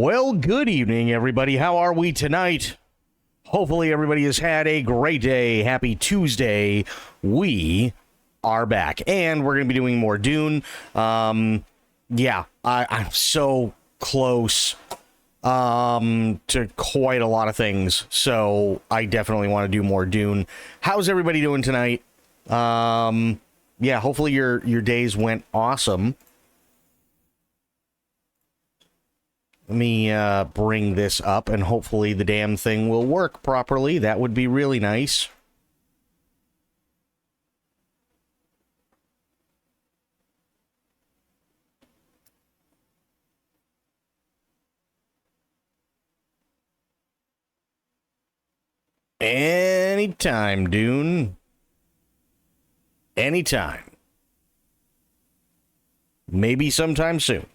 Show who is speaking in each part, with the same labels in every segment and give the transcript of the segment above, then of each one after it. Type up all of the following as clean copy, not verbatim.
Speaker 1: Well, good evening, everybody. How are we tonight? Hopefully, everybody has had a great day. Happy Tuesday. We are back, and we're going to be doing more Dune. Yeah, I'm so close to quite a lot of things, so I definitely want to do more Dune. How's everybody doing tonight? Yeah, hopefully your days went awesome. Let me bring this up, and hopefully the damn thing will work properly. That would be really nice. Anytime, Dune. Anytime. Maybe sometime soon.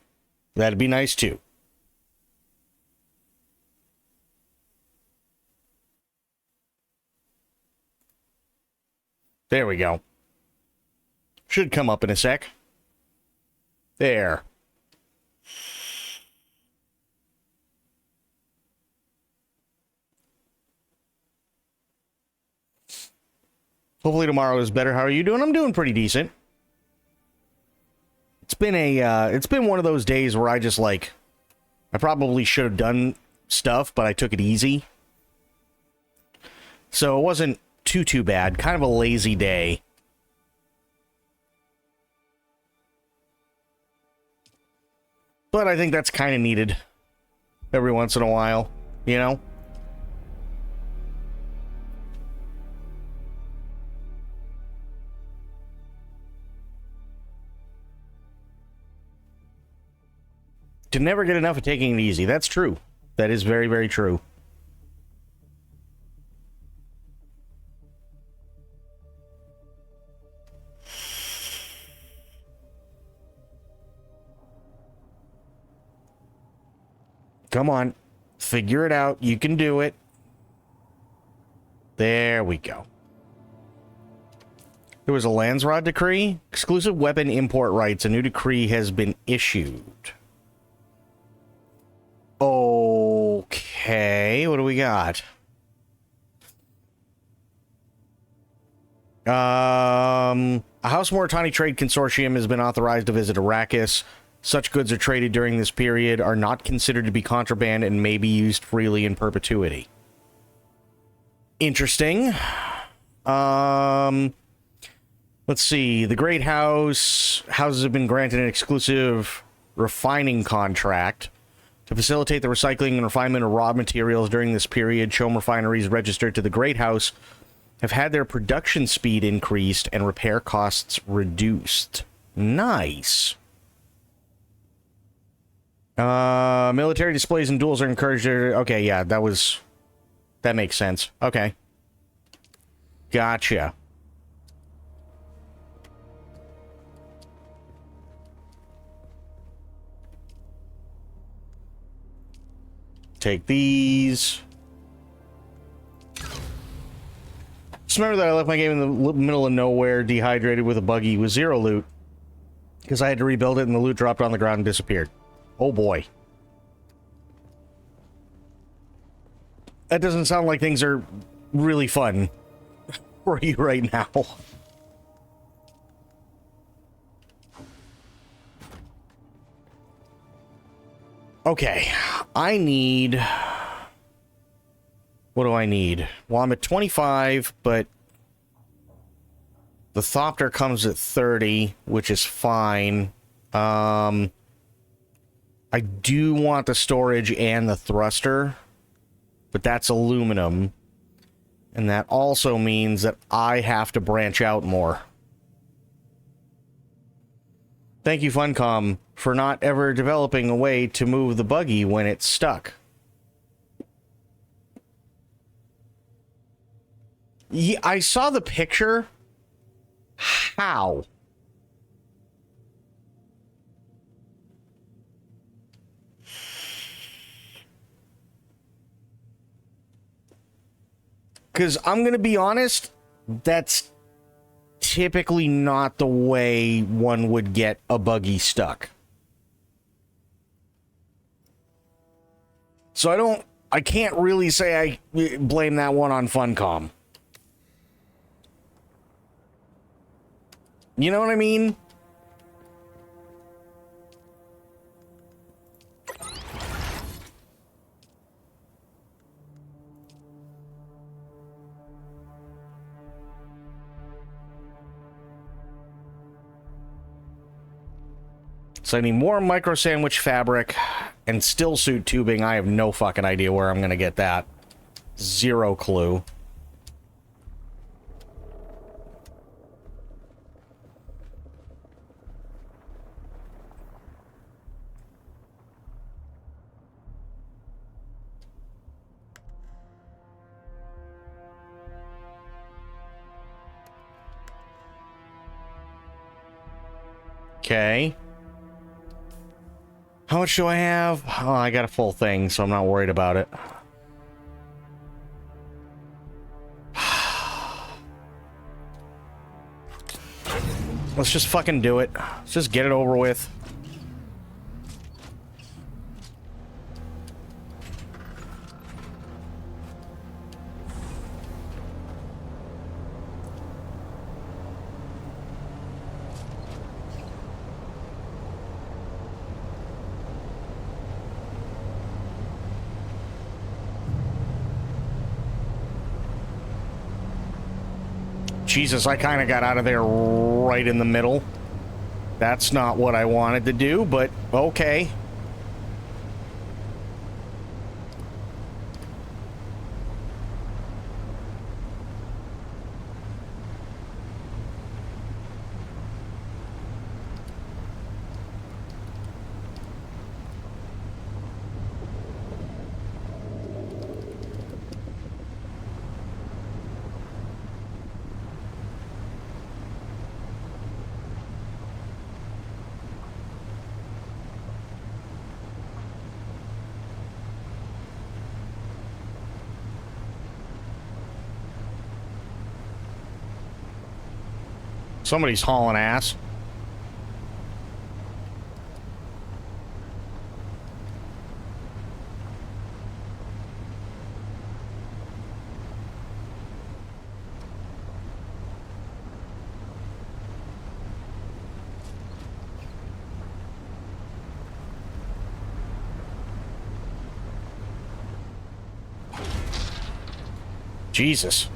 Speaker 1: That'd be nice, too. There we go. Should come up in a sec. There. Hopefully tomorrow is better. How are you doing? I'm doing pretty decent. It's been one of those days where I just I probably should have done stuff, but I took it easy. So it wasn't too bad. Kind of a lazy day. But I think that's kind of needed every once in a while, you know? To never get enough of taking it easy. That's true. That is very, very true. Come on. Figure it out. You can do it. There we go. There was a Landsrod decree. Exclusive weapon import rights. A new decree has been issued. Okay. What do we got? A House Moritani Trade Consortium has been authorized to visit Arrakis. Such goods are traded during this period, are not considered to be contraband, and may be used freely in perpetuity. Interesting. Let's see. The Great House. Houses have been granted an exclusive refining contract to facilitate the recycling and refinement of raw materials during this period. Chome refineries registered to the Great House have had their production speed increased and repair costs reduced. Nice. Military displays and duels are encouraged. Okay, yeah, that makes sense. Okay. Gotcha. Take these. Just remember that I left my game in the middle of nowhere, dehydrated with a buggy with zero loot, because I had to rebuild it and the loot dropped on the ground and disappeared. Oh boy. That doesn't sound like things are really fun for you right now. Okay, I need... What do I need? Well, I'm at 25, but the Thopter comes at 30, which is fine. I do want the storage and the thruster, but that's aluminum. And that also means that I have to branch out more. Thank you, Funcom, for not ever developing a way to move the buggy when it's stuck. Yeah, I saw the picture. How? Because I'm going to be honest, that's typically not the way one would get a buggy stuck. So I can't really say I blame that one on Funcom. You know what I mean? So I need more micro sandwich fabric and still suit tubing. I have no fucking idea where I'm going to get that. Zero clue. Okay. How much do I have? Oh, I got a full thing, so I'm not worried about it. Let's just fucking do it. Let's just get it over with. Jesus, I kind of got out of there right in the middle. That's not what I wanted to do, but okay. Somebody's hauling ass. Jesus.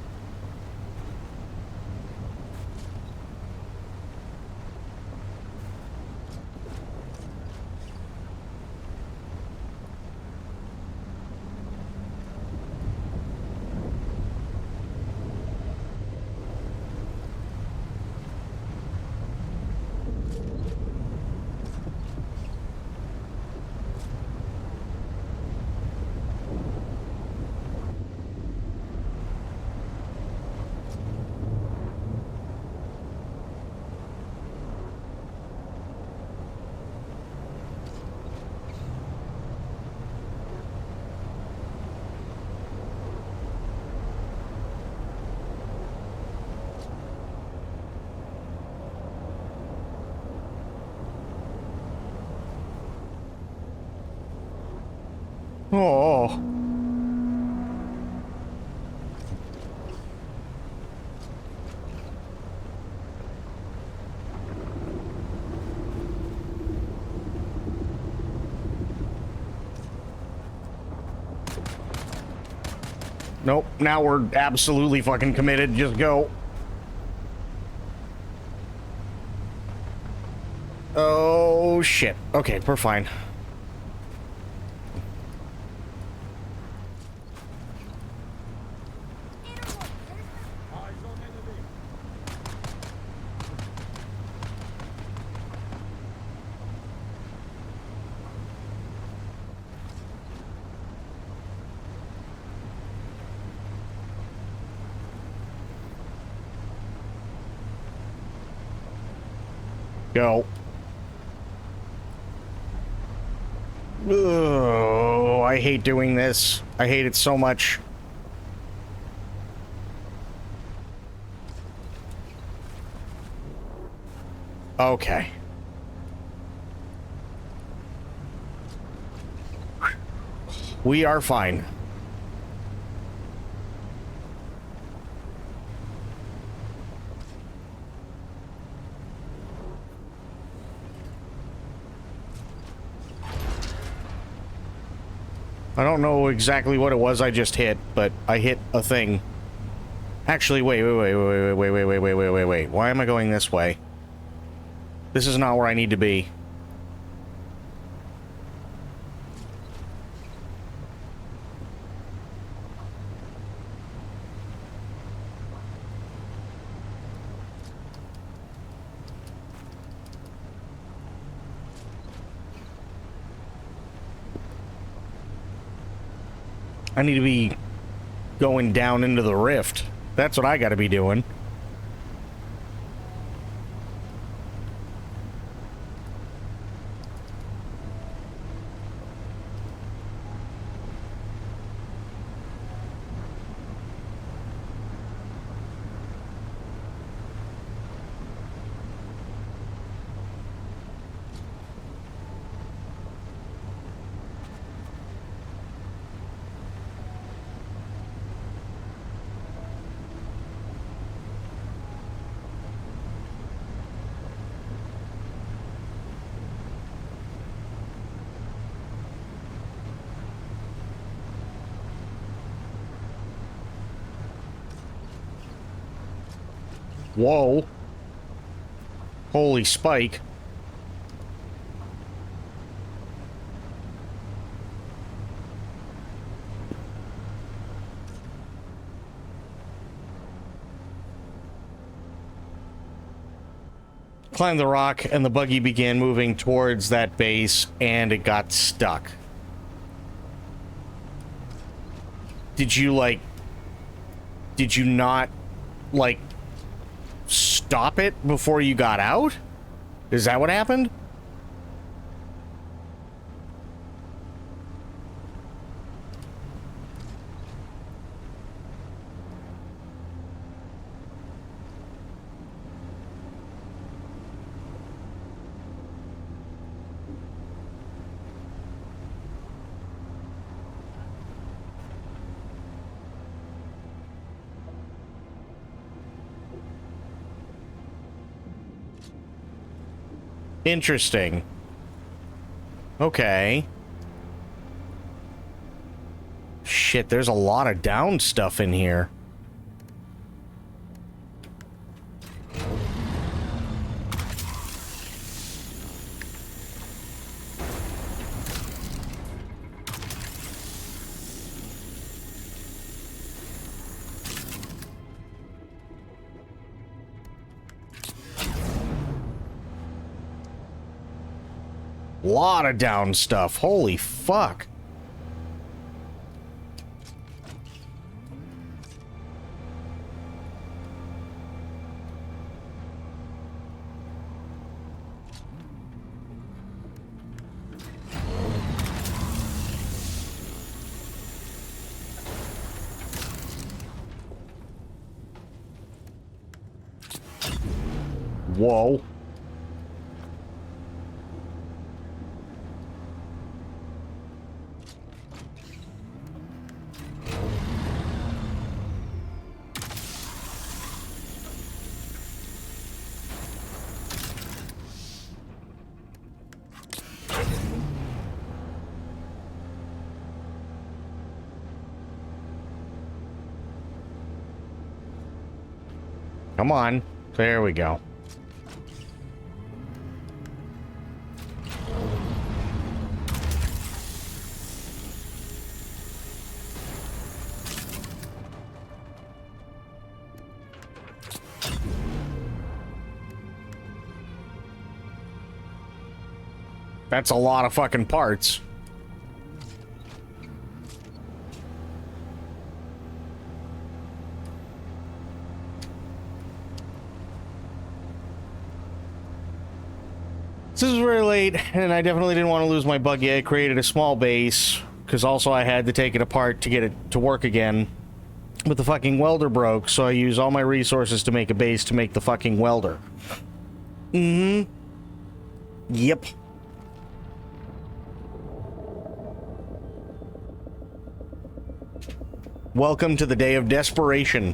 Speaker 1: Oh. Nope, now we're absolutely fucking committed. Just go. Oh, shit. Okay, we're fine. Go. Oh, I hate doing this. I hate it so much. Okay. We are fine. I don't know exactly what it was I just hit, but I hit a thing. Actually, wait. Why am I going this way? This is not where I need to be. I need to be going down into the rift. That's what I gotta be doing. Whoa. Holy spike. Climbed the rock, and the buggy began moving towards that base, and it got stuck. Did you, like... Did you not, like... stop it before you got out? Is that what happened? Interesting. Okay. Shit, there's a lot of down stuff in here. Lot of down stuff. Holy fuck. Whoa. Come on. There we go. That's a lot of fucking parts. This is very late, and I definitely didn't want to lose my buggy. I created a small base, because also I had to take it apart to get it to work again. But the fucking welder broke, so I used all my resources to make a base to make the fucking welder. Mm-hmm. Yep. Welcome to the day of desperation.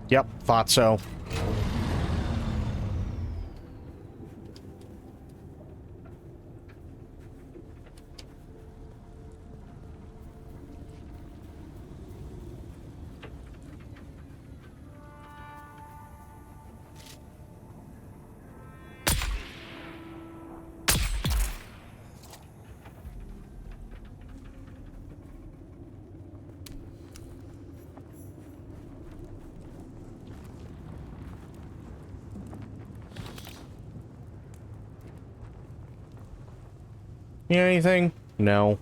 Speaker 1: Yep, thought so. You know anything? No.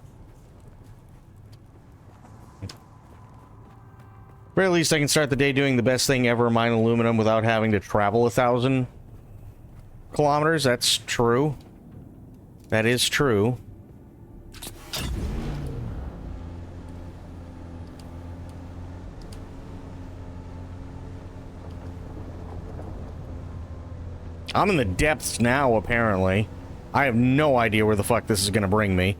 Speaker 1: But at least I can start the day doing the best thing ever, mine aluminum, without having to travel 1,000 kilometers. That's true. That is true. I'm in the depths now, apparently. I have no idea where the fuck this is gonna bring me.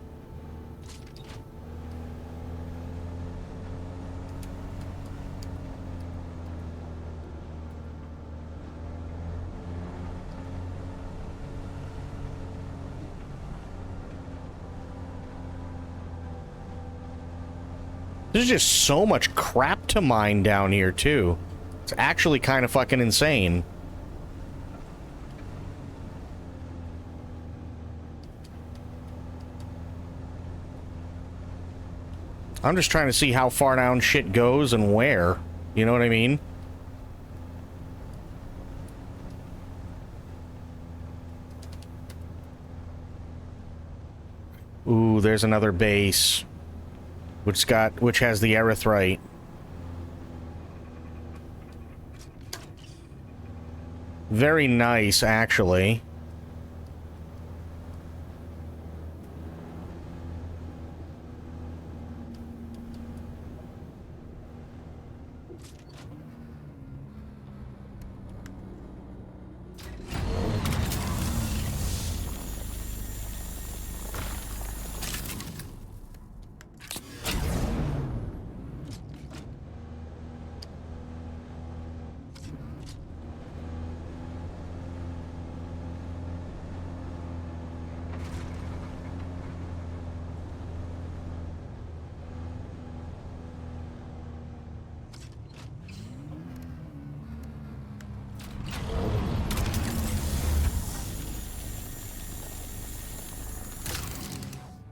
Speaker 1: There's just so much crap to mine down here, too. It's actually kind of fucking insane. I'm just trying to see how far down shit goes and where. You know what I mean? Ooh, there's another base. Which has the erythrite. Very nice, actually.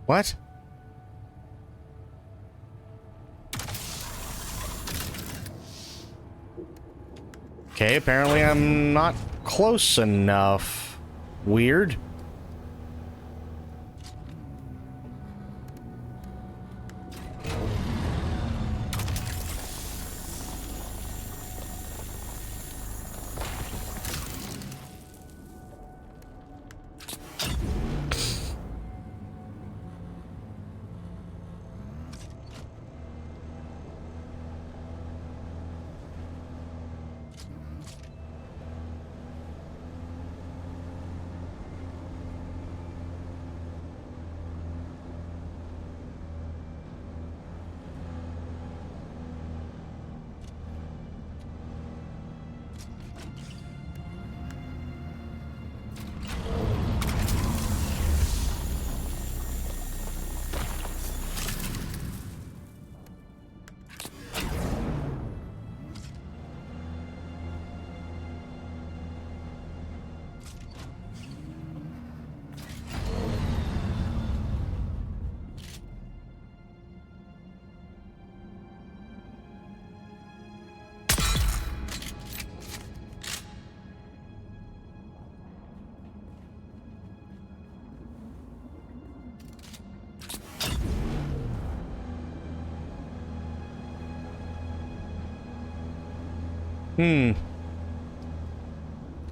Speaker 1: What? Okay, apparently I'm not close enough. Weird.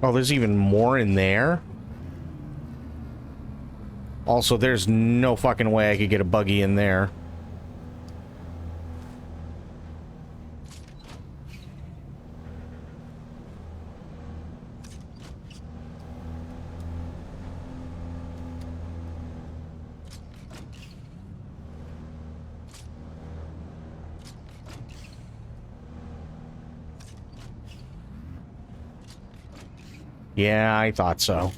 Speaker 1: Oh, there's even more in there? Also, there's no fucking way I could get a buggy in there. Yeah, I thought so.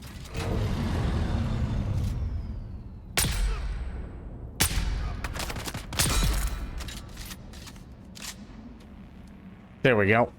Speaker 1: There we go.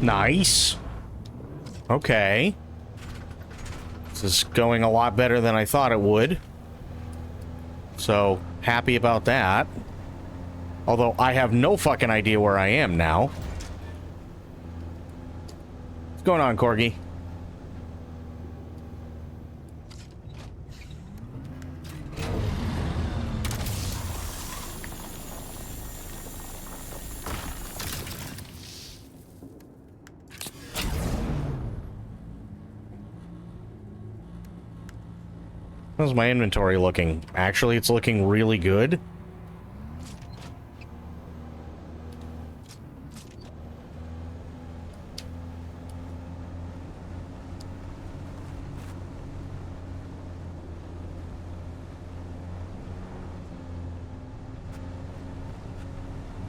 Speaker 1: Nice. Okay. This is going a lot better than I thought it would. So, happy about that. Although, I have no fucking idea where I am now. What's going on, Corgi? How's my inventory looking? Actually, it's looking really good.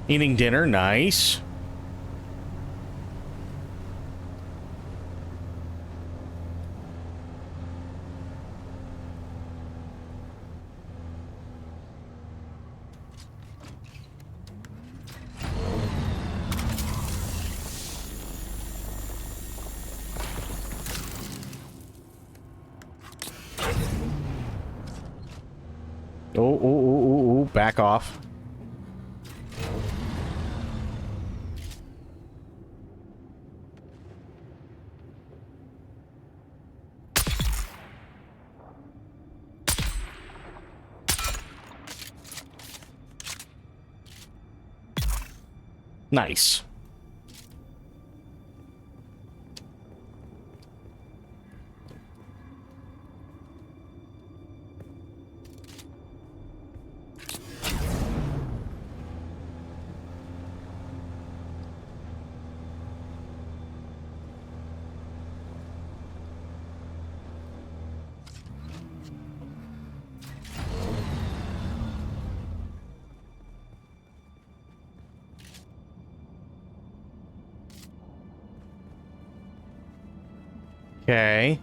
Speaker 1: Eating dinner, nice. Oh, back off. Nice. Okay.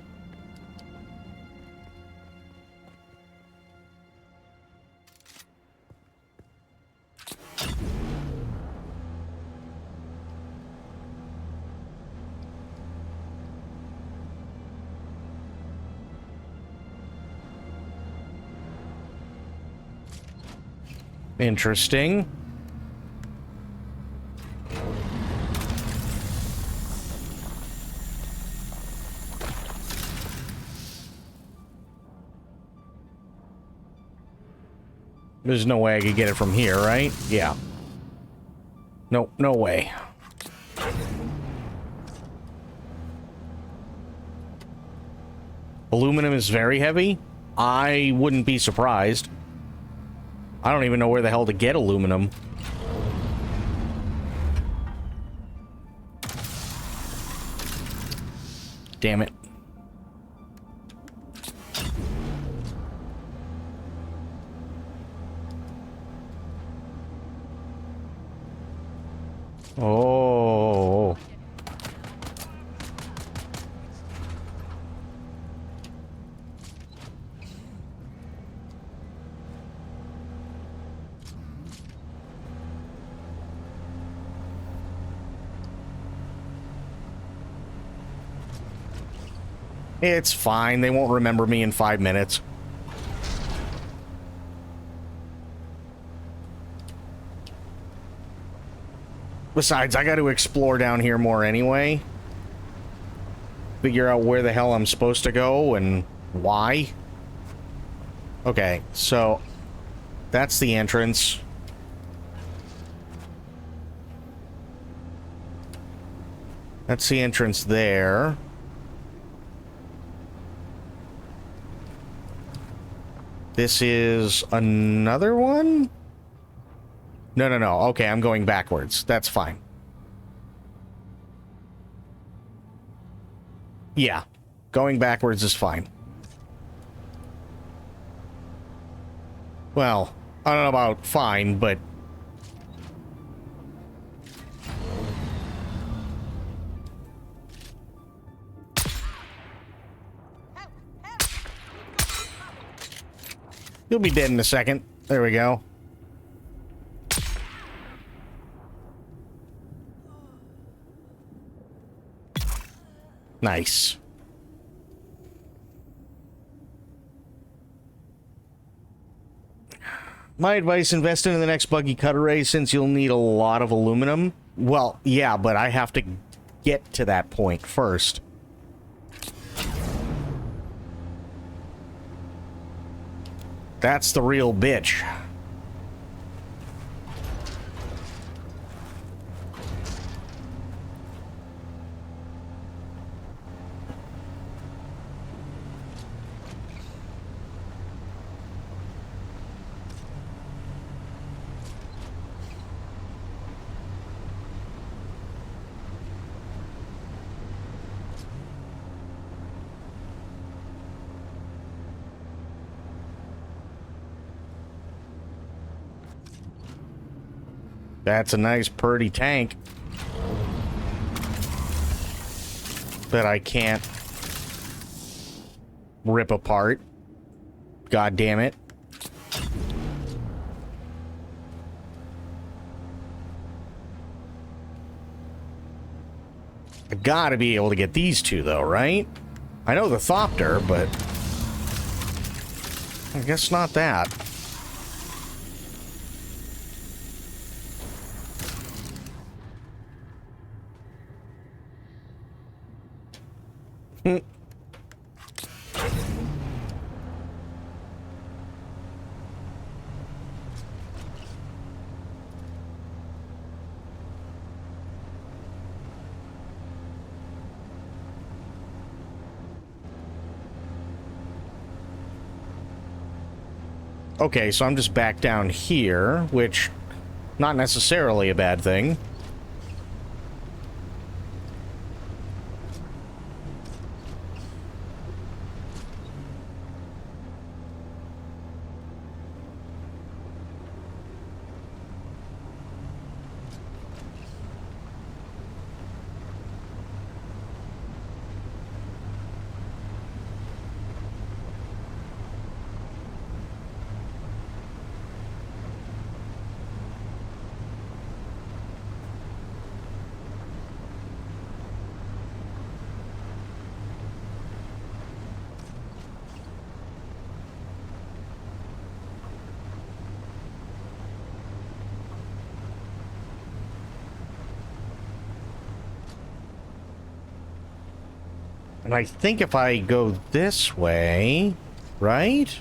Speaker 1: Interesting. There's no way I could get it from here, right? Yeah. Nope, no way. Aluminum is very heavy? I wouldn't be surprised. I don't even know where the hell to get aluminum. Damn it. Oh. It's fine. They won't remember me in 5 minutes. Besides, I got to explore down here more anyway. Figure out where the hell I'm supposed to go and why. Okay, so that's the entrance. That's the entrance there. This is another one? No, no, no. Okay, I'm going backwards. That's fine. Yeah, going backwards is fine. Well, I don't know about fine, but... You'll be dead in a second. There we go. Nice. My advice, invest in the next buggy cut array since you'll need a lot of aluminum. Well, yeah, but I have to get to that point first. That's the real bitch. That's a nice, purty tank that I can't rip apart. God damn it. I gotta be able to get these two, though, right? I know the Thopter, but I guess not that. Okay, so I'm just back down here, which, not necessarily a bad thing. And I think if I go this way, right?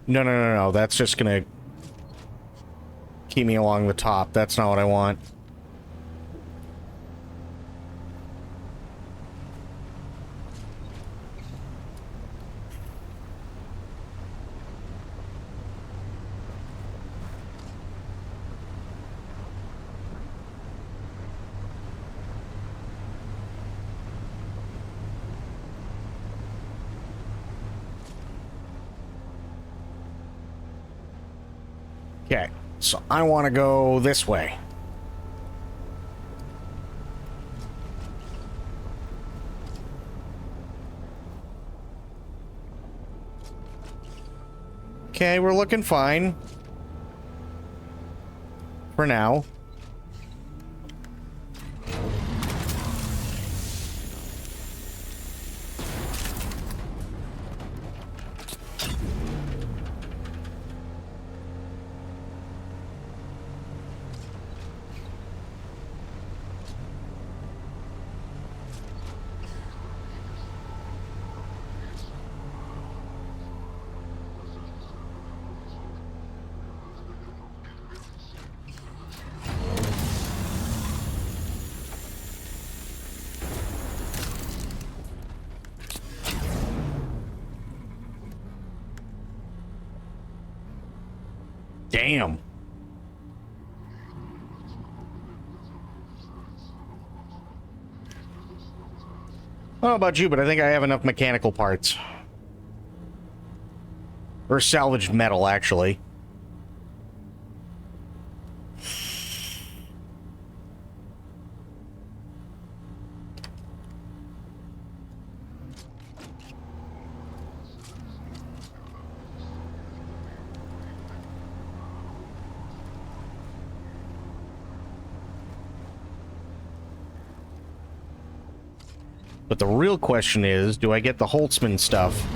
Speaker 1: No, no, no, no. That's just gonna keep me along the top. That's not what I want. Okay, so I want to go this way. Okay, we're looking fine. For now. Damn. I don't know about you, but I think I have enough mechanical parts. Or salvaged metal, actually. But the real question is, do I get the Holtzman stuff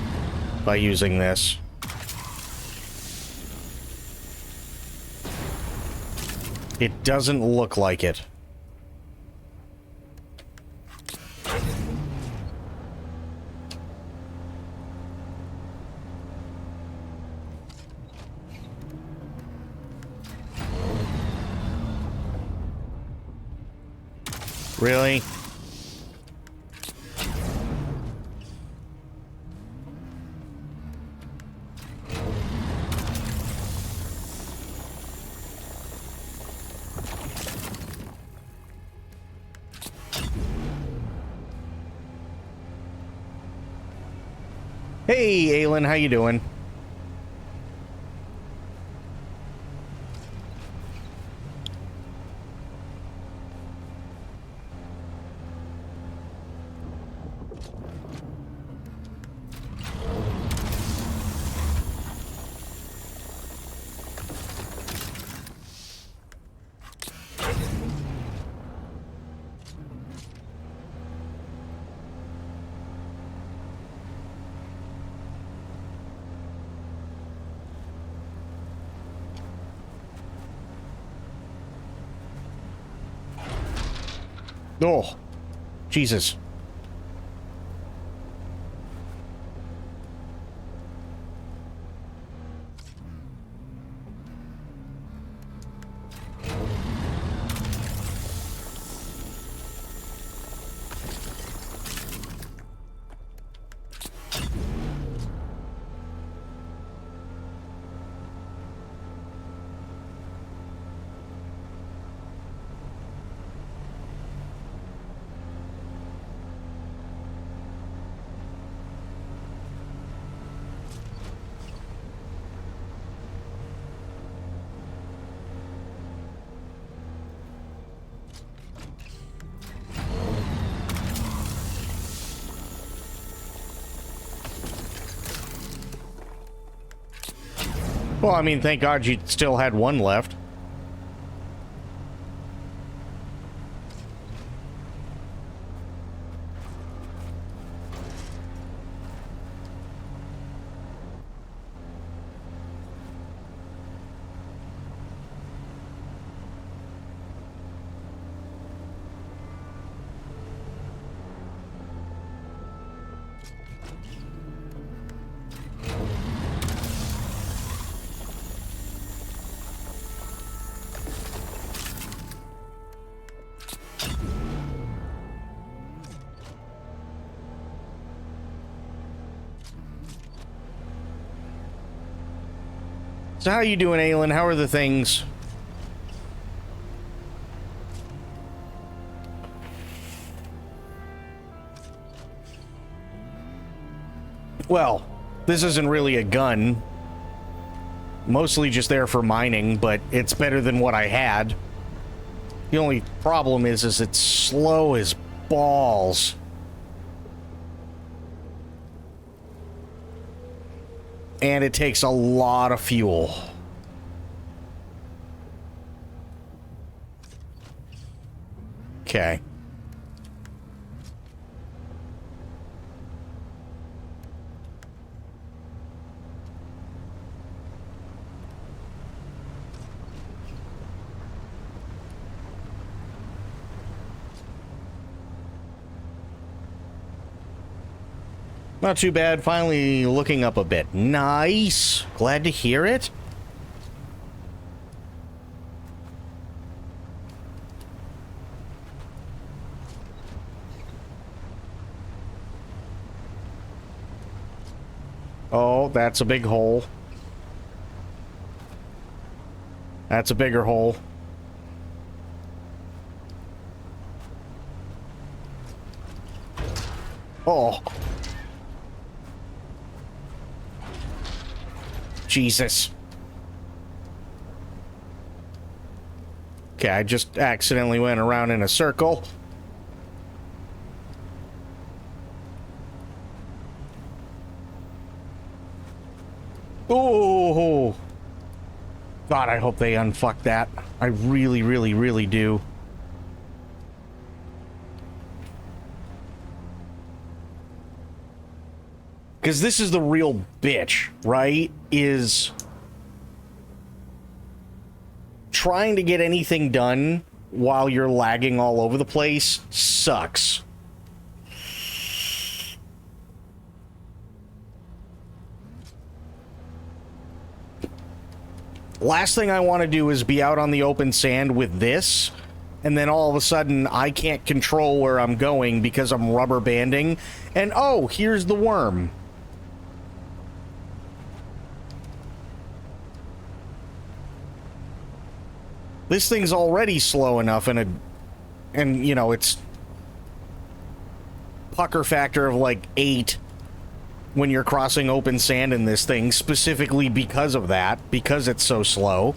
Speaker 1: by using this? It doesn't look like it. Really? Hey, Aylin, how you doing? Oh, Jesus. Well, I mean, thank God you still had one left. So how you doing, Aylin? How are the things? Well, this isn't really a gun. Mostly just there for mining, but it's better than what I had. The only problem is it's slow as balls. And it takes a lot of fuel. Okay. Not too bad. Finally looking up a bit. Nice. Glad to hear it. Oh, that's a big hole. That's a bigger hole. Oh. Jesus. Okay, I just accidentally went around in a circle. Oh. God, I hope they unfuck that. I really, really, really do. Because this is the real bitch, right? Is trying to get anything done while you're lagging all over the place sucks. Last thing I want to do is be out on the open sand with this, and then all of a sudden I can't control where I'm going because I'm rubber banding, and oh, here's the worm. This thing's already slow enough and you know, it's pucker factor of like 8 when you're crossing open sand in this thing, specifically because of that, because it's so slow.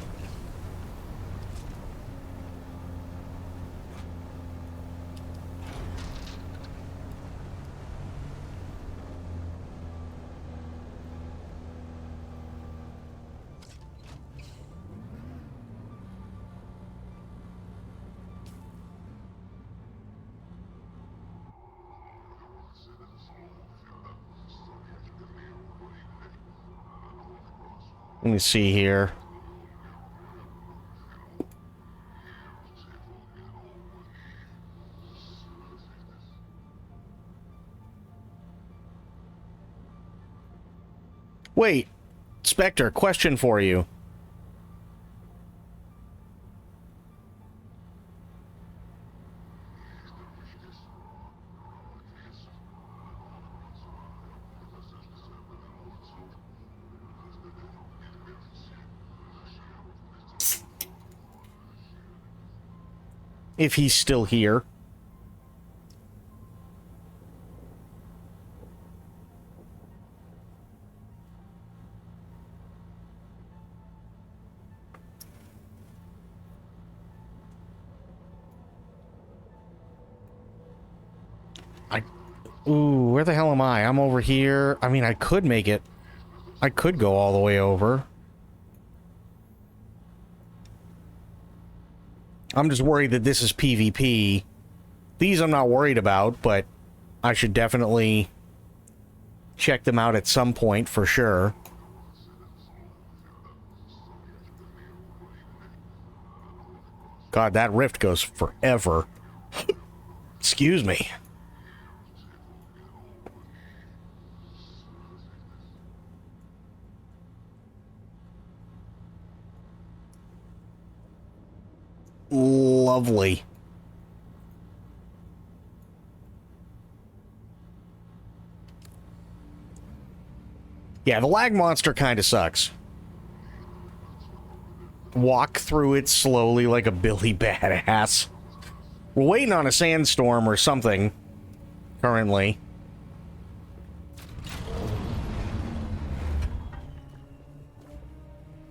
Speaker 1: Let me see here. Wait, Spectre, question for you. If he's still here. Ooh, where the hell am I? I'm over here. I mean, I could make it. I could go all the way over. I'm just worried that this is PvP. These I'm not worried about, but I should definitely check them out at some point for sure. God, that rift goes forever. Excuse me. Lovely. Yeah, the lag monster kind of sucks. Walk through it slowly like a Billy badass. We're waiting on a sandstorm or something currently.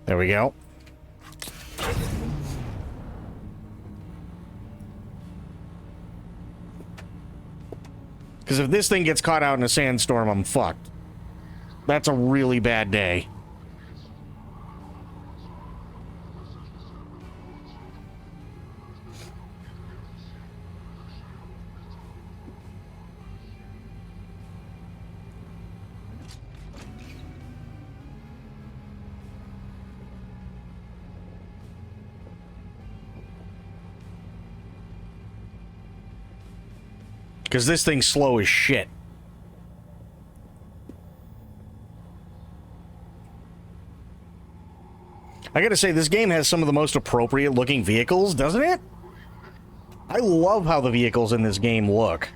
Speaker 1: There we go. Because if this thing gets caught out in a sandstorm, I'm fucked. That's a really bad day. Because this thing's slow as shit. I gotta say, this game has some of the most appropriate looking vehicles, doesn't it? I love how the vehicles in this game look.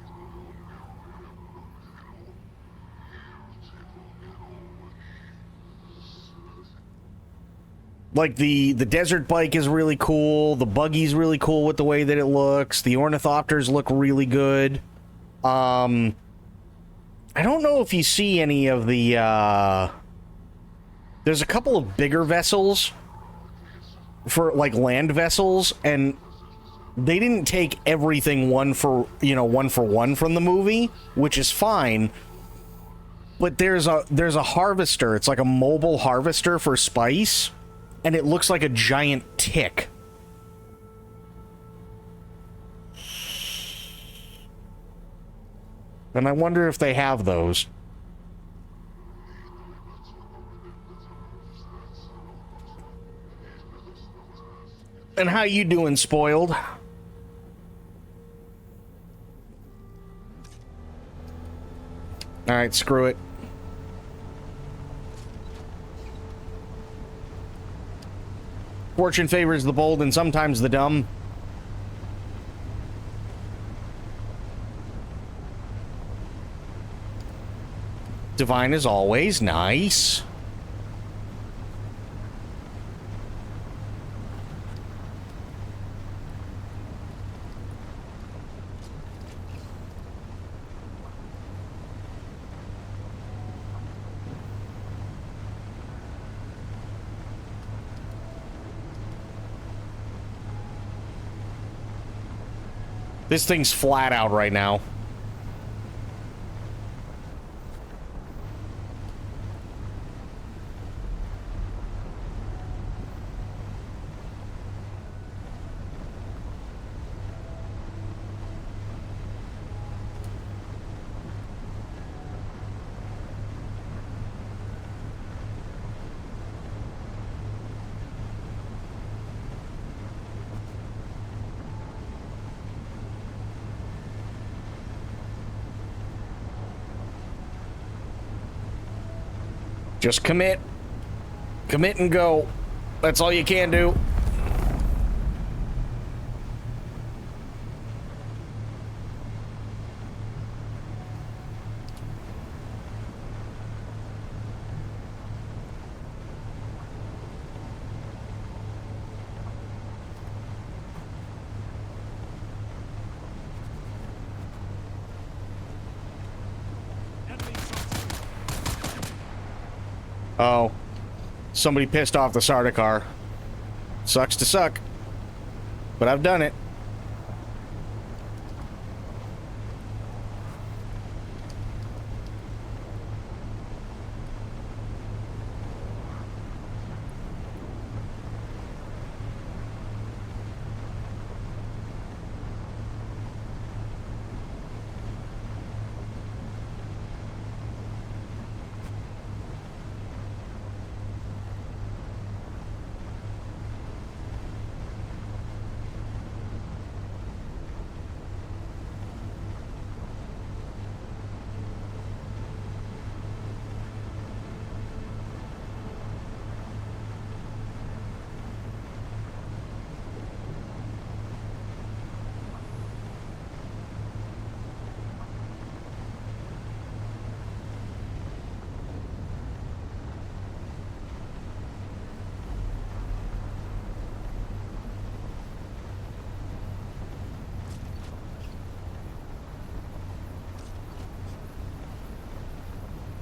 Speaker 1: Like, the desert bike is really cool, the buggy's really cool with the way that it looks, the ornithopters look really good. I don't know if you see any of the, there's a couple of bigger vessels for, like, land vessels, and they didn't take everything one for one from the movie, which is fine. But there's a harvester. It's like a mobile harvester for spice, and it looks like a giant tick. And I wonder if they have those. And how you doing, Spoiled? Alright, screw it. Fortune favors the bold and sometimes the dumb. Divine as always, nice. This thing's flat out right now. Just commit. Commit and go. That's all you can do. Oh. Somebody pissed off the Sardaukar. Sucks to suck. But I've done it.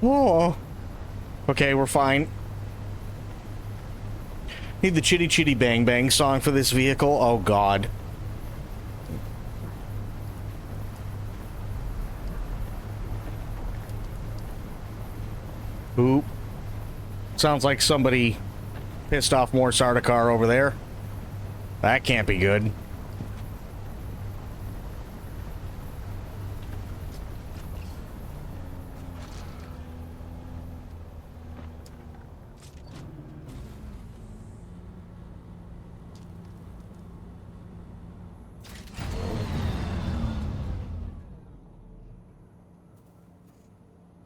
Speaker 1: Oh. Okay, we're fine. Need the Chitty Chitty Bang Bang song for this vehicle? Oh, God. Oop. Sounds like somebody pissed off more Sardaukar over there. That can't be good.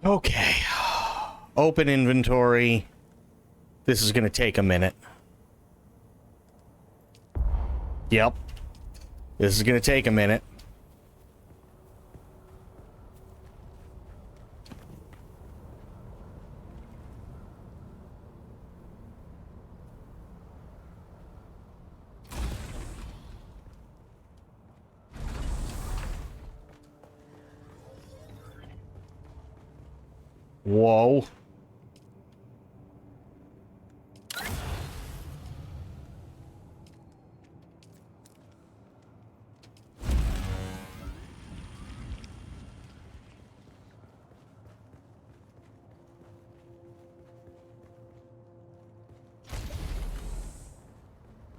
Speaker 1: Okay. Open inventory. This is going to take a minute. Yep. This is going to take a minute. Whoa.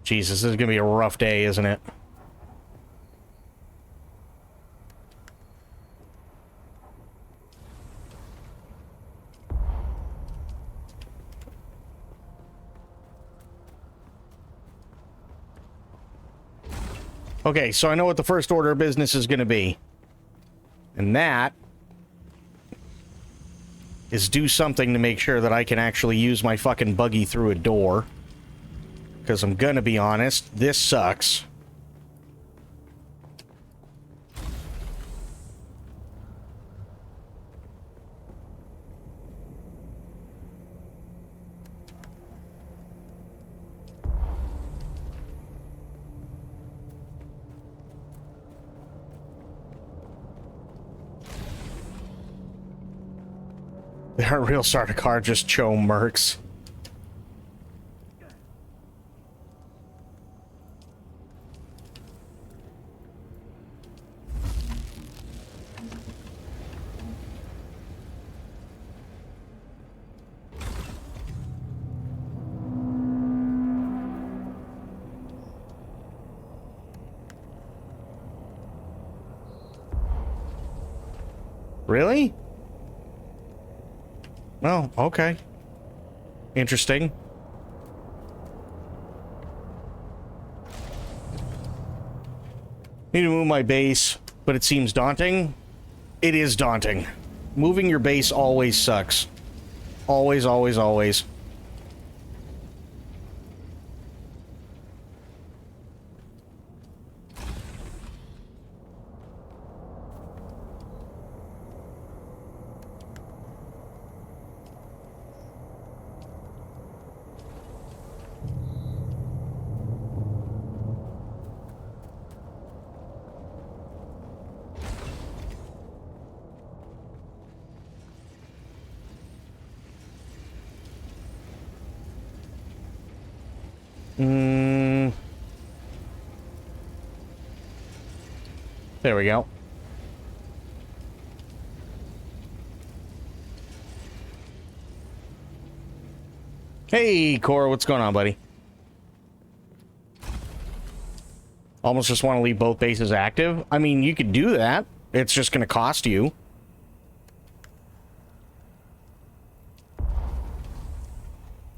Speaker 1: Jesus, this is gonna be a rough day, isn't it? Okay, so I know what the first order of business is gonna be. And that is do something to make sure that I can actually use my fucking buggy through a door. Because I'm gonna be honest, this sucks. Our real Sardaukar just cho mercs. Really? Oh, okay. Interesting. Need to move my base, but it seems daunting. It is daunting. Moving your base always sucks. Always, always, always. There we go. Hey, Cora, what's going on, buddy? Almost just want to leave both bases active. I mean, you could do that. It's just going to cost you.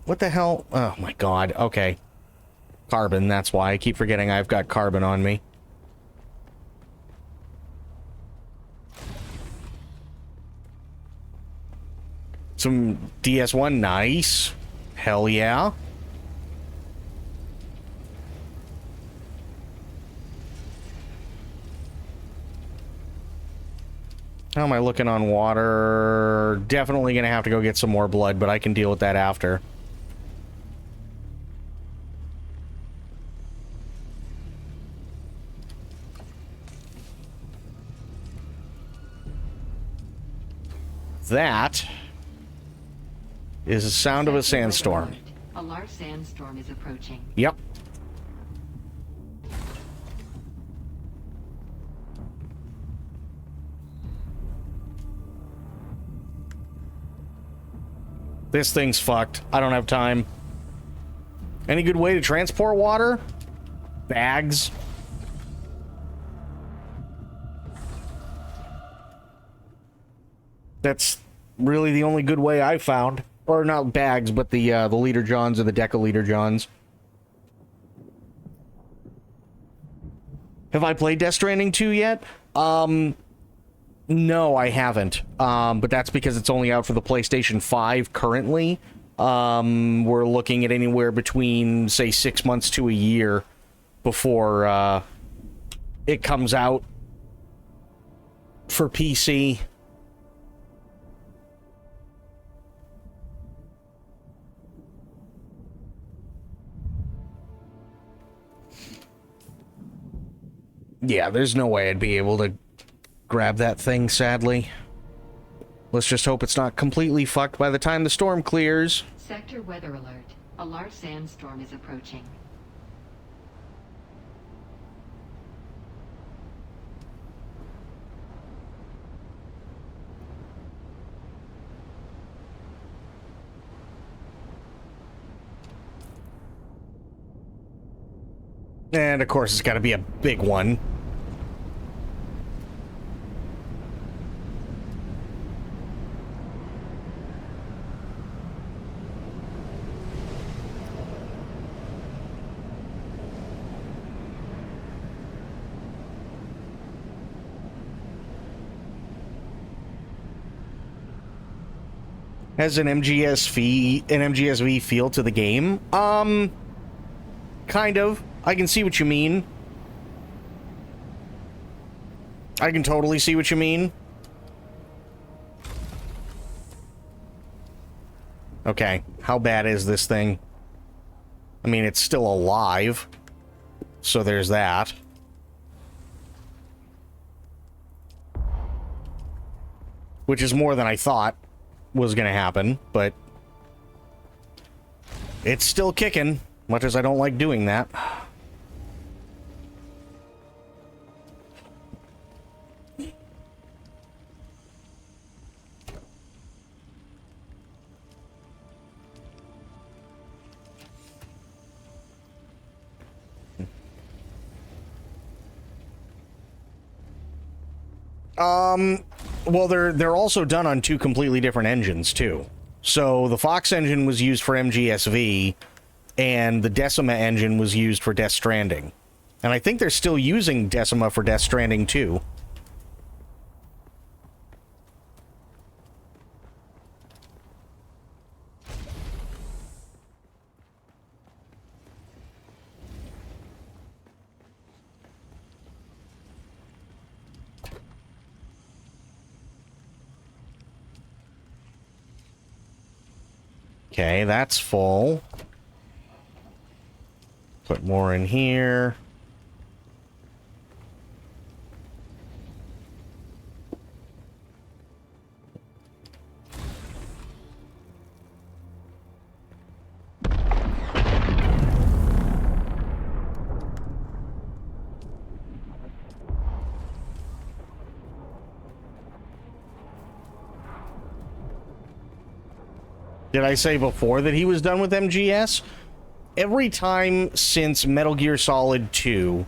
Speaker 1: What the hell? Oh, my God. Okay. Carbon, that's why. I keep forgetting I've got carbon on me. Some DS1, nice. Hell yeah. How am I looking on water? Definitely gonna have to go get some more blood, but I can deal with that after. That is the sound of a sandstorm.
Speaker 2: A large sandstorm is approaching.
Speaker 1: Yep. This thing's fucked. I don't have time. Any good way to transport water? Bags? That's really the only good way I found. Or not bags, but the liter johns or the decaliter johns. Have I played Death Stranding 2 yet? No, I haven't. But that's because it's only out for the PlayStation 5 currently. We're looking at anywhere between, say, 6 months to a year before it comes out for PC. Yeah, there's no way I'd be able to grab that thing, sadly. Let's just hope it's not completely fucked by the time the storm clears.
Speaker 2: Sector weather alert. A large sandstorm is approaching.
Speaker 1: And, of course, it's got to be a big one. Has an MGSV feel to the game? Kind of. I can see what you mean. I can totally see what you mean. Okay, how bad is this thing? I mean, it's still alive, so there's that. Which is more than I thought was gonna happen, but it's still kicking, much as I don't like doing that. Well, they're also done on two completely different engines, too. So, the Fox engine was used for MGSV, and the Decima engine was used for Death Stranding. And I think they're still using Decima for Death Stranding, too. Okay, that's full. Put more in here. Did I say before that he was done with MGS? Every time since Metal Gear Solid 2,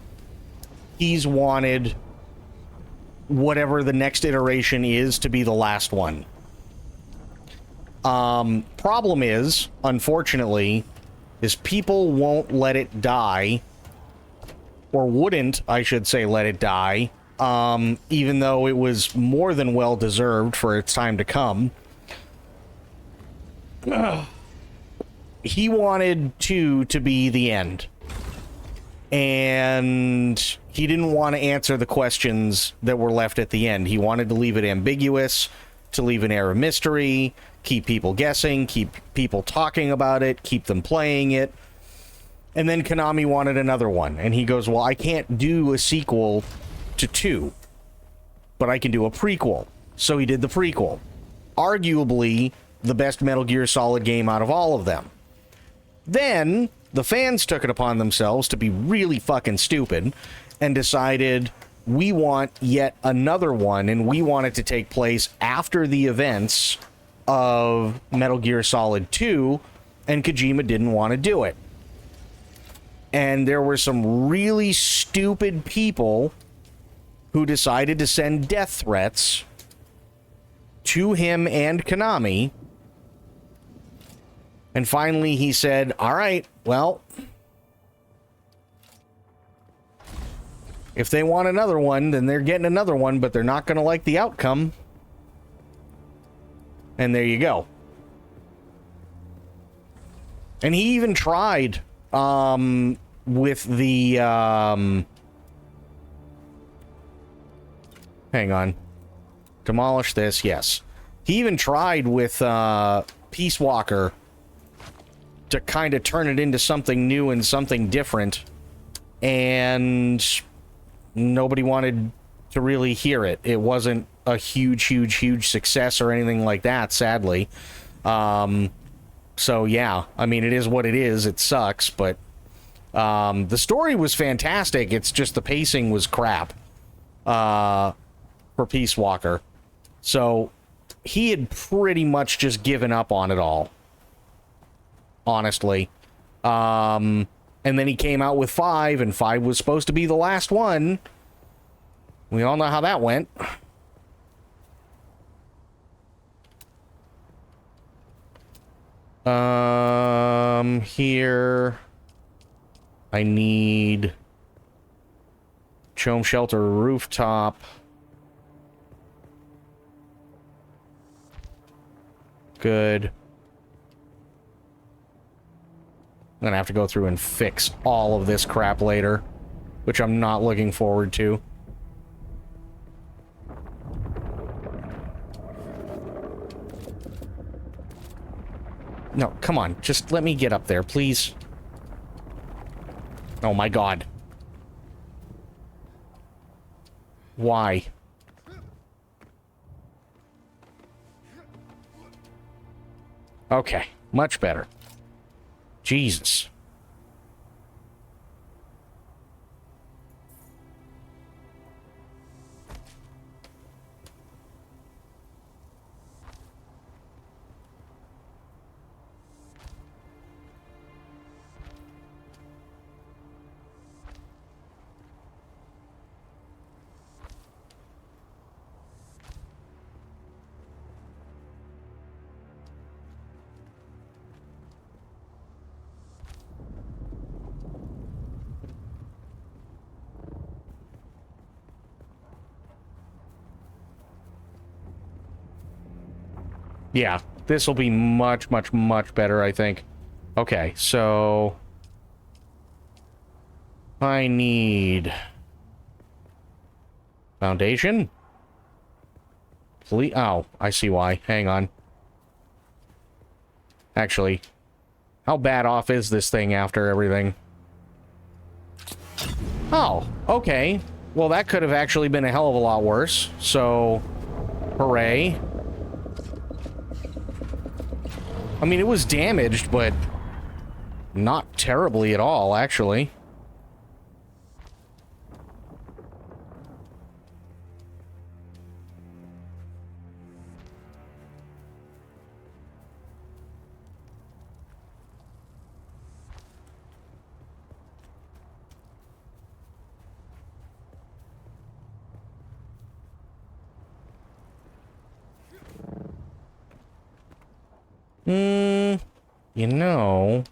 Speaker 1: he's wanted whatever the next iteration is to be the last one. Problem is, unfortunately, is people won't let it die, or wouldn't, I should say, let it die, even though it was more than well deserved for its time to come. He wanted 2 to be the end. And he didn't want to answer the questions that were left at the end. He wanted to leave it ambiguous, to leave an air of mystery, keep people guessing, keep people talking about it, keep them playing it. And then Konami wanted another one. And he goes, well, I can't do a sequel to 2, but I can do a prequel. So he did the prequel. Arguably the best Metal Gear Solid game out of all of them. Then, the fans took it upon themselves to be really fucking stupid and decided, we want yet another one, and we want it to take place after the events of Metal Gear Solid 2, and Kojima didn't want to do it. And there were some really stupid people who decided to send death threats to him and Konami. And finally he said, all right, well, if they want another one, then they're getting another one, but they're not going to like the outcome. And there you go. And he even tried with the hang on. Demolish this, yes. He even tried with Peace Walker to kind of turn it into something new and something different. And nobody wanted to really hear it. It wasn't a huge success or anything like that, sadly. So yeah, I mean, it is what it is. It sucks, but the story was fantastic. It's just the pacing was crap for Peace Walker. So he had pretty much just given up on it all, honestly. And then he came out with 5, and 5 was supposed to be the last one. We all know how that went. Here I need Chome Shelter Rooftop. Good. I'm gonna have to go through and fix all of this crap later, which I'm not looking forward to. No, come on. Just let me get up there, please. Oh my god. Why? Okay, much better. Jesus. Yeah, this will be much better, I think. Okay, so I need foundation. Please. Oh, I see why. Hang on. Actually, how bad off is this thing after everything? Oh, okay. Well, that could have actually been a hell of a lot worse. So, hooray. I mean, it was damaged, but not terribly at all, actually. You know...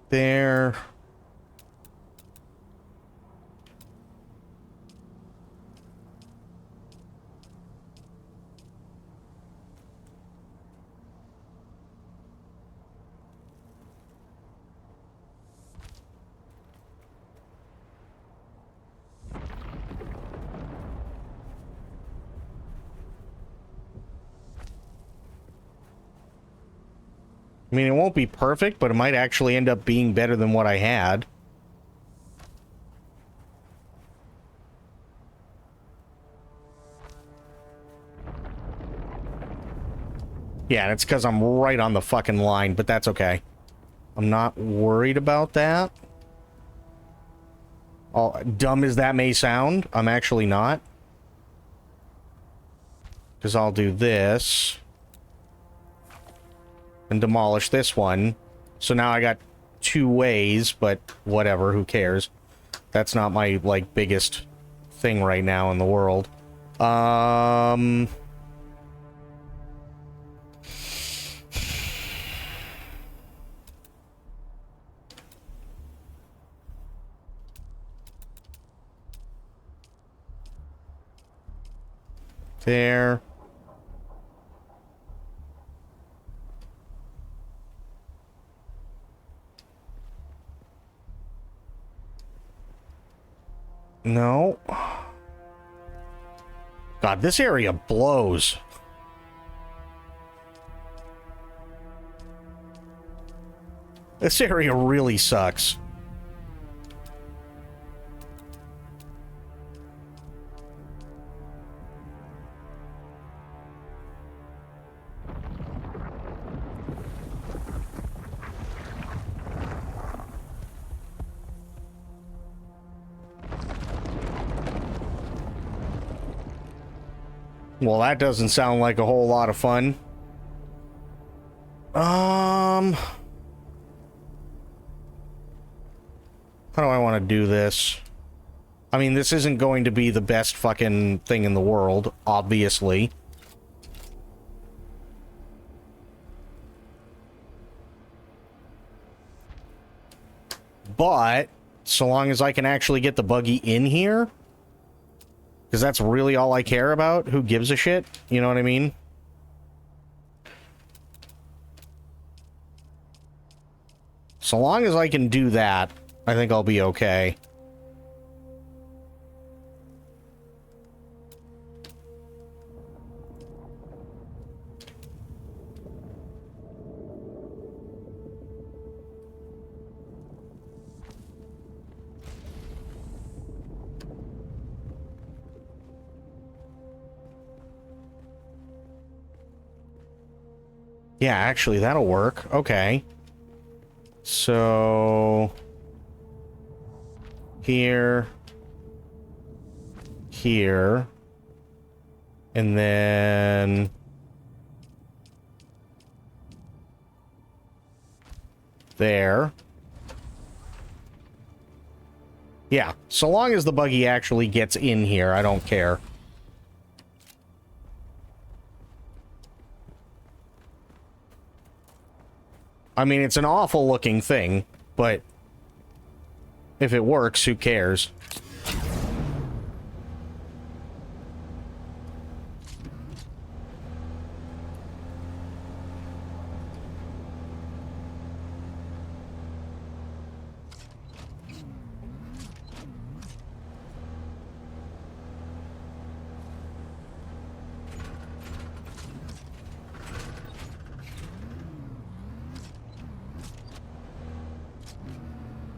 Speaker 1: There... I mean, it won't be perfect, but it might actually end up being better than what I had. Yeah, and it's because I'm right on the fucking line, but that's okay. I'm not worried about that. Dumb as that may sound, I'm actually not. Because I'll do this. And demolish this one. So now I got 2 ways, but whatever, who cares? That's not my, like, biggest thing right now in the world. There. No. God, this area blows. This area really sucks. Well, that doesn't sound like a whole lot of fun. How do I want to do this? I mean, this isn't going to be the best fucking thing in the world, obviously. But, so long as I can actually get the buggy in here... Because that's really all I care about. Who gives a shit? You know what I mean? So long as I can do that, I think I'll be okay. Yeah, actually, that'll work. Okay. So... Here. Here. And then... There. Yeah, so long as the buggy actually gets in here, I don't care. I mean, it's an awful looking thing, but if it works, who cares?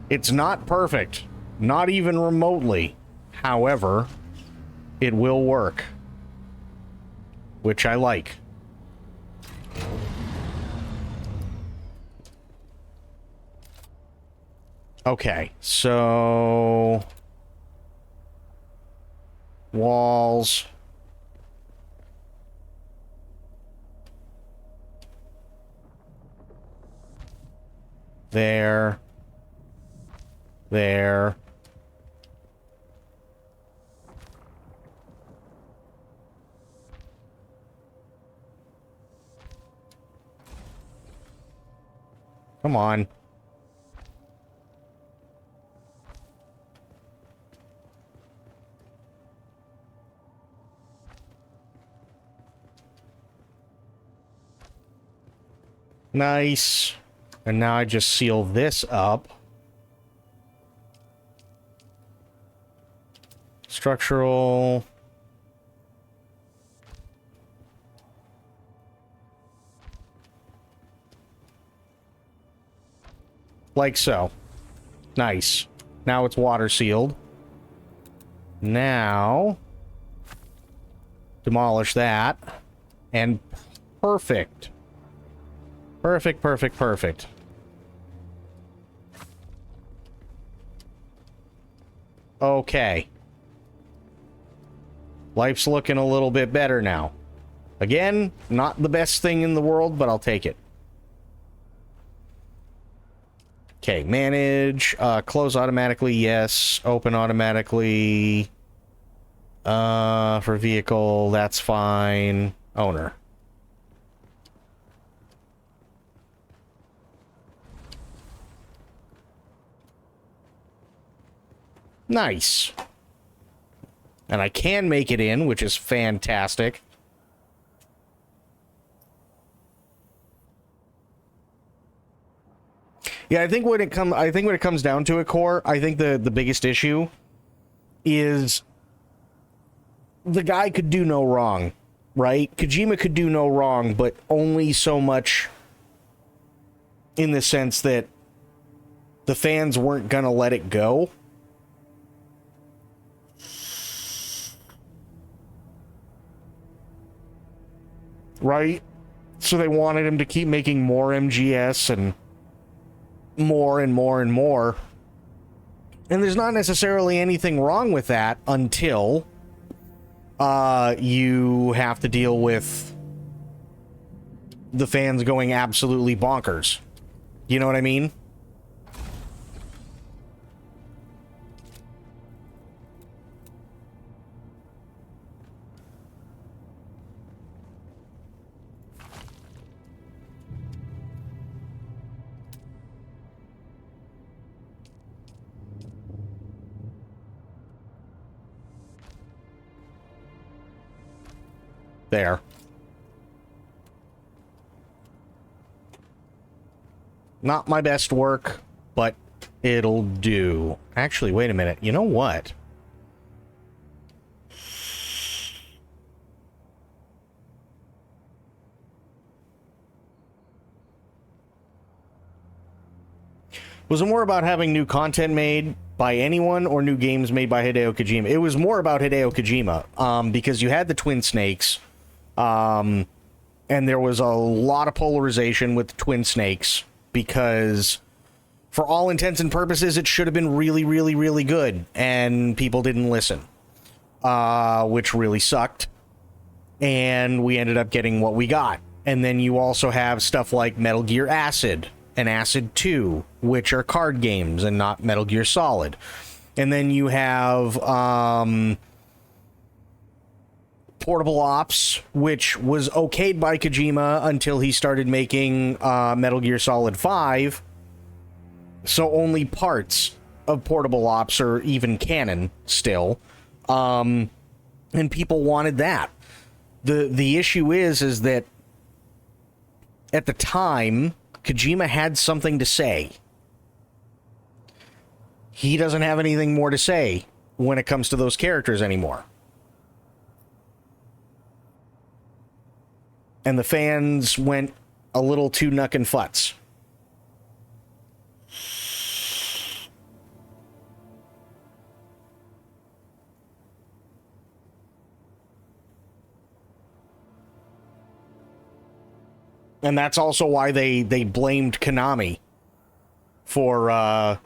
Speaker 1: It's not perfect, not even remotely. However, it will work, which I like. Okay, so walls. There. There. Come on. Nice. And now I just seal this up. Structural. Like so. Nice. Now it's water sealed. Now, demolish that. And perfect. Perfect, perfect, perfect. Okay. Life's looking a little bit better now. Again, not the best thing in the world, but I'll take it. Okay, manage, close automatically, yes. Open automatically. For vehicle, that's fine. Owner. Nice. And I can make it in, which is fantastic. Yeah, I think when it comes down to it, Core, I think the biggest issue is the guy could do no wrong, right? Kojima could do no wrong, but only so much in the sense that the fans weren't gonna let it go. Right? So they wanted him to keep making more MGS and more and more and more. And there's not necessarily anything wrong with that until you have to deal with the fans going absolutely bonkers. You know what I mean? There. Not my best work, but it'll do. Actually, wait a minute. You know what? Was it more about having new content made by anyone or new games made by Hideo Kojima? It was more about Hideo Kojima, because you had the Twin Snakes, and there was a lot of polarization with the Twin Snakes, because for all intents and purposes, it should have been really, really, really good, and people didn't listen, which really sucked, and we ended up getting what we got. And then you also have stuff like Metal Gear Acid and Acid 2, which are card games and not Metal Gear Solid. And then you have Portable Ops, which was okayed by Kojima until he started making Metal Gear Solid 5. So only parts of Portable Ops are even canon still. And people wanted that. The issue is that at the time, Kojima had something to say. He doesn't have anything more to say when it comes to those characters anymore. And the fans went a little too knuck and futz. And that's also why they blamed Konami for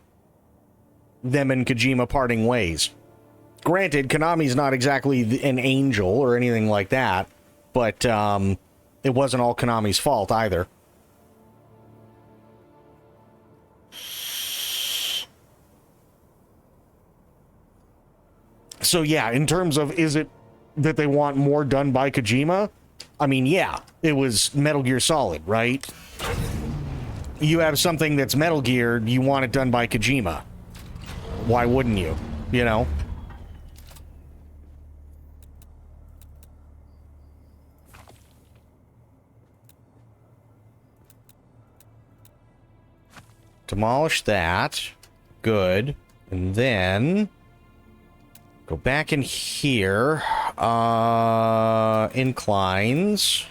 Speaker 1: them and Kojima parting ways. Granted, Konami's not exactly an angel or anything like that, but it wasn't all Konami's fault either. So yeah, in terms of, is it that they want more done by Kojima? I mean, yeah, it was Metal Gear Solid, right? You have something that's Metal Gear, you want it done by Kojima. Why wouldn't you? You know? Demolish that. Good. And then go back in here. Inclines.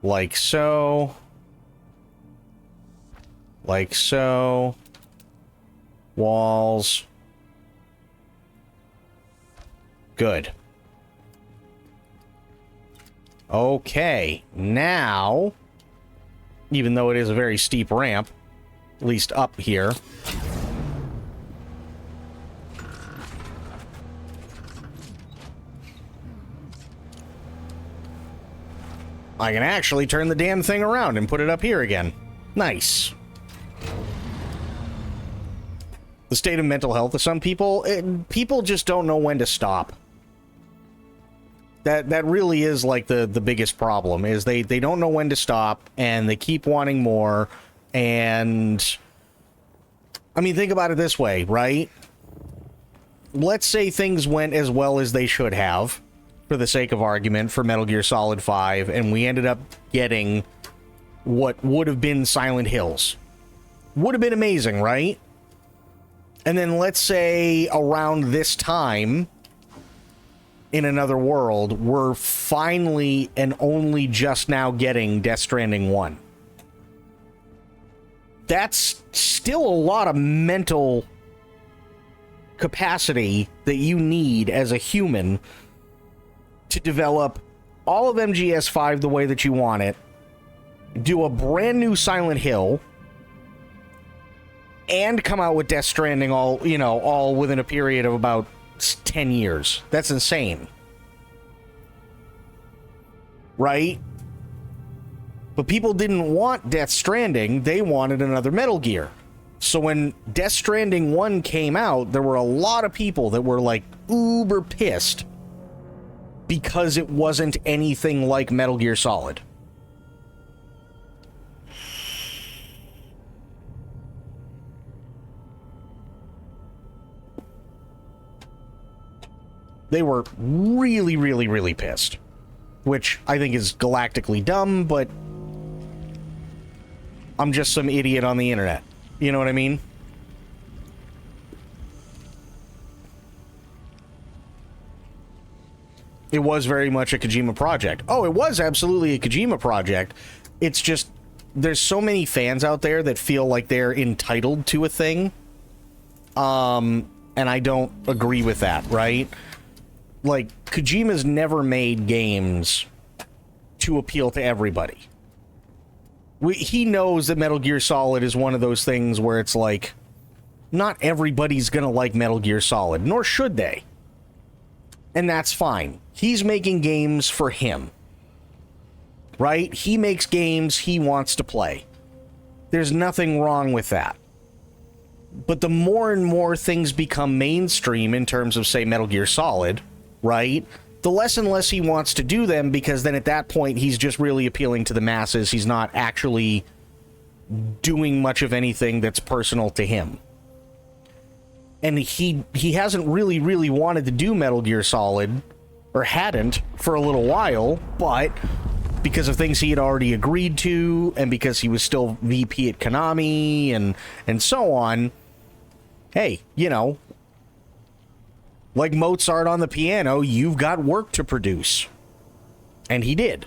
Speaker 1: Like so. Like so. Walls. Good. Okay, now, even though it is a very steep ramp, At least up here. I can actually turn the damn thing around and put it up here again. Nice. The state of mental health of some people, people just don't know when to stop. That really is like the biggest problem, is they don't know when to stop, and they keep wanting more. And I mean, think about it this way, right? Let's say things went as well as they should have, for the sake of argument, for Metal Gear Solid 5, and we ended up getting what would have been Silent Hills. Would have been amazing, right? And then let's say around this time, in another world, we're finally and only just now getting Death Stranding 1. That's still a lot of mental capacity that you need as a human to develop all of MGS5 the way that you want it, do a brand new Silent Hill, and come out with Death Stranding all within a period of about 10 years. That's insane. Right? But people didn't want Death Stranding, they wanted another Metal Gear. So when Death Stranding 1 came out, there were a lot of people that were like uber pissed because it wasn't anything like Metal Gear Solid. They were really, really, really pissed. Which I think is galactically dumb, but I'm just some idiot on the internet. You know what I mean? It was very much a Kojima project. Oh, it was absolutely a Kojima project. It's just, there's so many fans out there that feel like they're entitled to a thing. And I don't agree with that, right? Like, Kojima's never made games to appeal to everybody. He knows that Metal Gear Solid is one of those things where it's like, not everybody's gonna like Metal Gear Solid, nor should they. And that's fine. He's making games for him. Right? He makes games he wants to play. There's nothing wrong with that. But the more and more things become mainstream in terms of, say, Metal Gear Solid, right, the less and less he wants to do them, because then at that point he's just really appealing to the masses. He's not actually doing much of anything that's personal to him. And he hasn't really wanted to do Metal Gear Solid, or hadn't, for a little while, but because of things he had already agreed to, and because he was still VP at Konami, and so on, hey, you know, like Mozart on the piano, you've got work to produce. And he did.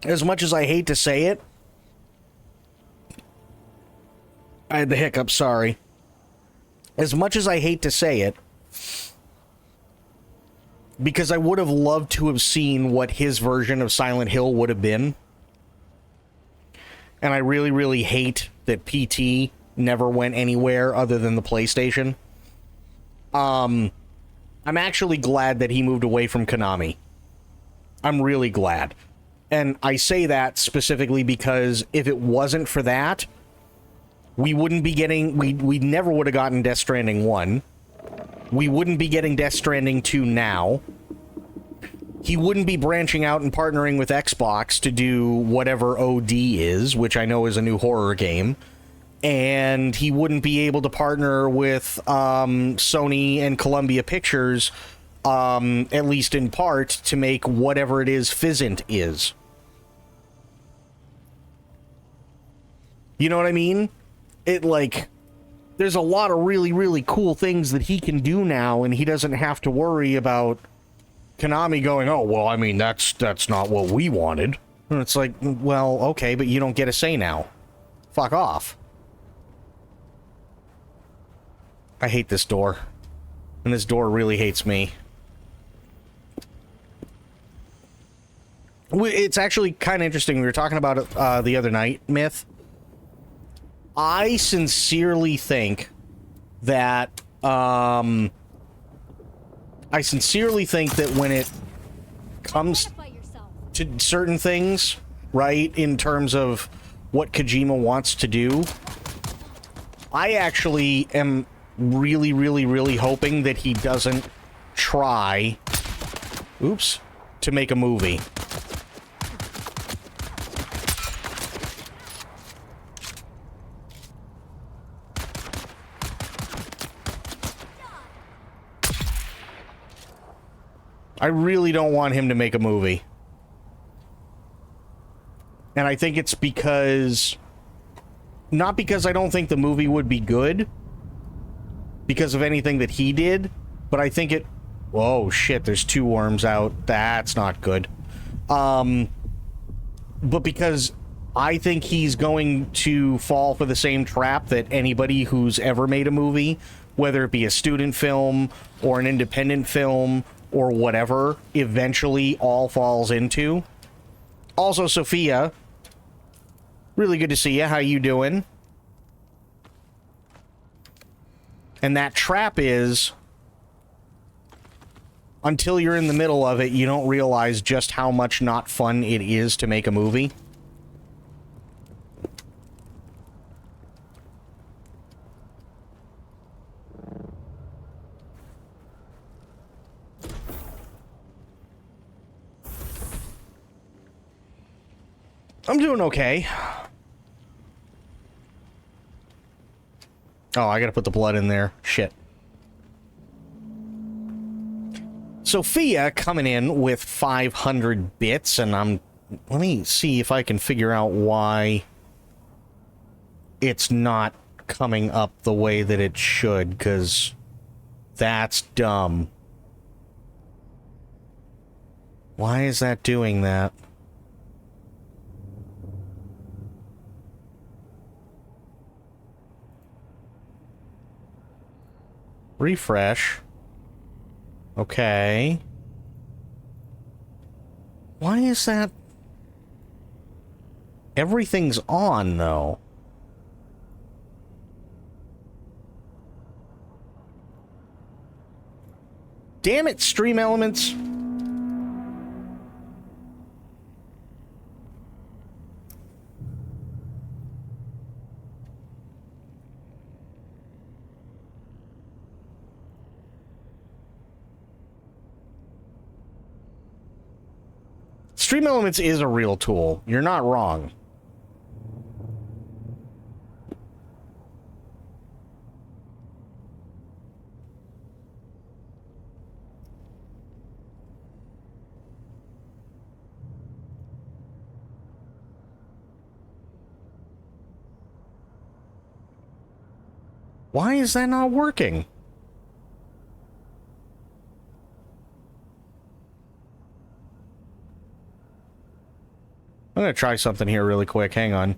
Speaker 1: As much as I hate to say it, I had the hiccup, sorry. As much as I hate to say it, because I would have loved to have seen what his version of Silent Hill would have been. And I really, really hate that PT never went anywhere other than the PlayStation. I'm actually glad that he moved away from Konami. I'm really glad. And I say that specifically because if it wasn't for that, we wouldn't be getting... We never would have gotten Death Stranding 1. We wouldn't be getting Death Stranding 2 now. He wouldn't be branching out and partnering with Xbox to do whatever OD is, which I know is a new horror game. And he wouldn't be able to partner with Sony and Columbia Pictures, at least in part, to make whatever it is Fizzant is. You know what I mean? It, like... There's a lot of really, really cool things that he can do now, and he doesn't have to worry about Konami going, oh, well, I mean, that's not what we wanted. And it's like, well, okay, but you don't get a say now. Fuck off. I hate this door. And this door really hates me. It's actually kind of interesting. We were talking about it the other night, Myth. I sincerely think that when it comes to certain things, right, in terms of what Kojima wants to do, I actually am really, really, really hoping that he doesn't try, to make a movie. I really don't want him to make a movie. And I think it's because... Not because I don't think the movie would be good, because of anything that he did, but I think it... Whoa, shit, there's 2 worms out. That's not good. But because I think he's going to fall for the same trap that anybody who's ever made a movie, whether it be a student film or an independent film or whatever, eventually all falls into. Also, Sophia, really good to see you. How you doing? And that trap is, until you're in the middle of it, you don't realize just how much not fun it is to make a movie. I'm doing okay. Oh, I gotta put the blood in there. Shit. Sophia coming in with 500 bits, and let me see if I can figure out why it's not coming up the way that it should, because that's dumb. Why is that doing that? Refresh. Okay. Why is that? Everything's on, though. Damn it, Stream Elements. Stream Elements is a real tool. You're not wrong. Why is that not working? I'm gonna try something here really quick. Hang on.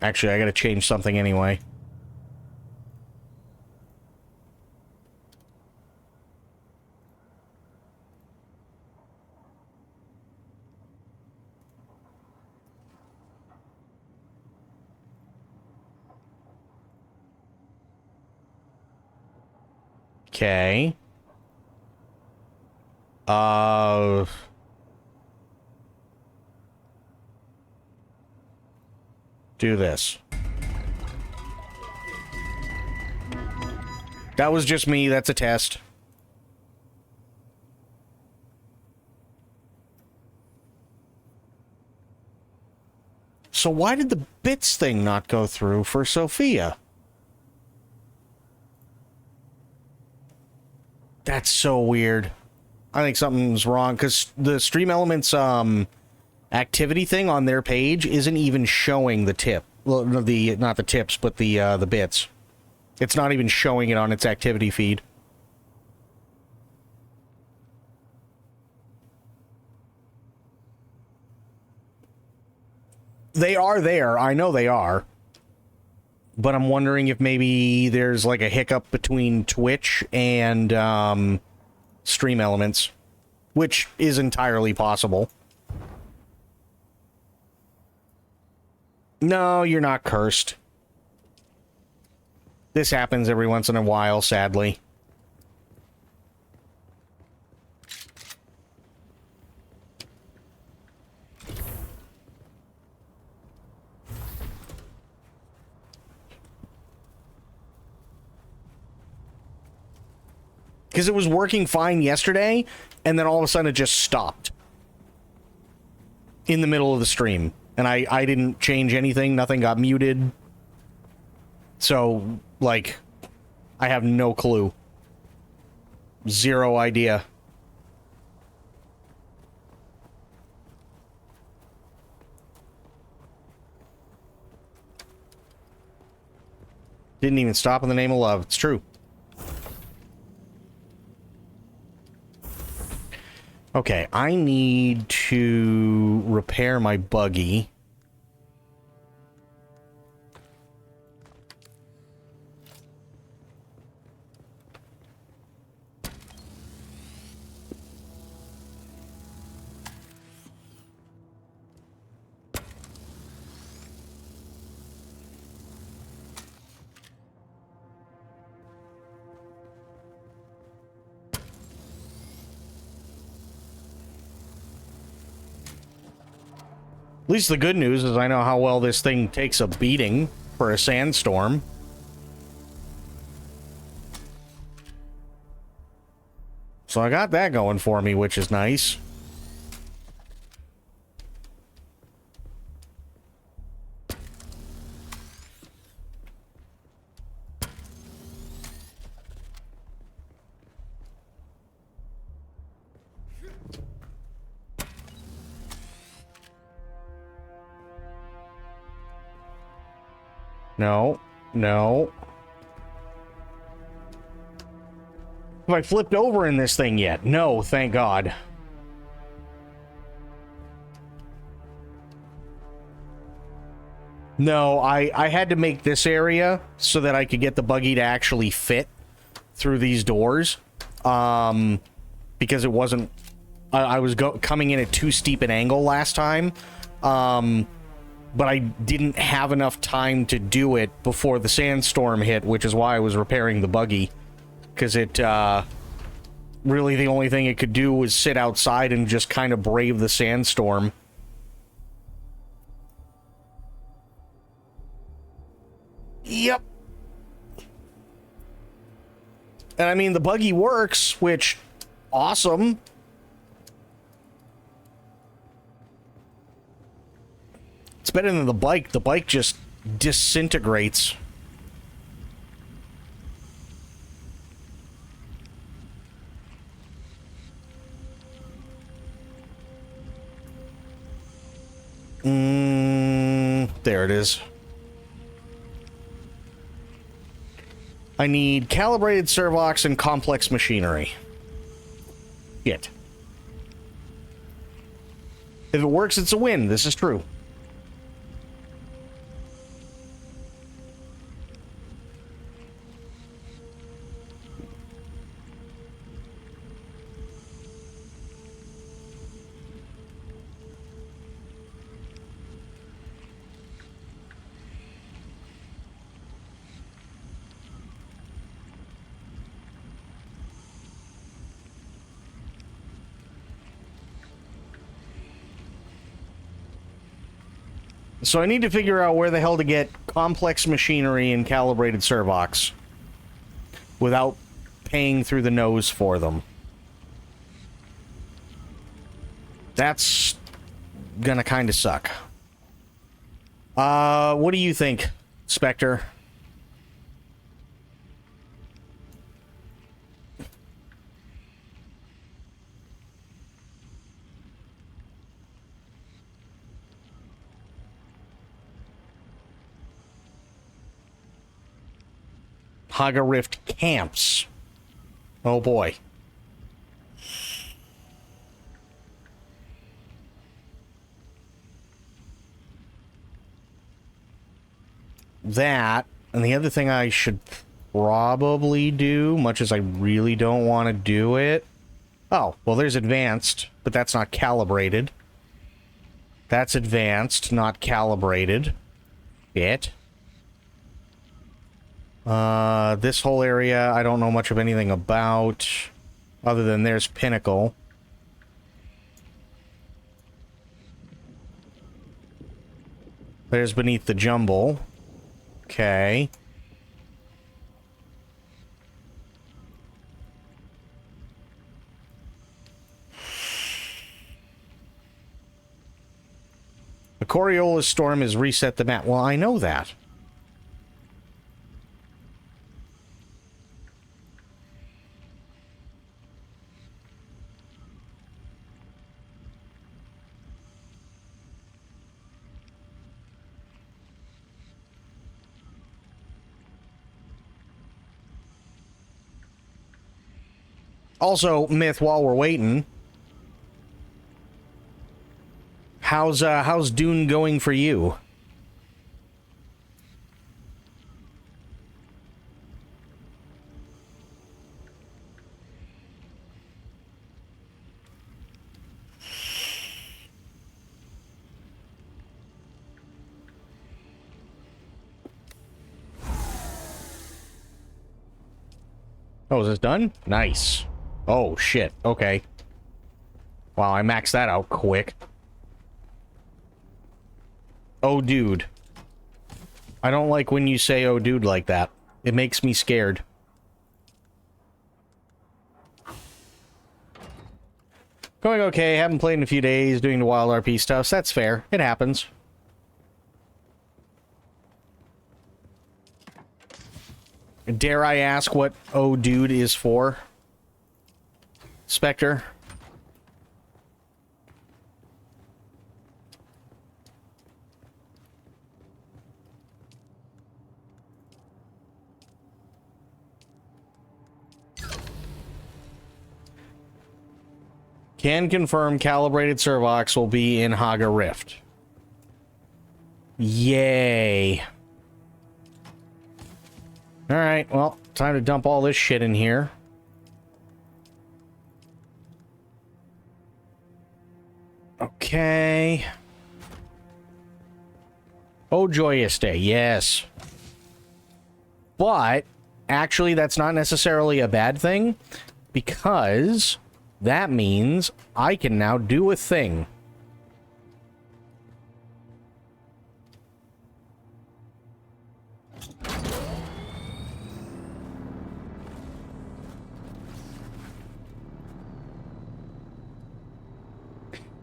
Speaker 1: Actually, I gotta change something anyway. Okay. Do this. That was just me. That's a test. So why did the bits thing not go through for Sophia? That's so weird. I think something's wrong, because the Stream Elements activity thing on their page isn't even showing the tip. Well, not the tips, but the bits. It's not even showing it on its activity feed. They are there. I know they are. But I'm wondering if maybe there's like a hiccup between Twitch and Stream Elements, which is entirely possible. No, you're not cursed. This happens every once in a while, sadly. Because it was working fine yesterday, and then all of a sudden it just stopped. In the middle of the stream. And I didn't change anything, nothing got muted. So, like, I have no clue. Zero idea. Didn't even stop in the name of love. It's true. Okay, I need to repair my buggy. At least the good news is I know how well this thing takes a beating for a sandstorm. So I got that going for me, which is nice. No, no. Have I flipped over in this thing yet? No, thank God. No, I had to make this area so that I could get the buggy to actually fit through these doors. Because it wasn't... I was coming in at too steep an angle last time. But I didn't have enough time to do it before the sandstorm hit, which is why I was repairing the buggy. Because it, really the only thing it could do was sit outside and just kind of brave the sandstorm. Yep. And I mean, the buggy works, which, awesome. It's better than the bike. The bike just disintegrates. There it is. I need calibrated servox and complex machinery. Shit. If it works, it's a win. This is true. So I need to figure out where the hell to get complex machinery and calibrated servox without paying through the nose for them. That's gonna kind of suck. What do you think, Spectre? Haga Rift camps. Oh boy. that. And the other thing I should probably do, much as I really don't want to do it... Oh, well, there's advanced, but that's not calibrated. That's advanced, not calibrated. It. This whole area, I don't know much of anything about, other than there's Pinnacle. There's Beneath the Jumble. Okay. The Coriolis storm has reset the map. Well, I know that. Also, Myth, while we're waiting, how's Dune going for you? Oh, is this done? Nice. Oh, shit. Okay. Wow, I maxed that out quick. Oh, dude. I don't like when you say, oh, dude, like that. It makes me scared. Going okay. Haven't played in a few days, doing the wild RP stuff. So that's fair. It happens. Dare I ask what oh, dude is for? Spectre? Can confirm calibrated Servox will be in Haga Rift. Yay. Alright, well, time to dump all this shit in here. Okay. Oh, joyous day, yes. But, actually, that's not necessarily a bad thing, because that means I can now do a thing.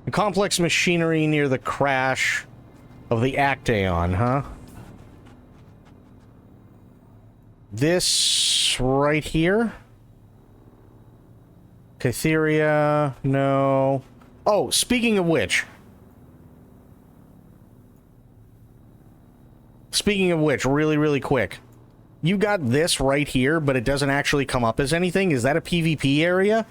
Speaker 1: The complex machinery near the crash of the Actaeon, huh? This right here? Cytheria, no. Oh, speaking of which. Really, really quick. You got this right here, but it doesn't actually come up as anything. Is that a PvP area?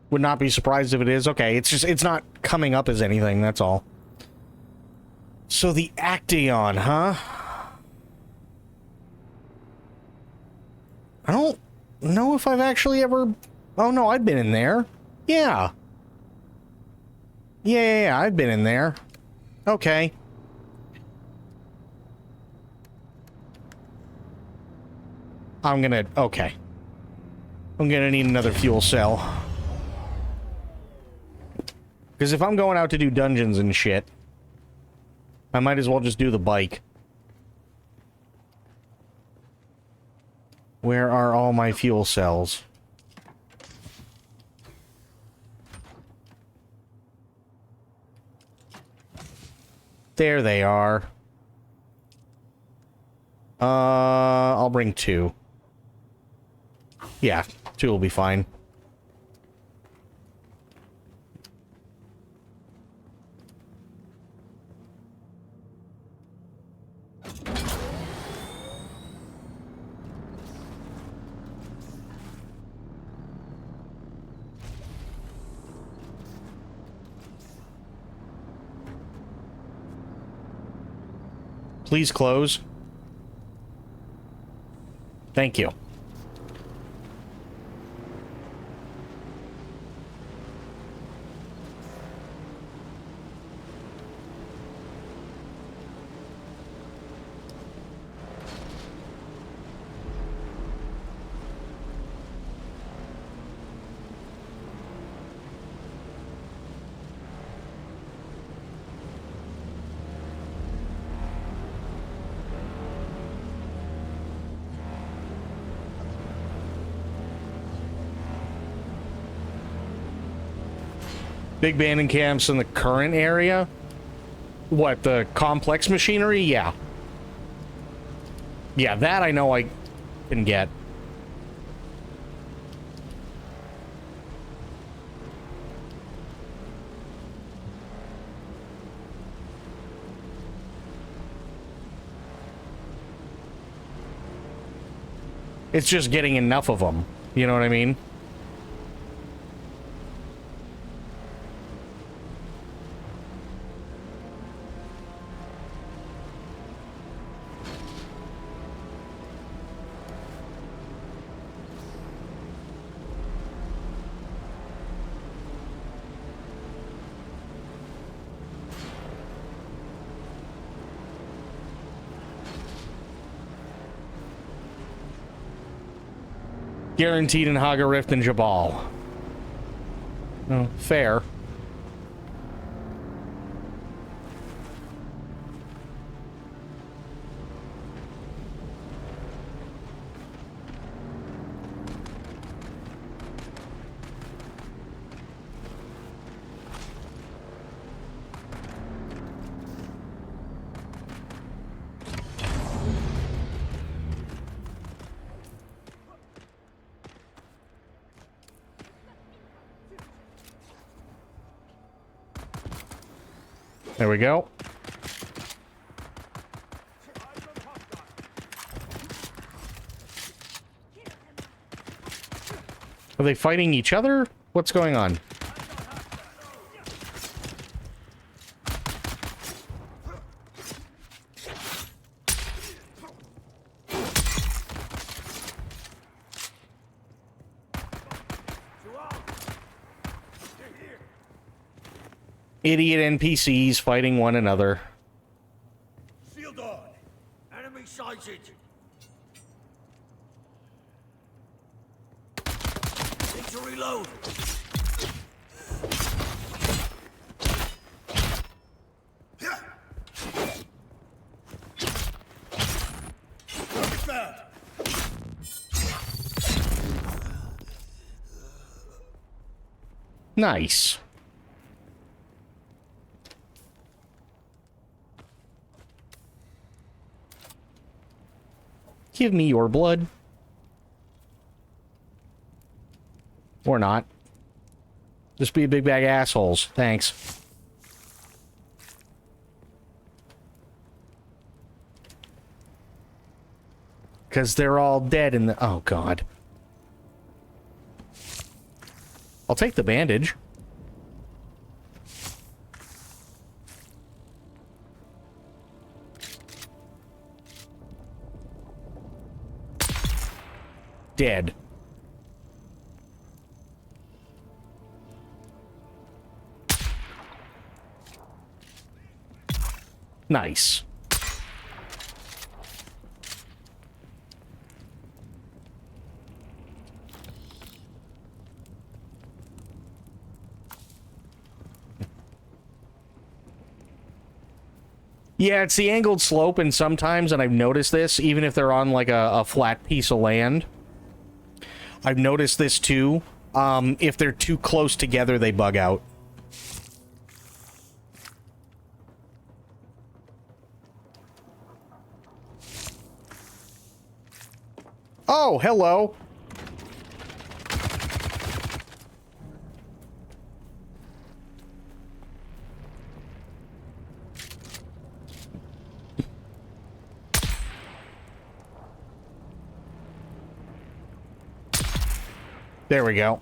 Speaker 1: Would not be surprised if it is. Okay, it's just, it's not coming up as anything, that's all. So the Actaeon, huh? I don't know if I've actually ever... Oh, no, I've been in there. Yeah. Yeah, I've been in there. Okay. I'm gonna... Okay. I'm gonna need another fuel cell. Because if I'm going out to do dungeons and shit, I might as well just do the bike. Where are all my fuel cells? There they are. I'll bring 2. Yeah, 2 will be fine. please close? Thank you. Big abandoned camps in the current area? What, the complex machinery? Yeah. Yeah, that I know I can get. It's just getting enough of them. You know what I mean? Guaranteed in Haga Rift and Jabal. Oh, fair. There we go. Are they fighting each other? What's going on? Idiot NPCs fighting one another.
Speaker 3: Shield on. Enemy sighted. Need to reload. Found.
Speaker 1: Nice. Give me your blood. Or not. Just be a big bag of assholes. Thanks. Because they're all dead in the... Oh, God. I'll take the bandage. Dead. Nice. Yeah, it's the angled slope, and sometimes, and I've noticed this, even if they're on like a flat piece of land, I've noticed this too. If they're too close together, they bug out. Oh, hello. There we go.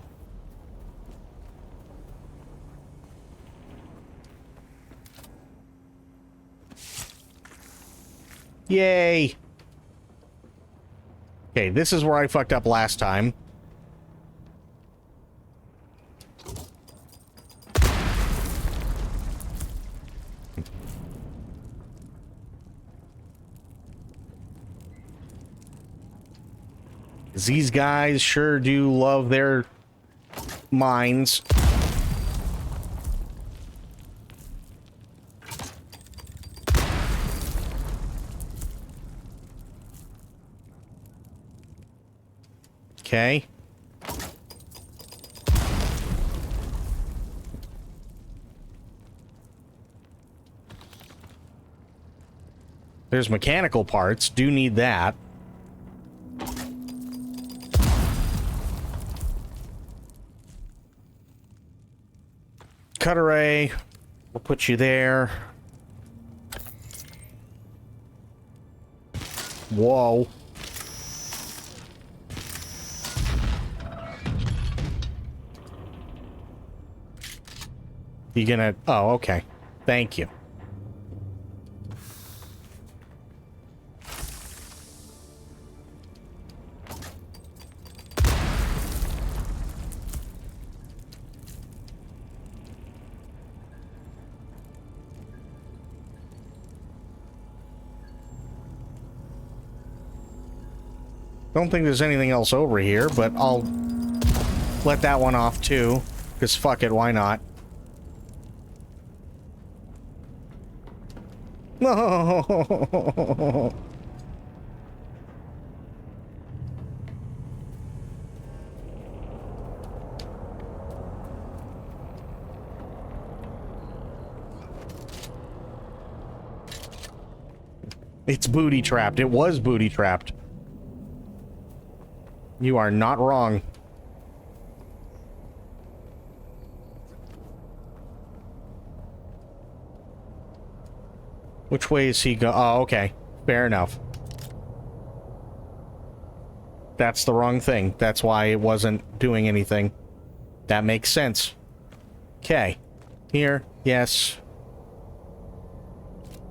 Speaker 1: Yay! Okay, this is where I fucked up last time. These guys sure do love their mines. Okay. There's mechanical parts. Do need that. Cut array. We'll put you there. Whoa. You gonna... Oh, okay. Thank you. Don't think there's anything else over here, but I'll let that one off too. Because fuck it, why not? No. It's booty trapped. It was booty trapped. You are not wrong. Which way is he go? Oh, okay. Fair enough. That's the wrong thing. That's why it wasn't doing anything. That makes sense. Okay. Here. Yes.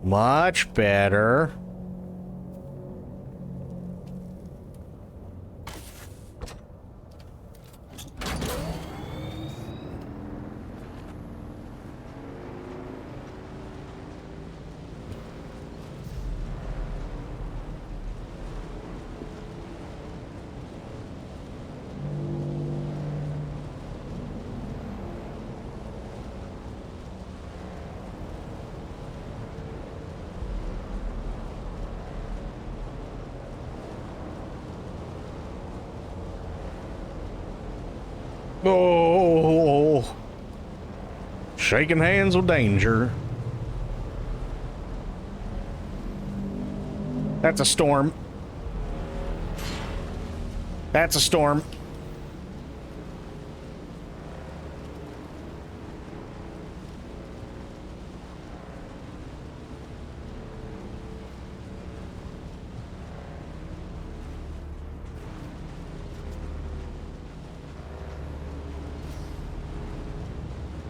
Speaker 1: Much better. Oh, shaking hands with danger. That's a storm. That's a storm.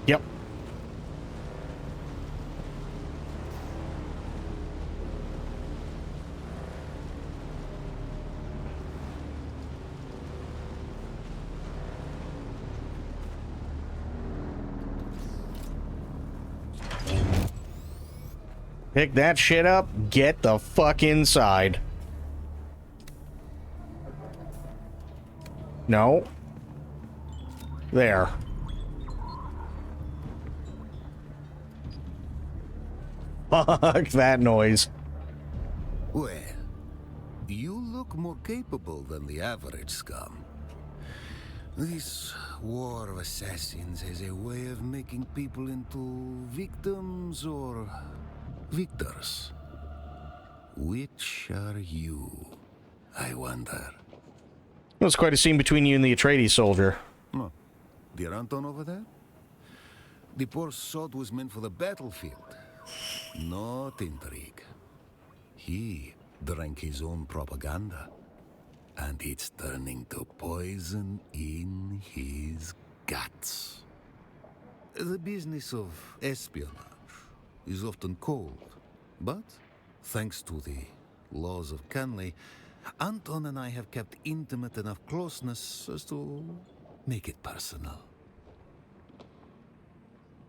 Speaker 1: Yep. Pick that shit up, get the fuck inside. No. There. Fuck that noise.
Speaker 4: Well, you look more capable than the average scum. This war of assassins has a way of making people into victims or victors. Which are you, I wonder?
Speaker 1: It was quite a scene between you and the Atreides soldier.
Speaker 4: Oh, dear Anton over there? The poor sod was meant for the battlefield, not intrigue. He drank his own propaganda, and it's turning to poison in his guts. The business of espionage is often cold, but thanks to the laws of Canley, Anton and I have kept intimate enough closeness as to make it personal.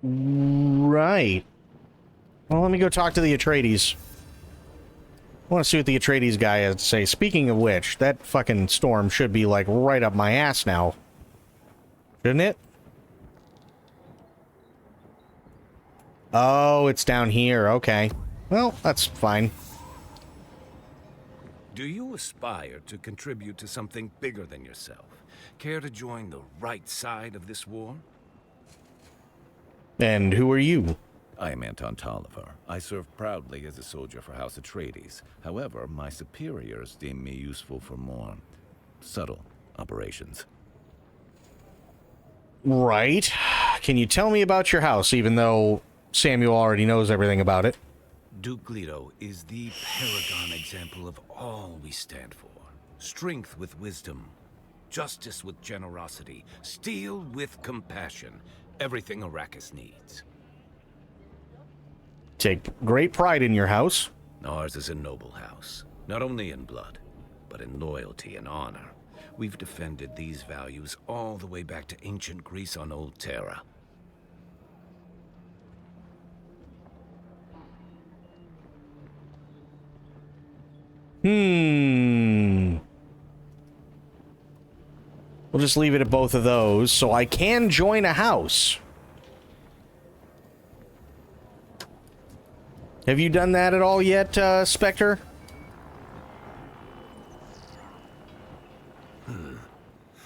Speaker 1: Right. Well, let me go talk to the Atreides. I want to see what the Atreides guy has to say. Speaking of which, that fucking storm should be, like, right up my ass now. Shouldn't it? Oh, it's down here. Okay. Well, that's fine.
Speaker 5: Do you aspire to contribute to something bigger than yourself? Care to join the right side of this war?
Speaker 1: And who are you?
Speaker 5: I am Anton Tolliver. I serve proudly as a soldier for House Atreides. However, my superiors deem me useful for more subtle operations.
Speaker 1: Right. Can you tell me about your house, even though Samuel already knows everything about it?
Speaker 5: Duke Leto is the paragon example of all we stand for. Strength with wisdom, justice with generosity, steel with compassion. Everything Arrakis needs.
Speaker 1: Take great pride in your house.
Speaker 5: Ours is a noble house, not only in blood, but in loyalty and honor. We've defended these values all the way back to ancient Greece on Old Terra.
Speaker 1: We'll just leave it at both of those, so I can join a house. Have you done that at all yet, Spectre?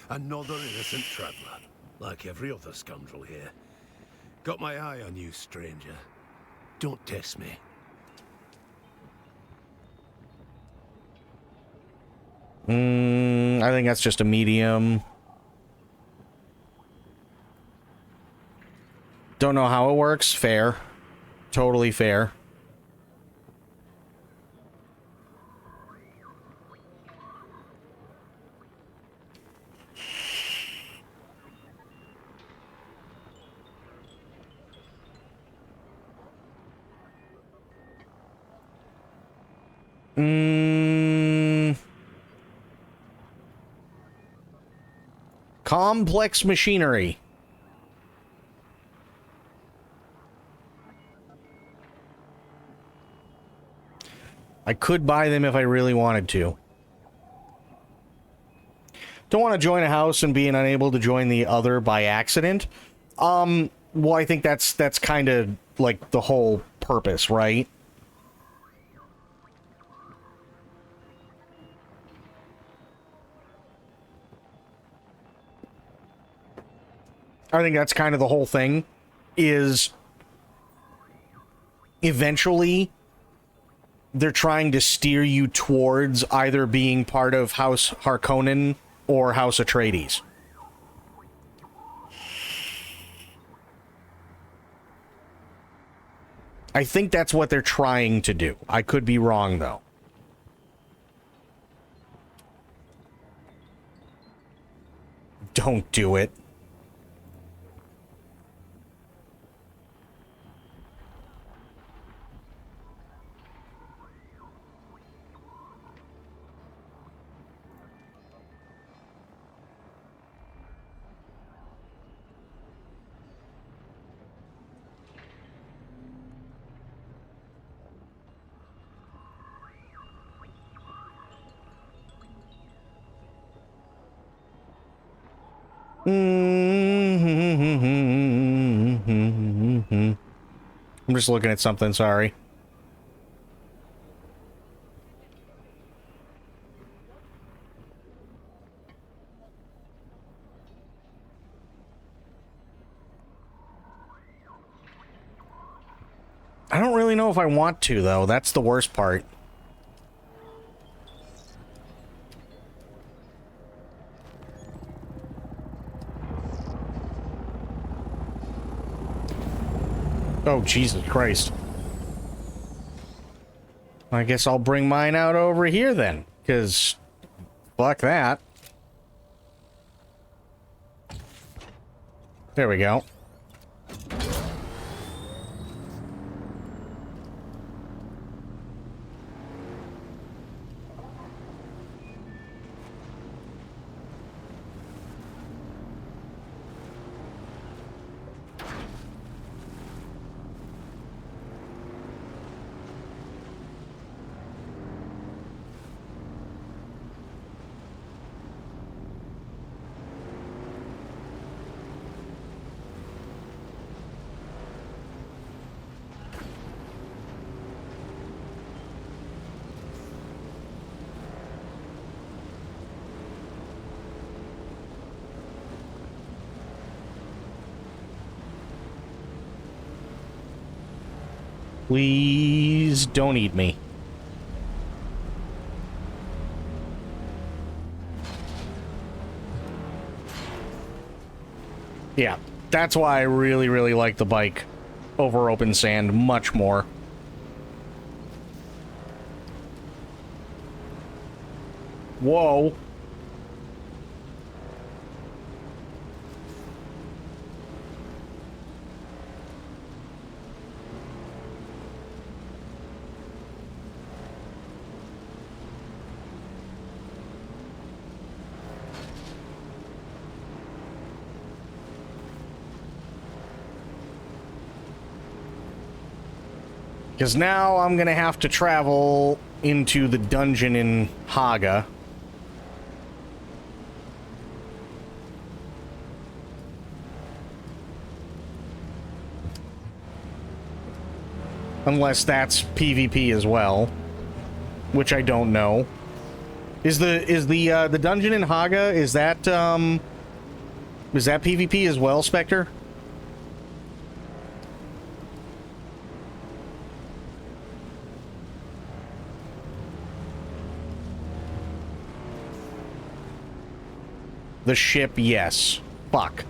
Speaker 3: Another innocent traveler, like every other scoundrel here. Got my eye on you, stranger. Don't test me.
Speaker 1: I think that's just a medium. Don't know how it works. Fair. Totally fair. Complex machinery. I could buy them if I really wanted to. Don't want to join a house and being unable to join the other by accident. Well, I think that's kind of like the whole purpose, right? I think that's kind of the whole thing, is eventually they're trying to steer you towards either being part of House Harkonnen or House Atreides. I think that's what they're trying to do. I could be wrong, though. Don't do it. I'm just looking at something, sorry. I don't really know if I want to, though. That's the worst part. Oh, Jesus Christ. I guess I'll bring mine out over here then, because fuck that. There we go. Please don't eat me. Yeah, that's why I really, really like the bike over open sand much more. Whoa. Because now I'm going to have to travel into the dungeon in Haga. Unless that's PvP as well, which I don't know. Is the dungeon in Haga, is that PvP as well, Spectre? The ship, yes. Fuck.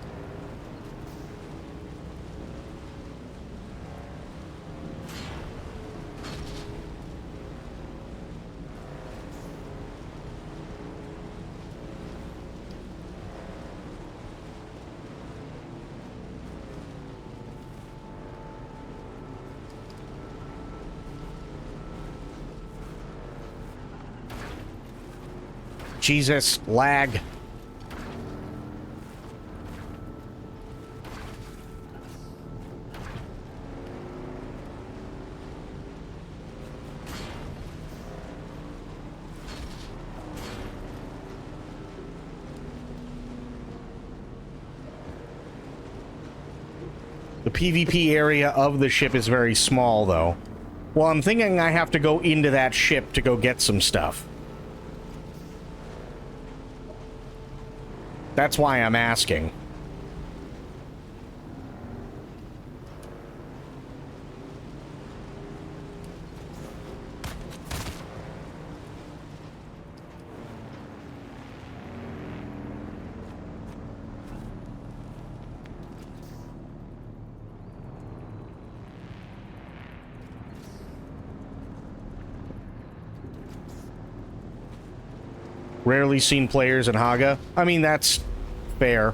Speaker 1: Jesus, lag. The PvP area of the ship is very small, though. Well, I'm thinking I have to go into that ship to go get some stuff. That's why I'm asking. Rarely seen players in Haga. I mean, that's fair.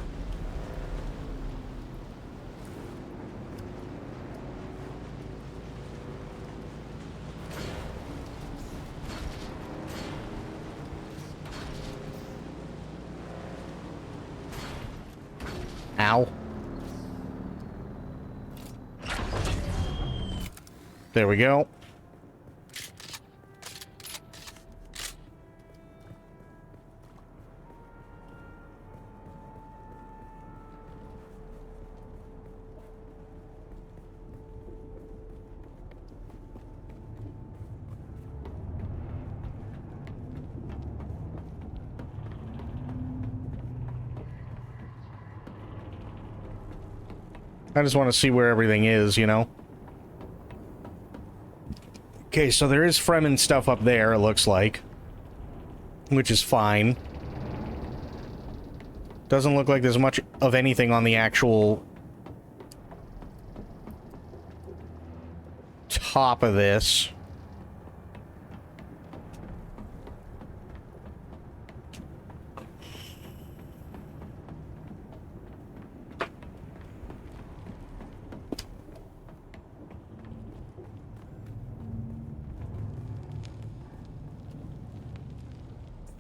Speaker 1: Ow. There we go. I just want to see where everything is, you know? Okay, so there is Fremen stuff up there, it looks like. Which is fine. Doesn't look like there's much of anything on the actual top of this.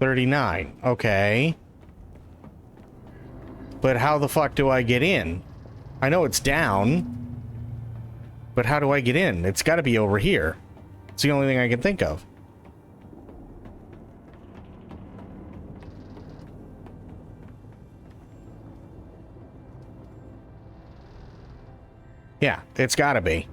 Speaker 1: $39. Okay. But how the fuck do I get in? I know it's down. But how do I get in? It's got to be over here. It's the only thing I can think of. Yeah, it's got to be.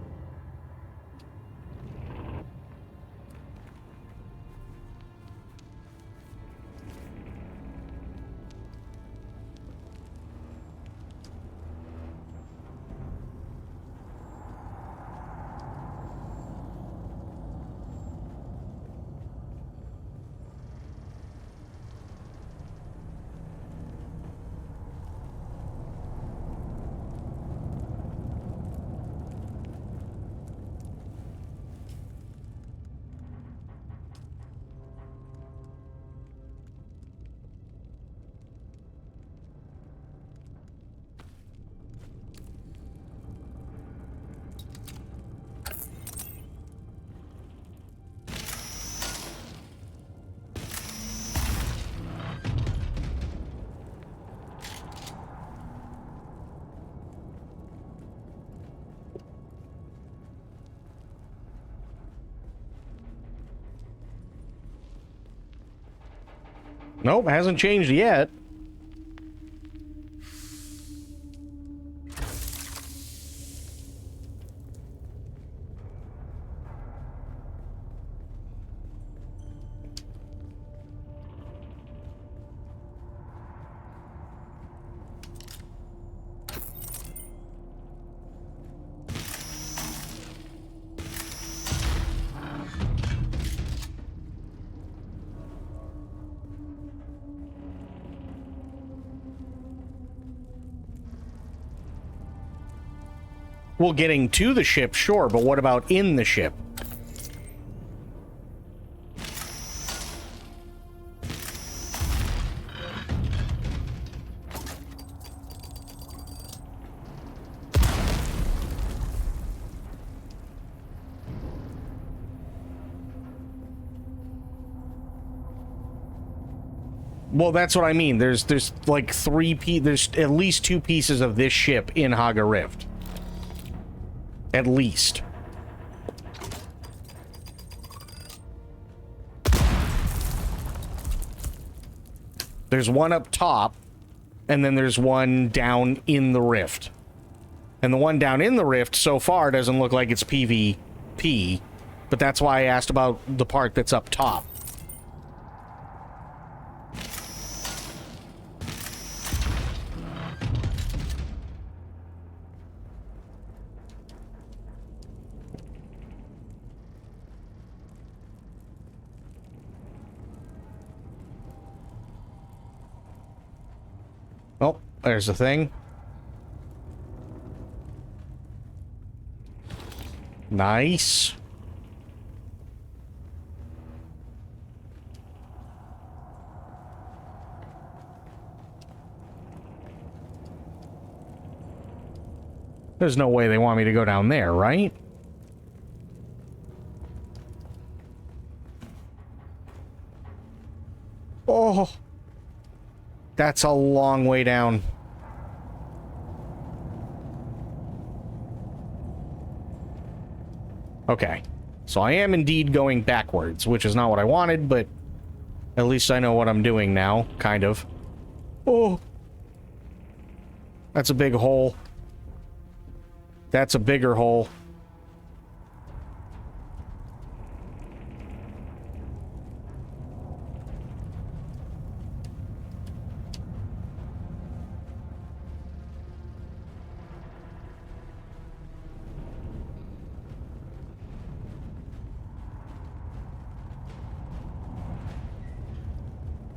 Speaker 1: Nope, hasn't changed yet. Well, getting to the ship, sure, but what about in the ship? Well, that's what I mean. There's like there's at least 2 pieces of this ship in Haga Rift. At least. There's one up top, and then there's one down in the rift. And the one down in the rift so far doesn't look like it's PvP, but that's why I asked about the part that's up top. Oh, there's the thing. Nice. There's no way they want me to go down there, right? Oh. That's a long way down. Okay. So I am indeed going backwards, which is not what I wanted, but at least I know what I'm doing now, kind of. Oh. That's a big hole. That's a bigger hole.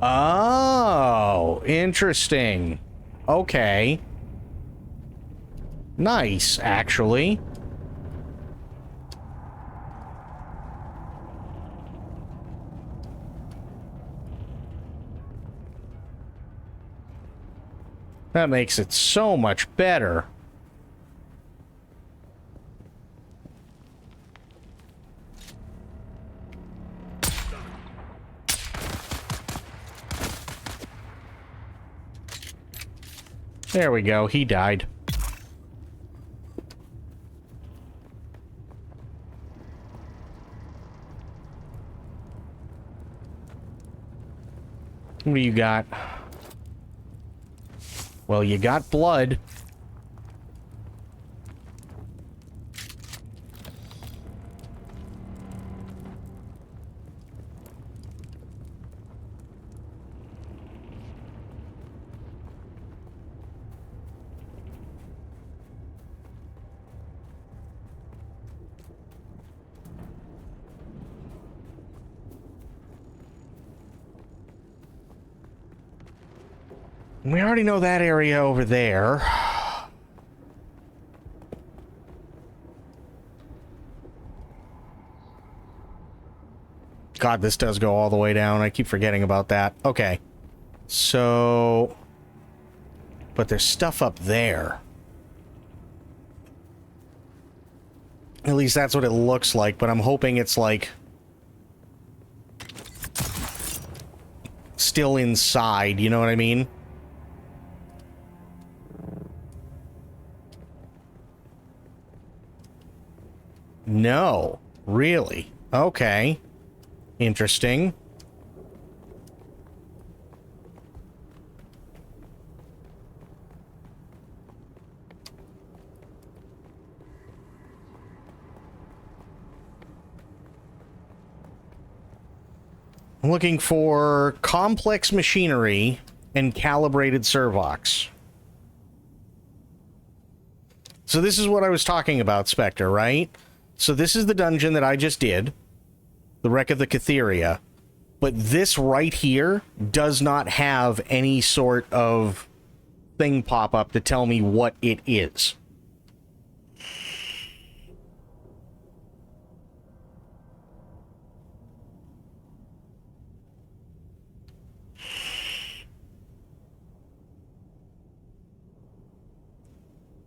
Speaker 1: Oh, interesting. Okay. Nice, actually. That makes it so much better. There we go, he died. What do you got? Well, you got blood. We already know that area over there. God, this does go all the way down. I keep forgetting about that. Okay. So... But there's stuff up there. At least that's what it looks like, but I'm hoping it's like... still inside, you know what I mean? No. Really? Okay. Interesting. I'm looking for complex machinery and calibrated servox. So this is what I was talking about, Spectre, right? So this is the dungeon that I just did. The Wreck of the Catheria. But this right here does not have any sort of thing pop up to tell me what it is.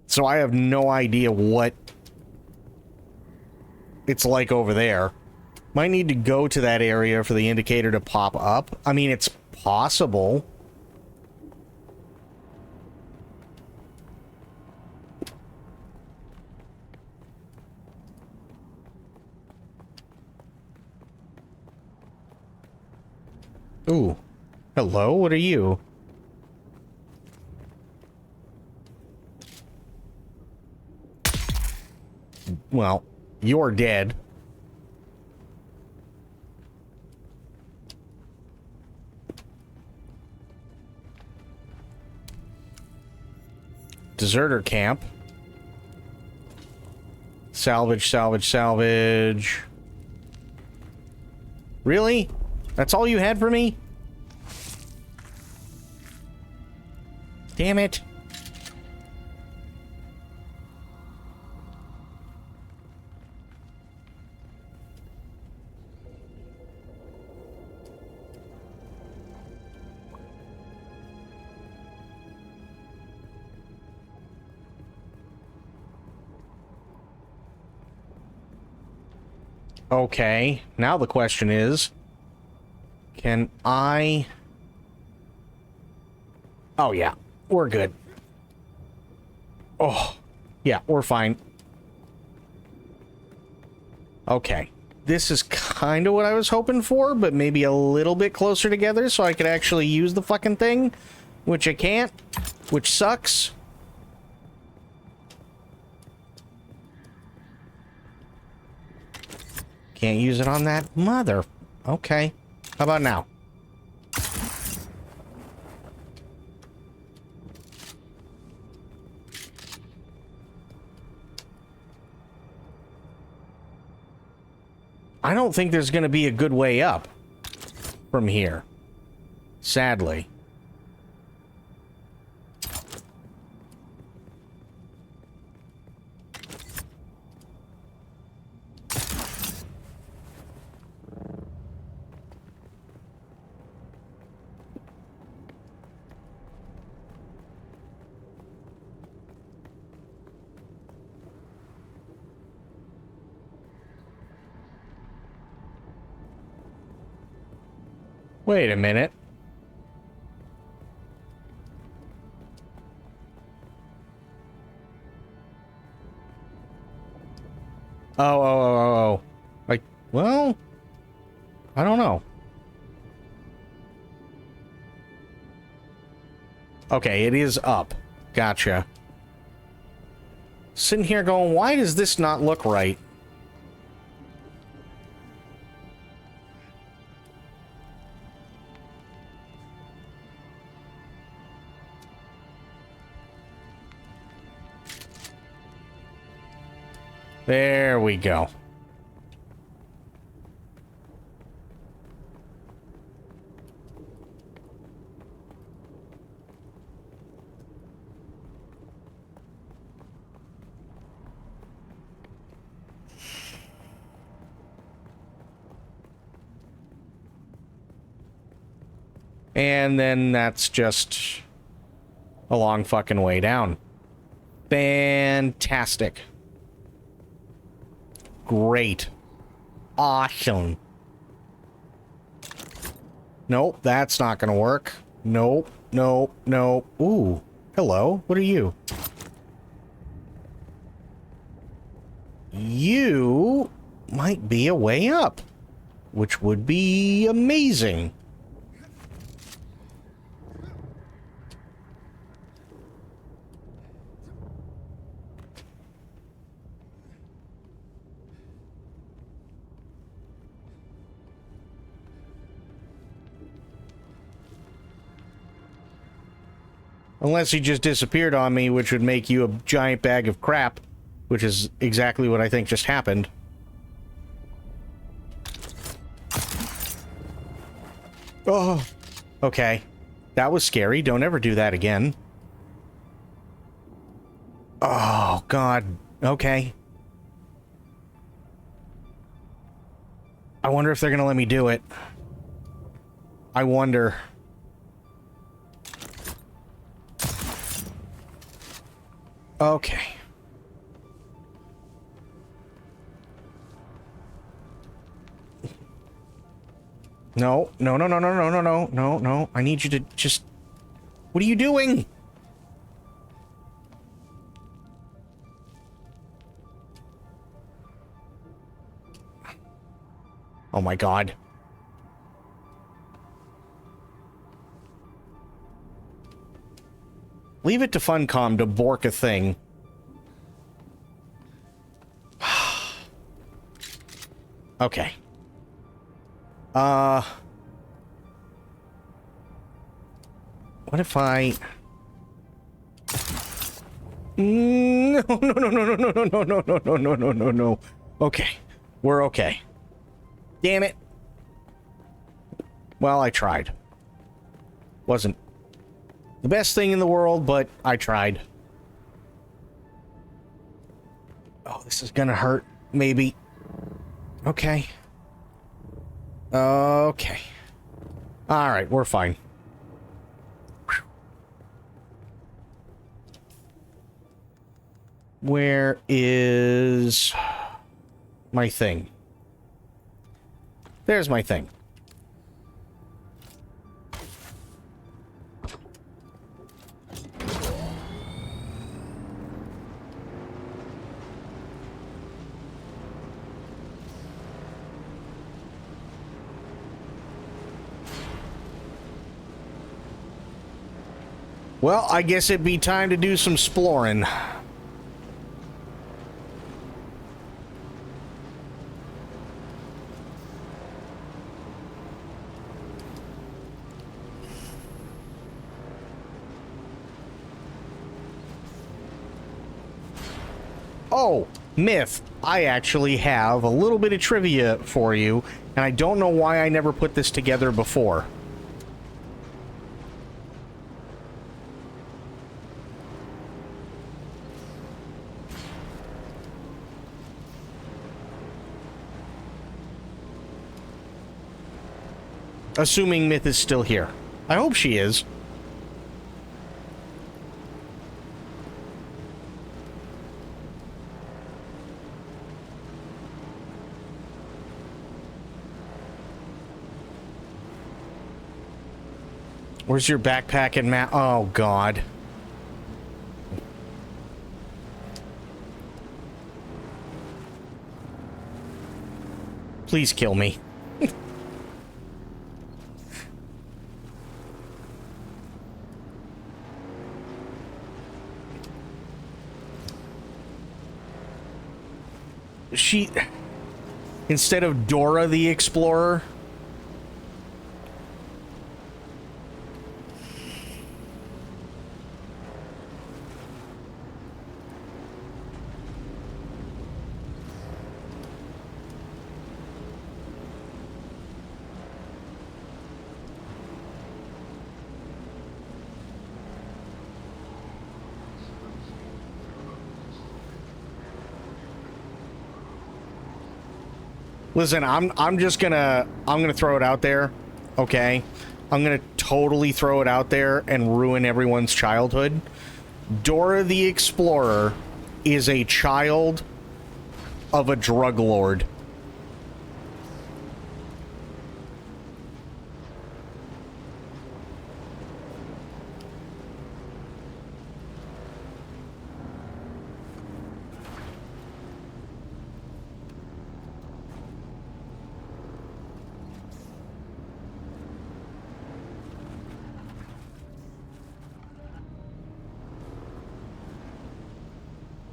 Speaker 1: So I have no idea what it's like over there. Might need to go to that area for the indicator to pop up. I mean, it's possible. Ooh. Hello, what are you? Well, you're dead. Deserter camp. Salvage, salvage, salvage. Really? That's all you had for me? Damn it. Okay, now the question is, can I... Oh, yeah, we're good. Oh, yeah, we're fine. Okay, this is kind of what I was hoping for, but maybe a little bit closer together so I could actually use the fucking thing, which I can't, which sucks. Can't use it on that mother. Okay. How about now? I don't think there's going to be a good way up from here. Sadly. Wait a minute. Oh. Like, well, I don't know. Okay, it is up. Gotcha. Sitting here going, why does this not look right? There we go. And then that's just a long fucking way down. Fantastic. Great. Awesome. Nope, that's not gonna work. Nope. Ooh, hello. What are you? You might be a way up, which would be amazing. Unless he just disappeared on me, which would make you a giant bag of crap, which is exactly what I think just happened. Oh, okay. That was scary. Don't ever do that again. Oh, God. Okay. I wonder if they're going to let me do it. I wonder. Okay. No, no, no, no, no, no, no, no, no, no. I need you to just... What are you doing? Oh my God. Leave it to Funcom to bork a thing. Okay. What if I... No, no, no, no, no, no, no, no, no, no, no, no, no, no, no. Okay. We're okay. Damn it. Well, I tried. Wasn't the best thing in the world, but I tried. Oh, this is gonna hurt. Maybe. Okay. Okay. Alright, we're fine. Where is my thing? There's my thing. Well, I guess it'd be time to do some exploring. Oh, Myth, I actually have a little bit of trivia for you, and I don't know why I never put this together before. Assuming Myth is still here. I hope she is. Where's your backpack and map? Oh, God. Please kill me. She... Instead of Dora the Explorer... Listen, I'm just gonna throw it out there, okay? I'm gonna totally throw it out there and ruin everyone's childhood. Dora the Explorer is a child of a drug lord.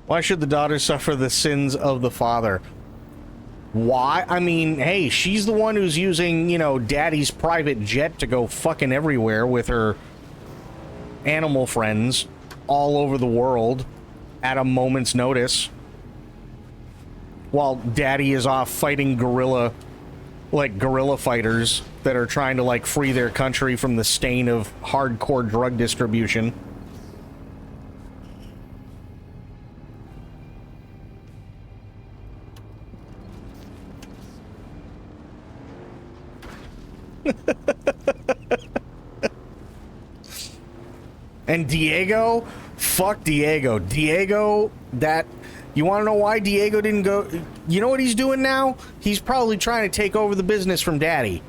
Speaker 1: Why should the daughter suffer the sins of the father? Why? I mean, hey, she's the one who's using, you know, daddy's private jet to go fucking everywhere with her animal friends all over the world at a moment's notice, while Daddy is off fighting guerrilla fighters that are trying to, like, free their country from the stain of hardcore drug distribution. And Diego, fuck Diego. Diego, that... You want to know why Diego didn't go... You know what he's doing now? He's probably trying to take over the business from Daddy.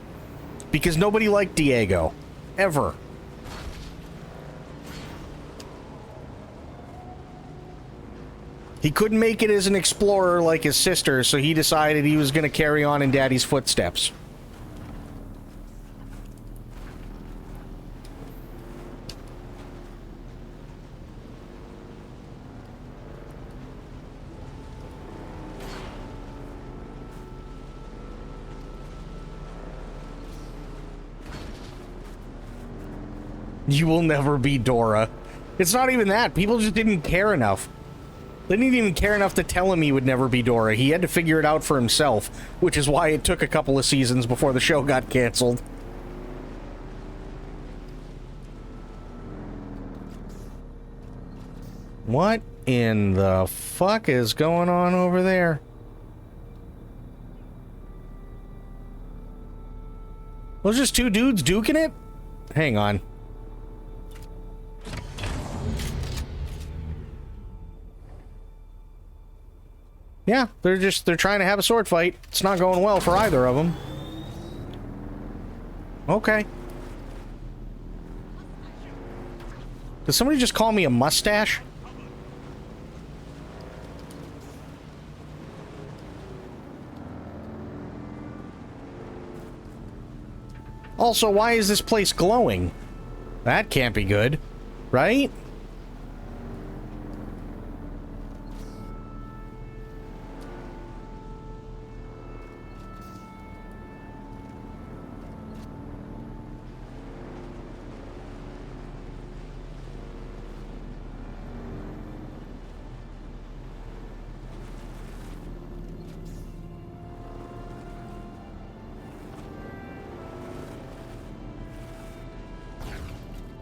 Speaker 1: Because nobody liked Diego. Ever. He couldn't make it as an explorer like his sister, so he decided he was going to carry on in Daddy's footsteps. You will never be Dora. It's not even that. People just didn't care enough. They didn't even care enough to tell him he would never be Dora. He had to figure it out for himself, which is why it took a couple of seasons before the show got canceled. What in the fuck is going on over there? Those just two dudes duking it? Hang on. Yeah, they're trying to have a sword fight. It's not going well for either of them. Okay. Did somebody just call me a mustache? Also, why is this place glowing? That can't be good, right?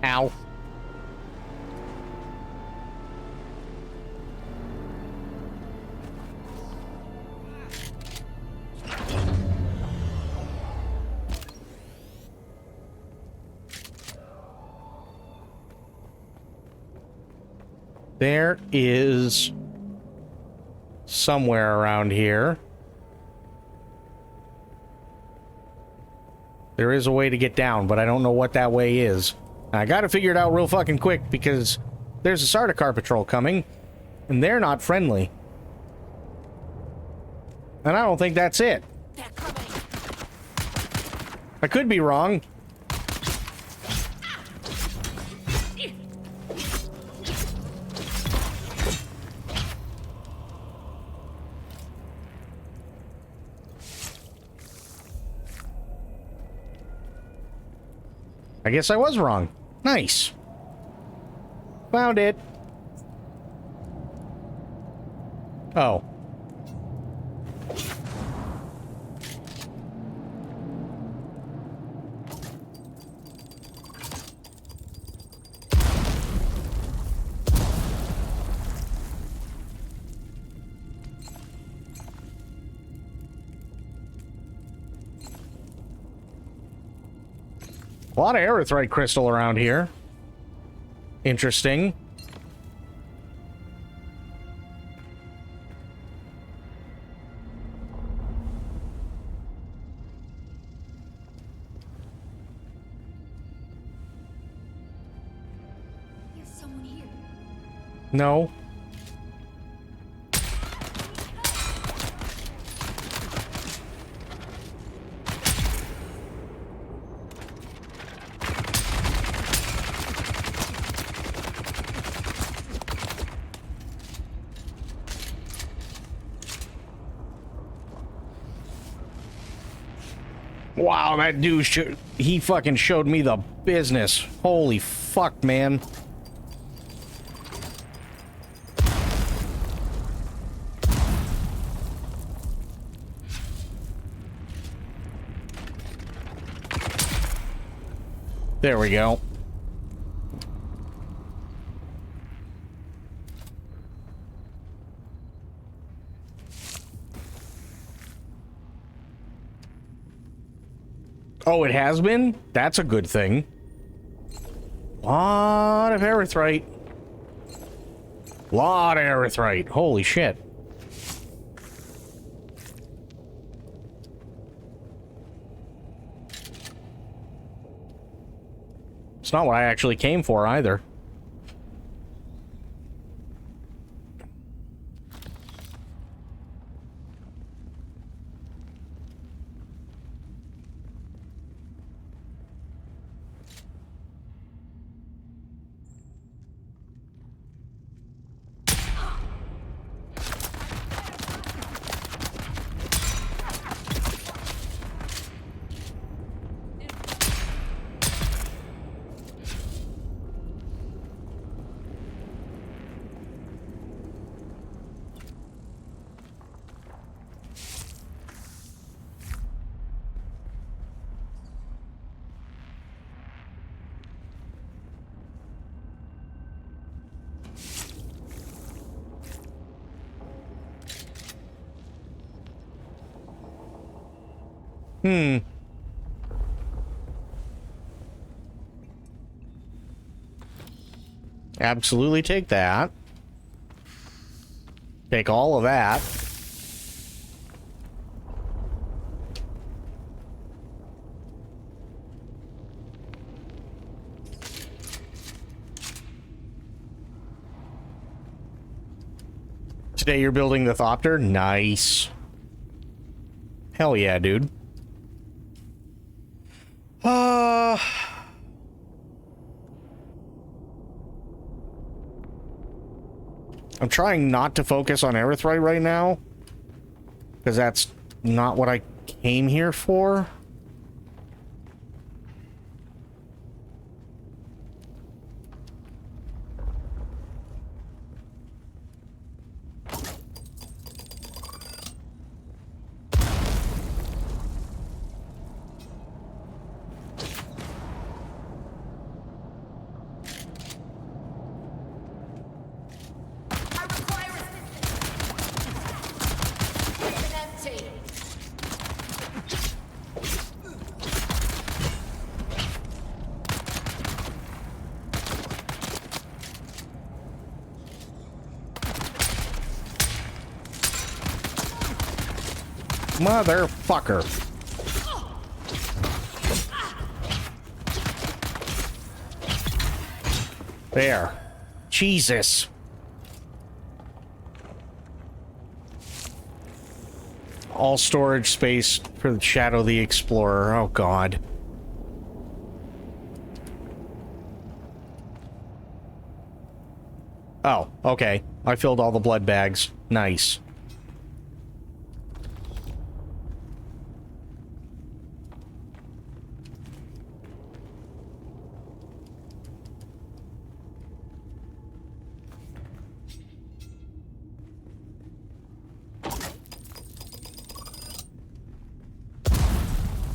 Speaker 1: Ow. There is somewhere around here. There is a way to get down, but I don't know what that way is. I gotta figure it out real fucking quick because there's a Sardaukar patrol coming, and they're not friendly. And I don't think that's it. I could be wrong. I guess I was wrong. Nice. Found it. Oh. A lot of erythrite crystal around here. Interesting.
Speaker 6: There's someone here.
Speaker 1: No. Wow, that dude, he fucking showed me the business. Holy fucked, man. There we go. Oh, it has been? That's a good thing. Lot of erythrite. Lot of erythrite. Holy shit. It's not what I actually came for either. Absolutely take that. Take all of that. Today you're building the Thopter? Nice. Hell yeah, dude. I'm trying not to focus on erythrite right now, because that's not what I came here for. Motherfucker. There. Jesus. All storage space for the Shadow the Explorer. Oh, God. Oh, okay. I filled all the blood bags. Nice.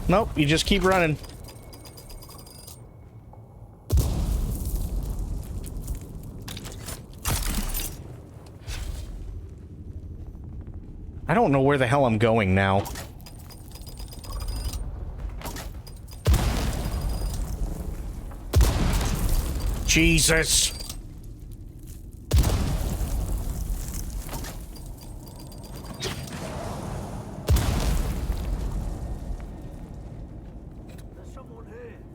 Speaker 1: Nope, you just keep running. I don't know where the hell I'm going now. Jesus.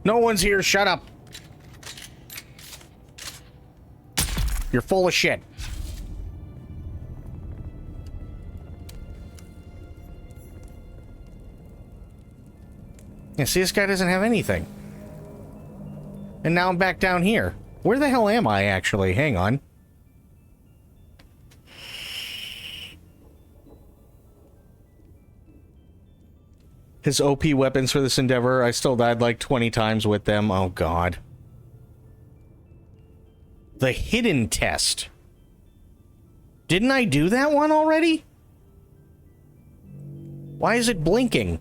Speaker 1: No one's here, shut up. You're full of shit. Yeah, see, this guy doesn't have anything. And now I'm back down here. Where the hell am I, actually? Hang on. His OP weapons for this endeavor, I still died like 20 times with them. Oh, God. The hidden test. Didn't I do that one already? Why is it blinking?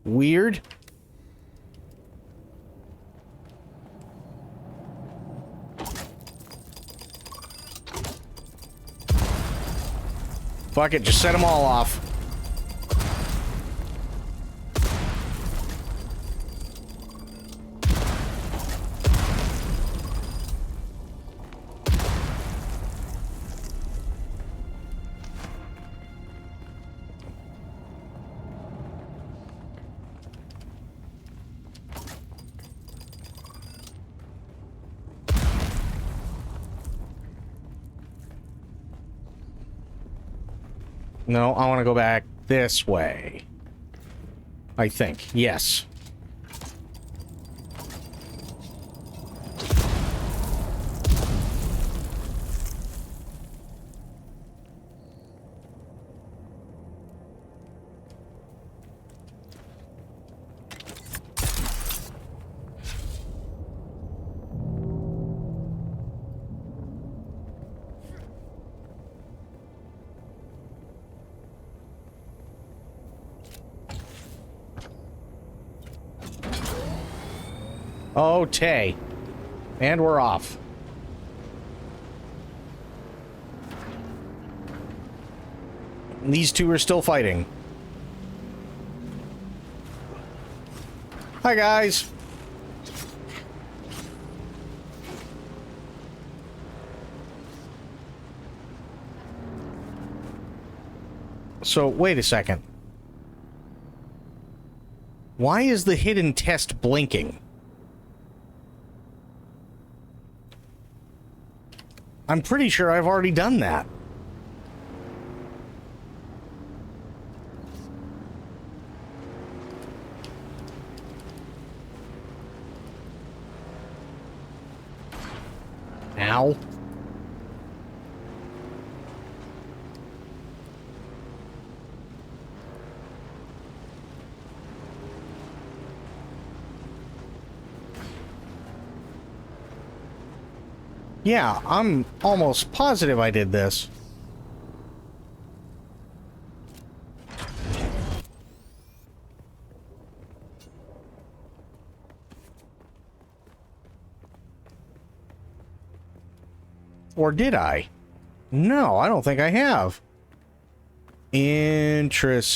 Speaker 1: Weird. Fuck it, just set them all off. No, I want to go back this way. I think. Yes. Oh, Tay. And we're off. These two are still fighting. Hi, guys. So, wait a second. Why is the hidden test blinking? I'm pretty sure I've already done that. Ow. Yeah, I'm almost positive I did this. Or did I? No, I don't think I have. Interesting.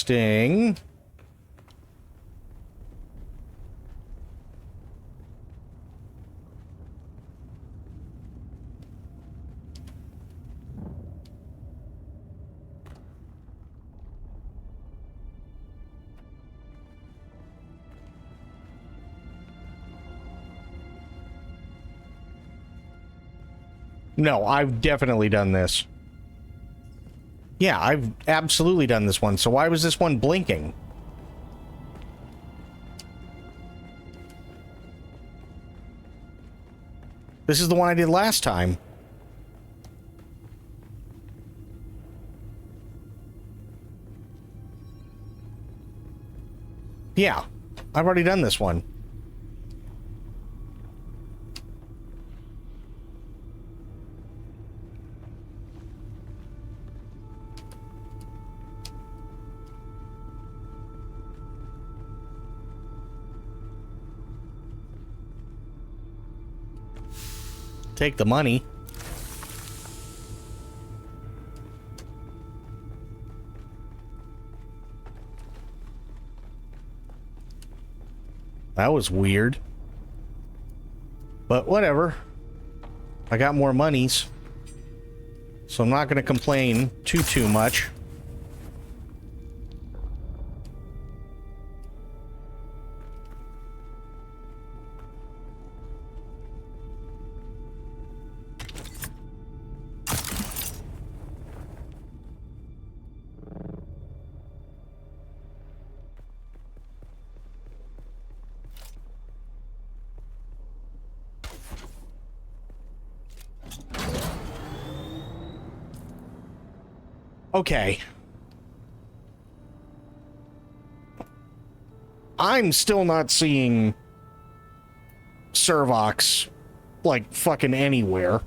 Speaker 1: No, I've definitely done this. Yeah, I've absolutely done this one. So why was this one blinking? This is the one I did last time. Yeah, I've already done this one. Take the money. That was weird. But whatever. I got more monies. So I'm not going to complain too much. Okay. I'm still not seeing Servox, like, fucking anywhere.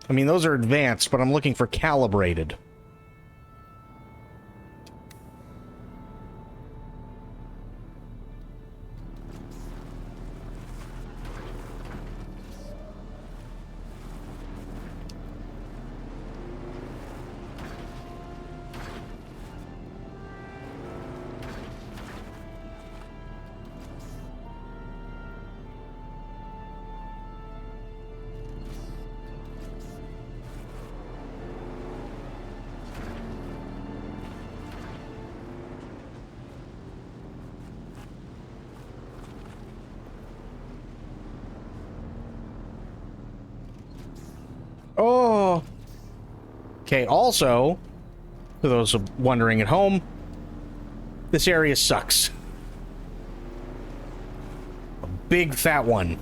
Speaker 1: I mean, those are advanced, but I'm looking for calibrated. Oh. Okay, also, for those wondering at home, this area sucks. A big fat one.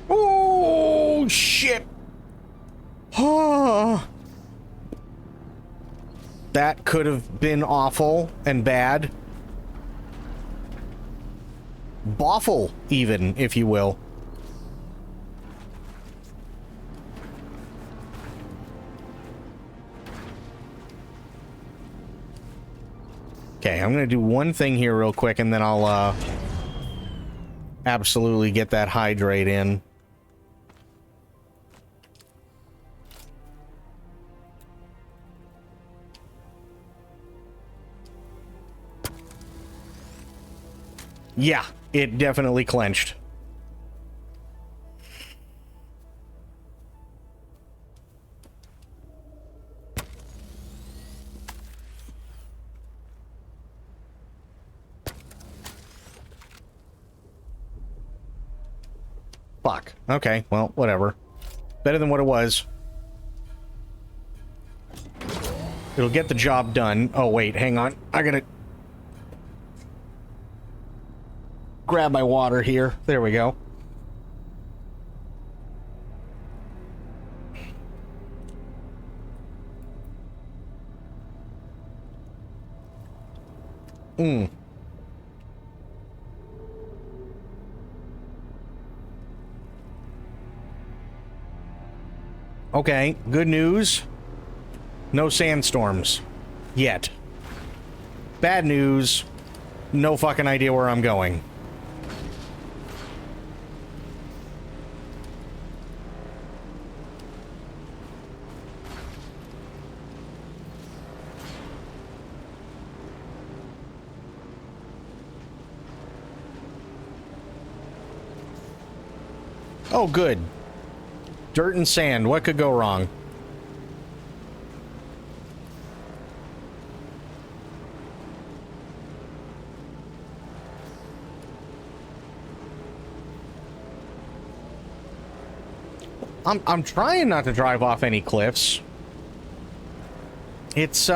Speaker 1: Oh, shit. That could have been awful and bad. Boffle, even, if you will. Okay, I'm gonna do one thing here real quick, and then I'll, absolutely get that hydrate in. Yeah, it definitely clenched. Fuck. Okay, well, whatever. Better than what it was. It'll get the job done. Oh, wait, hang on. I gotta grab my water here. There we go. Okay, good news. No sandstorms. Yet. Bad news. No fucking idea where I'm going. Oh, good. Dirt and sand. What could go wrong? I'm trying not to drive off any cliffs. It's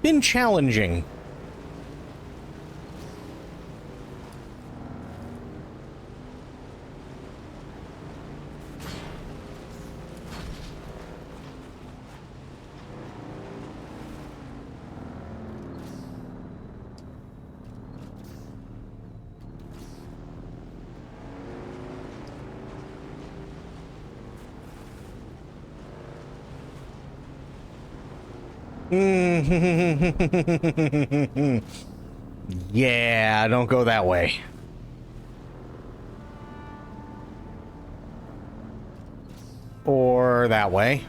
Speaker 1: been challenging. Yeah, don't go that way. Or that way.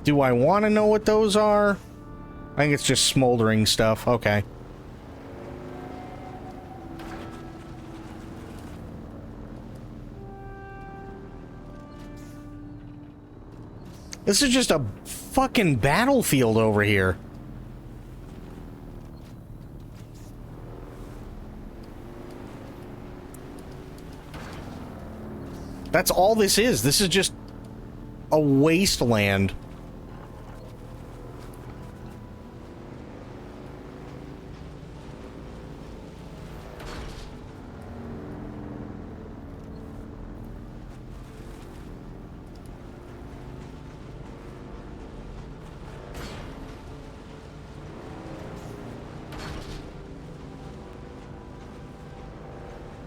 Speaker 1: Do I want to know what those are? I think it's just smoldering stuff. Okay. This is just a fucking battlefield over here. That's all this is. This is just a wasteland.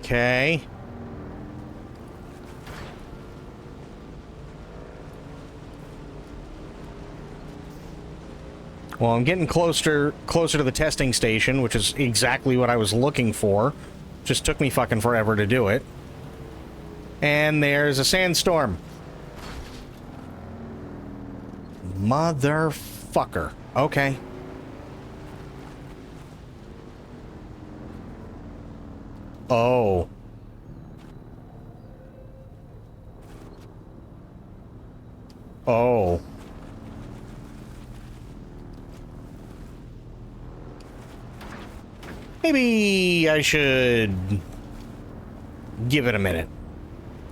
Speaker 1: Okay. Well, I'm getting closer to the testing station, which is exactly what I was looking for. Just took me fucking forever to do it. And there's a sandstorm. Motherfucker. Okay. Oh. Oh. Maybe I should give it a minute.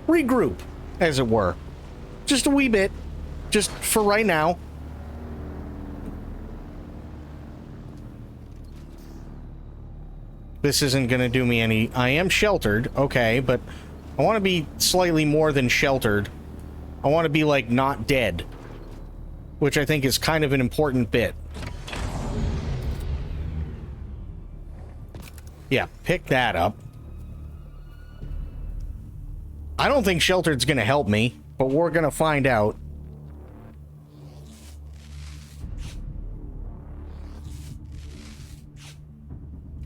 Speaker 1: Regroup, as it were. Just a wee bit. Just for right now. This isn't going to do me any... I am sheltered, okay, but I want to be slightly more than sheltered. I want to be, like, not dead. Which I think is kind of an important bit. Yeah, pick that up. I don't think sheltered's going to help me, but we're going to find out.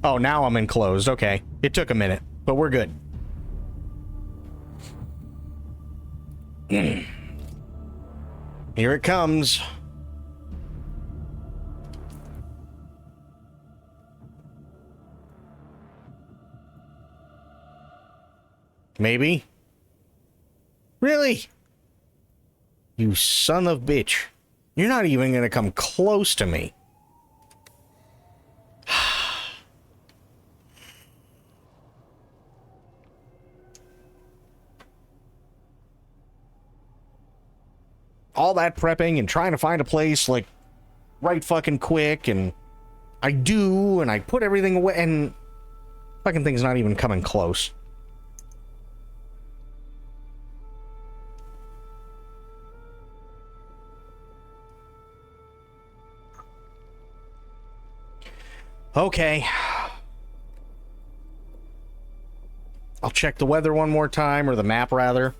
Speaker 1: Oh, now I'm enclosed. Okay. It took a minute, but we're good. Here it comes. Maybe? Really? You son of bitch. You're not even gonna come close to me. All that prepping and trying to find a place, like, right fucking quick, and I do, and I put everything away, and fucking thing's not even coming close. Okay. I'll check the weather one more time, or the map, rather.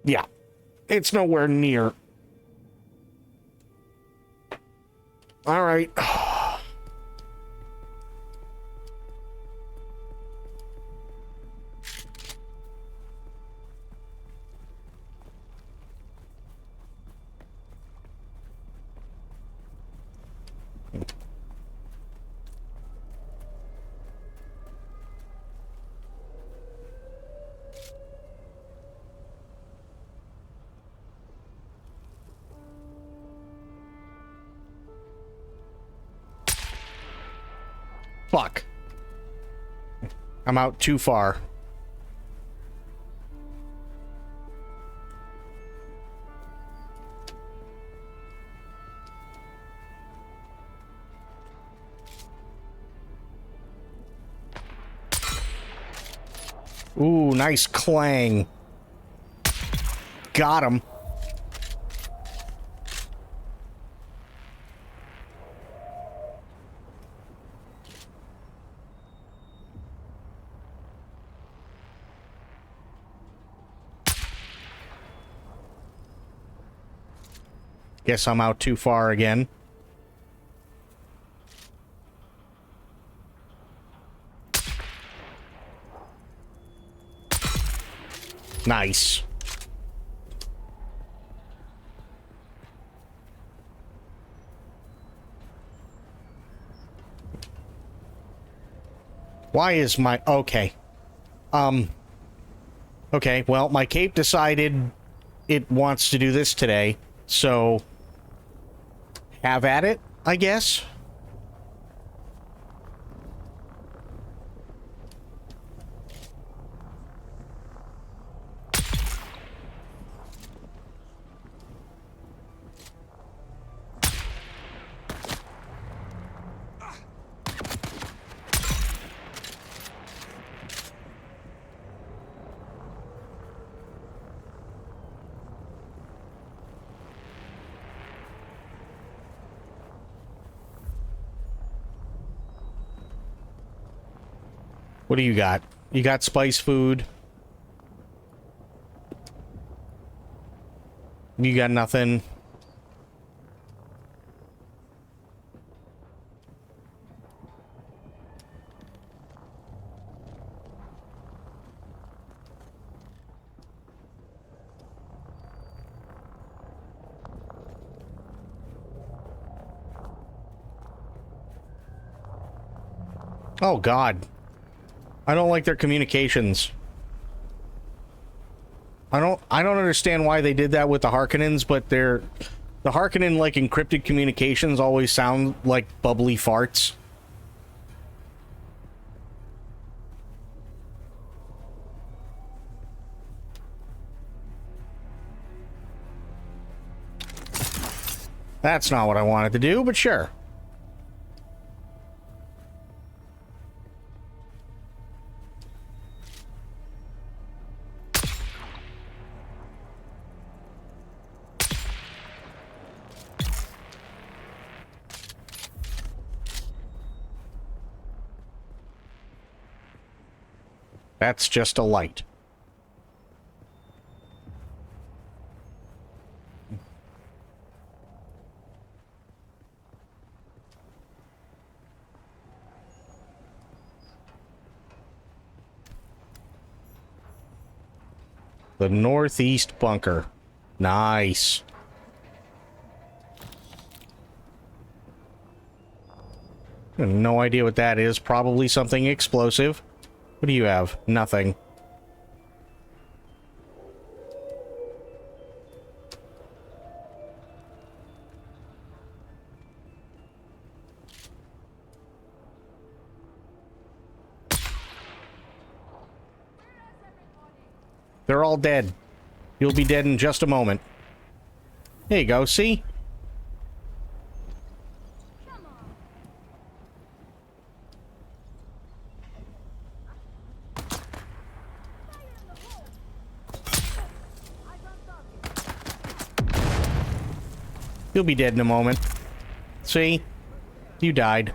Speaker 1: Yeah. It's nowhere near. All right. Fuck. I'm out too far. Ooh, nice clang. Got him. Guess I'm out too far again. Nice. Why is my... Okay. Okay, well, my cape decided it wants to do this today, so... Have at it, I guess. What do you got? You got spice food. You got nothing. Oh, God. I don't like their communications. I don't understand why they did that with the Harkonnens, but the Harkonnen, like, encrypted communications always sound like bubbly farts. That's not what I wanted to do, but sure. That's just a light. The northeast bunker. Nice. No idea what that is. Probably something explosive. What do you have? Nothing. They're all dead. You'll be dead in just a moment. There you go, see? You'll be dead in a moment. See? You died.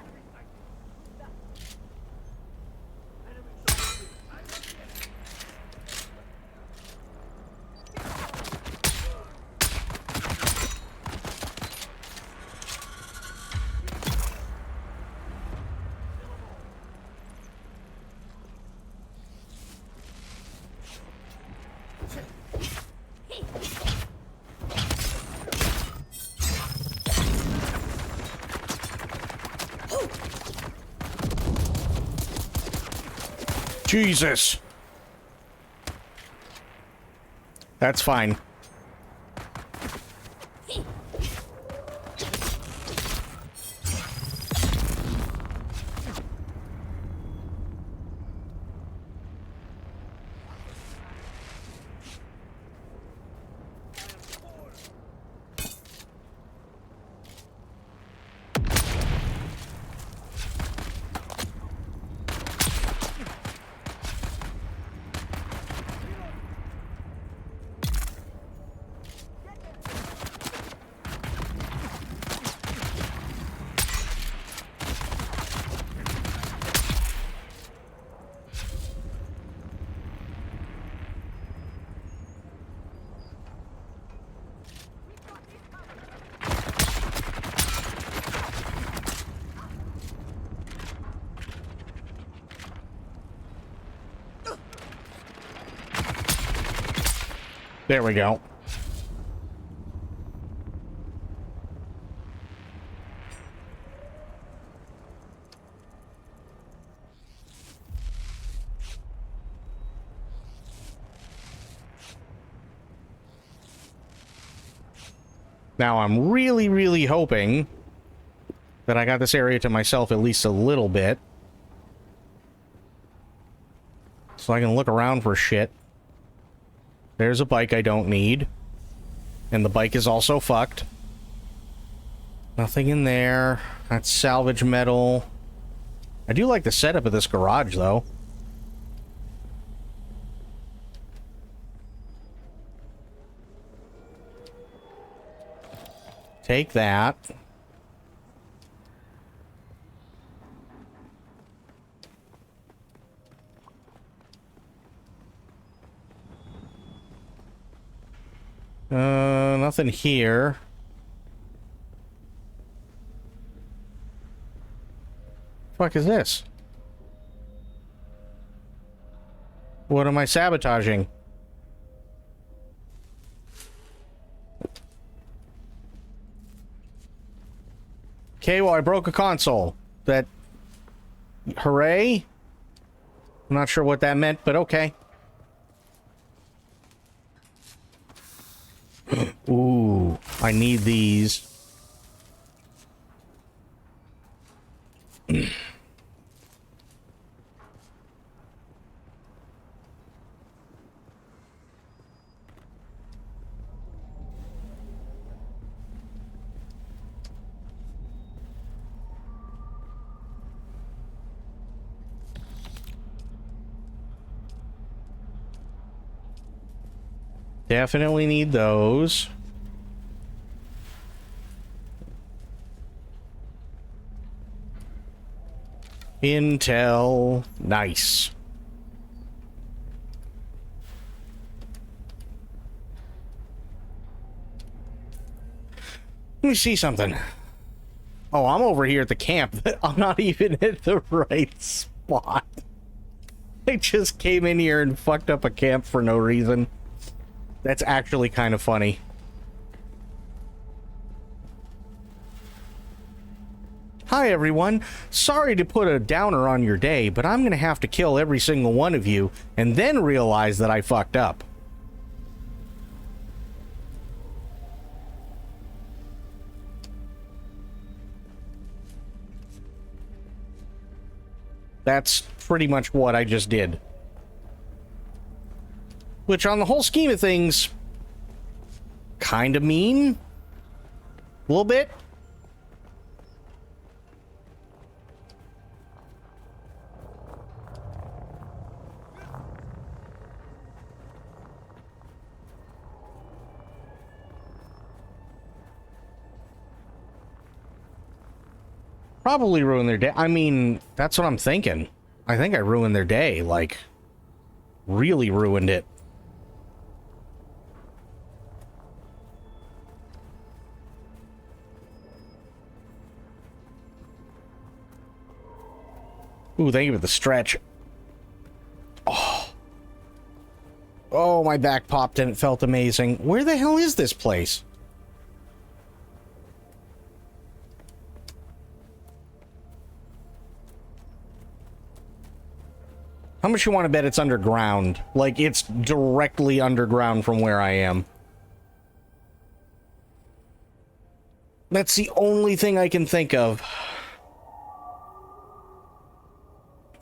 Speaker 1: Jesus. That's fine. There we go. Now I'm really, really hoping that I got this area to myself at least a little bit, so I can look around for shit. There's a bike I don't need. And the bike is also fucked. Nothing in there. That's salvage metal. I do like the setup of this garage, though. Take that. Nothing here. Fuck is this? What am I sabotaging? Okay, well, I broke a console. That... Hooray? I'm not sure what that meant, but okay. Ooh, I need these. Definitely need those. Intel. Nice. Let me see something. Oh, I'm over here at the camp. I'm not even at the right spot. I just came in here and fucked up a camp for no reason. That's actually kind of funny. Hi everyone, sorry to put a downer on your day, but I'm gonna have to kill every single one of you and then realize that I fucked up. That's pretty much what I just did. Which, on the whole scheme of things, kind of mean. A little bit. Probably ruin their day. I mean, that's what I'm thinking. I think I ruined their day. Like, really ruined it. Ooh, thank you for the stretch. Oh. Oh, my back popped and it felt amazing. Where the hell is this place? How much you want to bet it's underground? Like, it's directly underground from where I am. That's the only thing I can think of.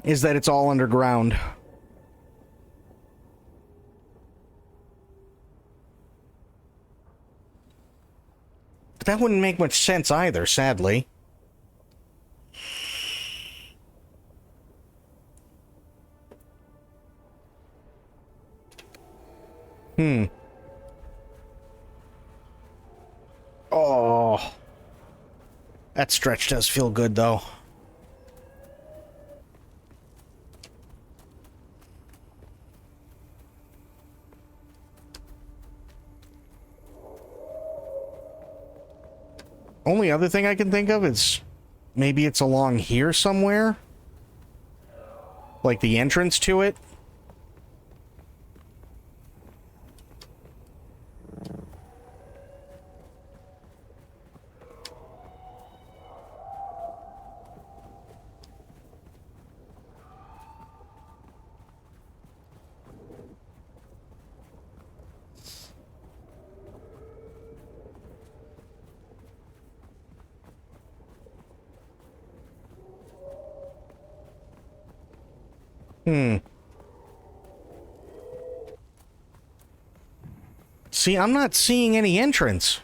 Speaker 1: Is that it's all underground. But that wouldn't make much sense either, sadly. Oh. That stretch does feel good, though. Only other thing I can think of is maybe it's along here somewhere. Like the entrance to it. See, I'm not seeing any entrance.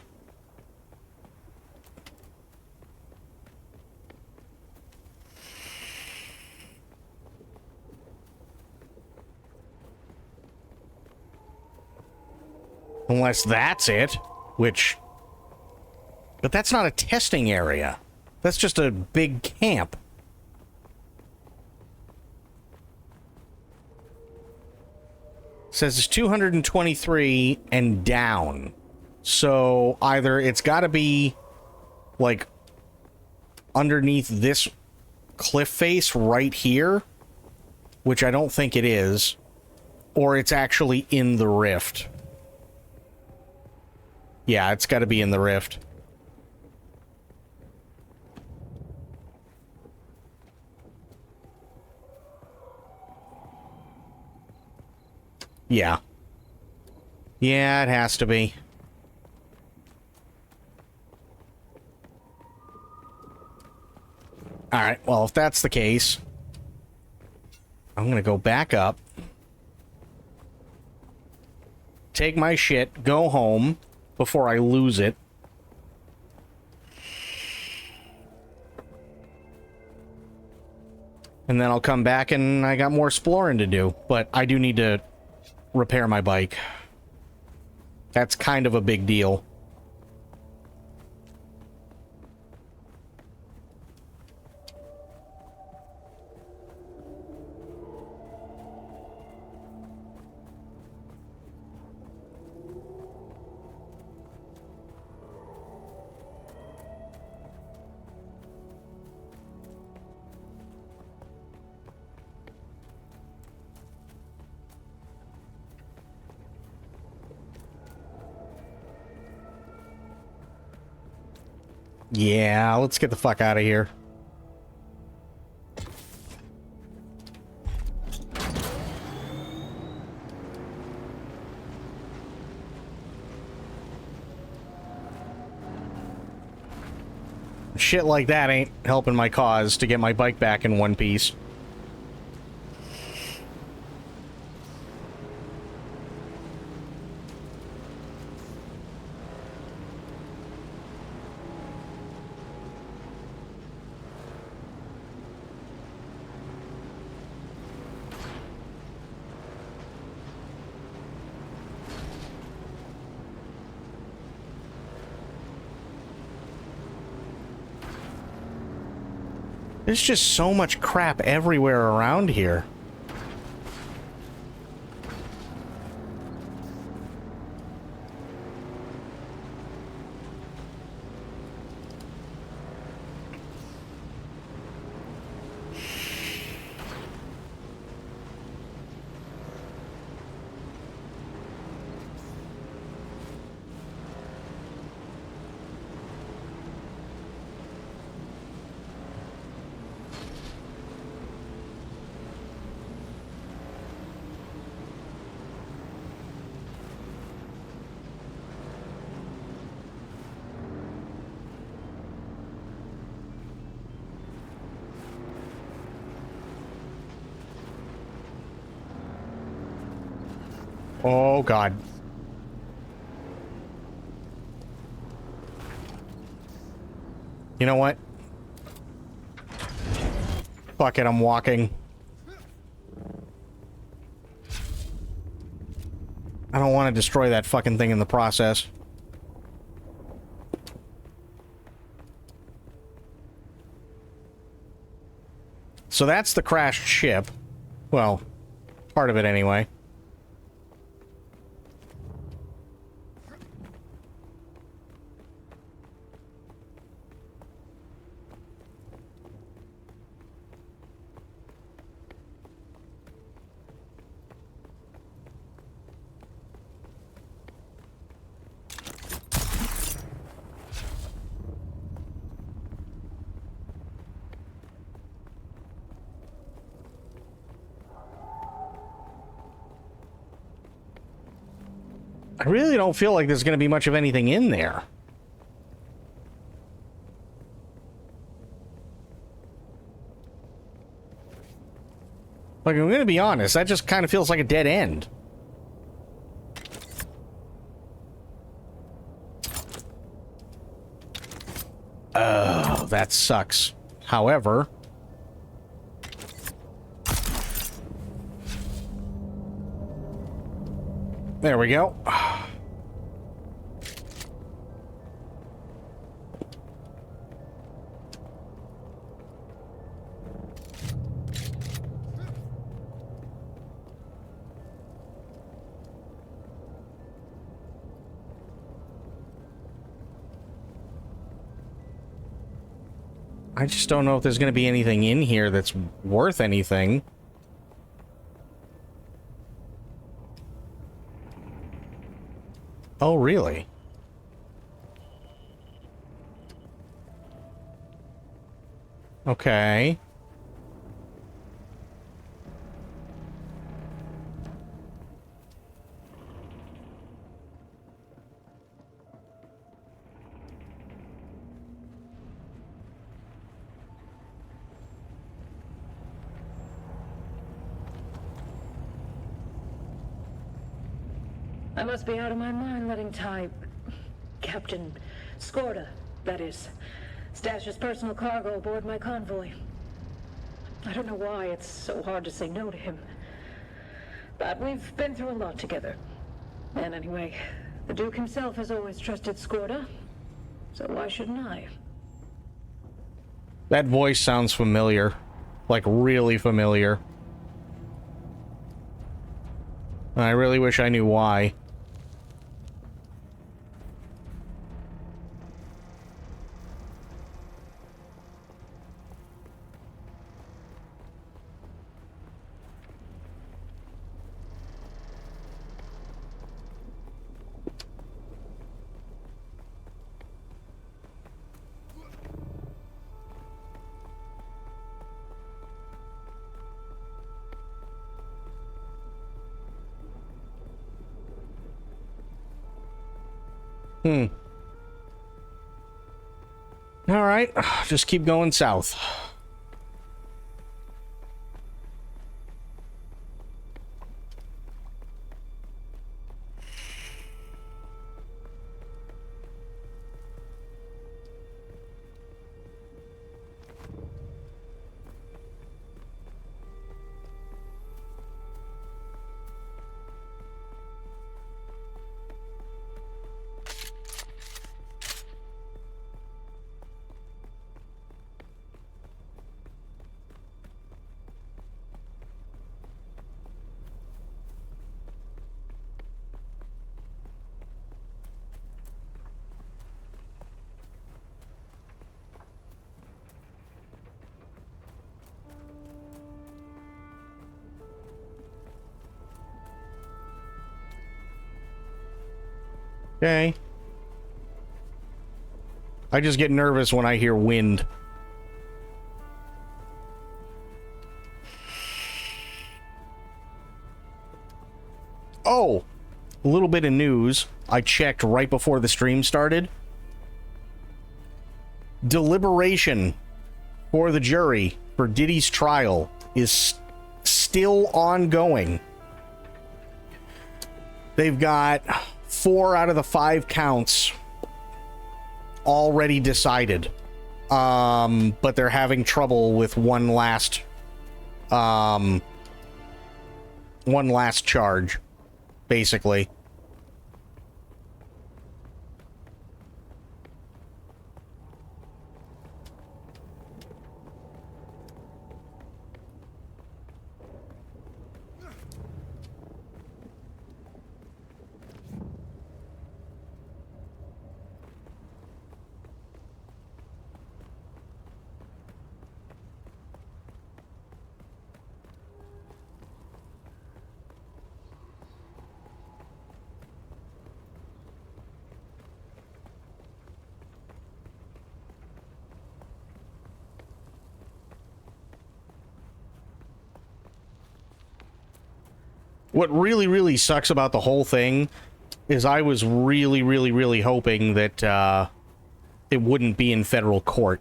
Speaker 1: Unless that's it, which... But that's not a testing area. That's just a big camp. Says it's 223 and down. So either it's got to be like underneath this cliff face right here, which I don't think it is, or it's actually in the rift. Yeah, it's got to be in the rift. Yeah. Yeah, it has to be. Alright, well, if that's the case, I'm gonna go back up, take my shit, go home before I lose it. And then I'll come back and I got more exploring to do. But I do need to repair my bike. That's kind of a big deal. Yeah, let's get the fuck out of here. Shit like that ain't helping my cause to get my bike back in one piece. There's just so much crap everywhere around here. Oh, God. You know what? Fuck it, I'm walking. I don't want to destroy that fucking thing in the process. So that's the crashed ship. Well, part of it anyway. I really don't feel like there's going to be much of anything in there. Like, I'm going to be honest, that just kind of feels like a dead end. Oh, that sucks. However... There we go. I just don't know if there's going to be anything in here that's worth anything. Oh, really? Okay.
Speaker 6: I must be out of my mind letting Captain Skorda, that is, stash his personal cargo aboard my convoy. I don't know why it's so hard to say no to him. But we've been through a lot together. And anyway, the Duke himself has always trusted Skorda, so why shouldn't I?
Speaker 1: That voice sounds familiar. Like, really familiar. I really wish I knew why. All right, just keep going south. Okay. I just get nervous when I hear wind. Oh, a little bit of news. I checked right before the stream started. Deliberation for the jury for Diddy's trial is still ongoing. They've got 4 out of the 5 counts already decided. But they're having trouble with one last charge, basically. What really, really sucks about the whole thing is I was really, really, really hoping that it wouldn't be in federal court.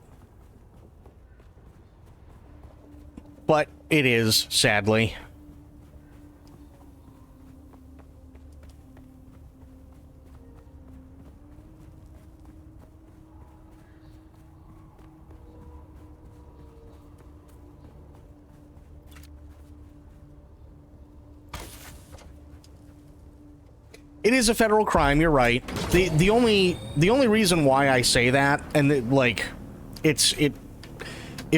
Speaker 1: But it is, sadly. It is a federal crime, you're right. The only reason why I say that, and it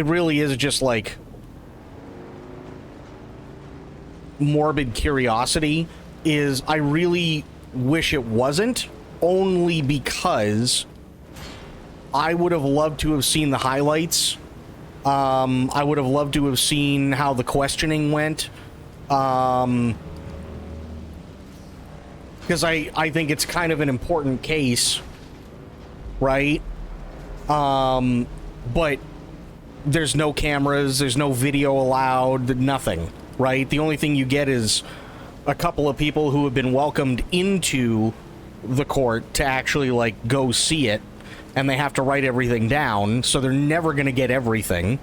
Speaker 1: really is just like morbid curiosity, is I really wish it wasn't, only because I would have loved to have seen the highlights I would have loved to have seen how the questioning went. Because I think it's kind of an important case, right? But there's no cameras, there's no video allowed, nothing, right? The only thing you get is a couple of people who have been welcomed into the court to actually, like, go see it, and they have to write everything down, so they're never going to get everything.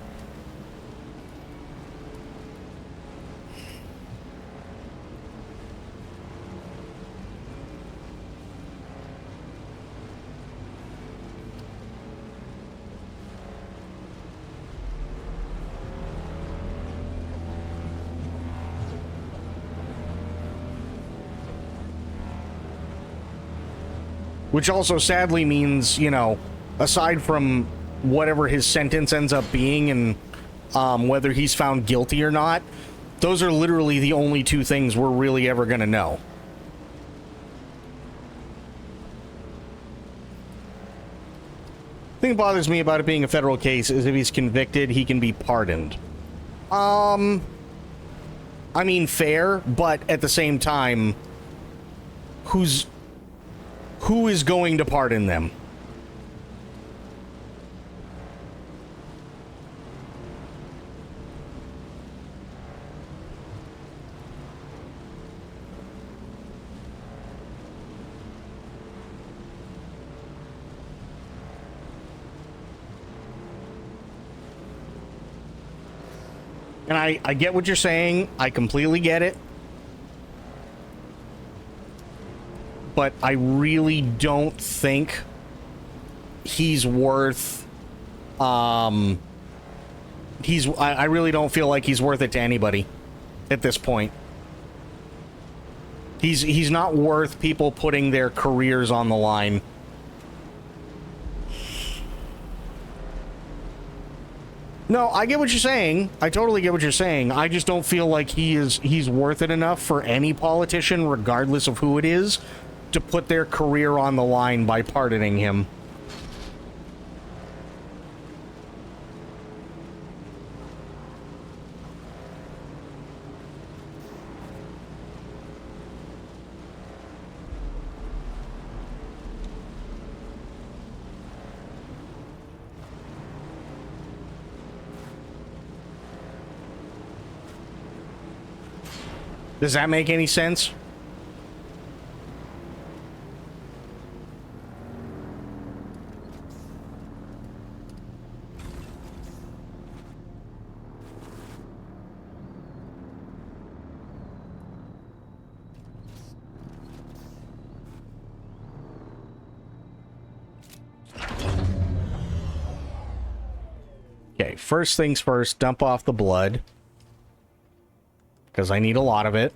Speaker 1: Which also sadly means, you know, aside from whatever his sentence ends up being and whether he's found guilty or not, those are literally the only two things we're really ever going to know. The thing that bothers me about it being a federal case is if he's convicted, he can be pardoned. I mean, fair, but at the same time, who is going to pardon them? And I get what you're saying. I completely get it. But I really don't think he's worth... I really don't feel like he's worth it to anybody at this point. He's not worth people putting their careers on the line. No, I get what you're saying. I totally get what you're saying. I just don't feel like he's worth it enough for any politician, regardless of who it is, to put their career on the line by pardoning him. Does that make any sense? Okay, first things first, dump off the blood. Because I need a lot of it.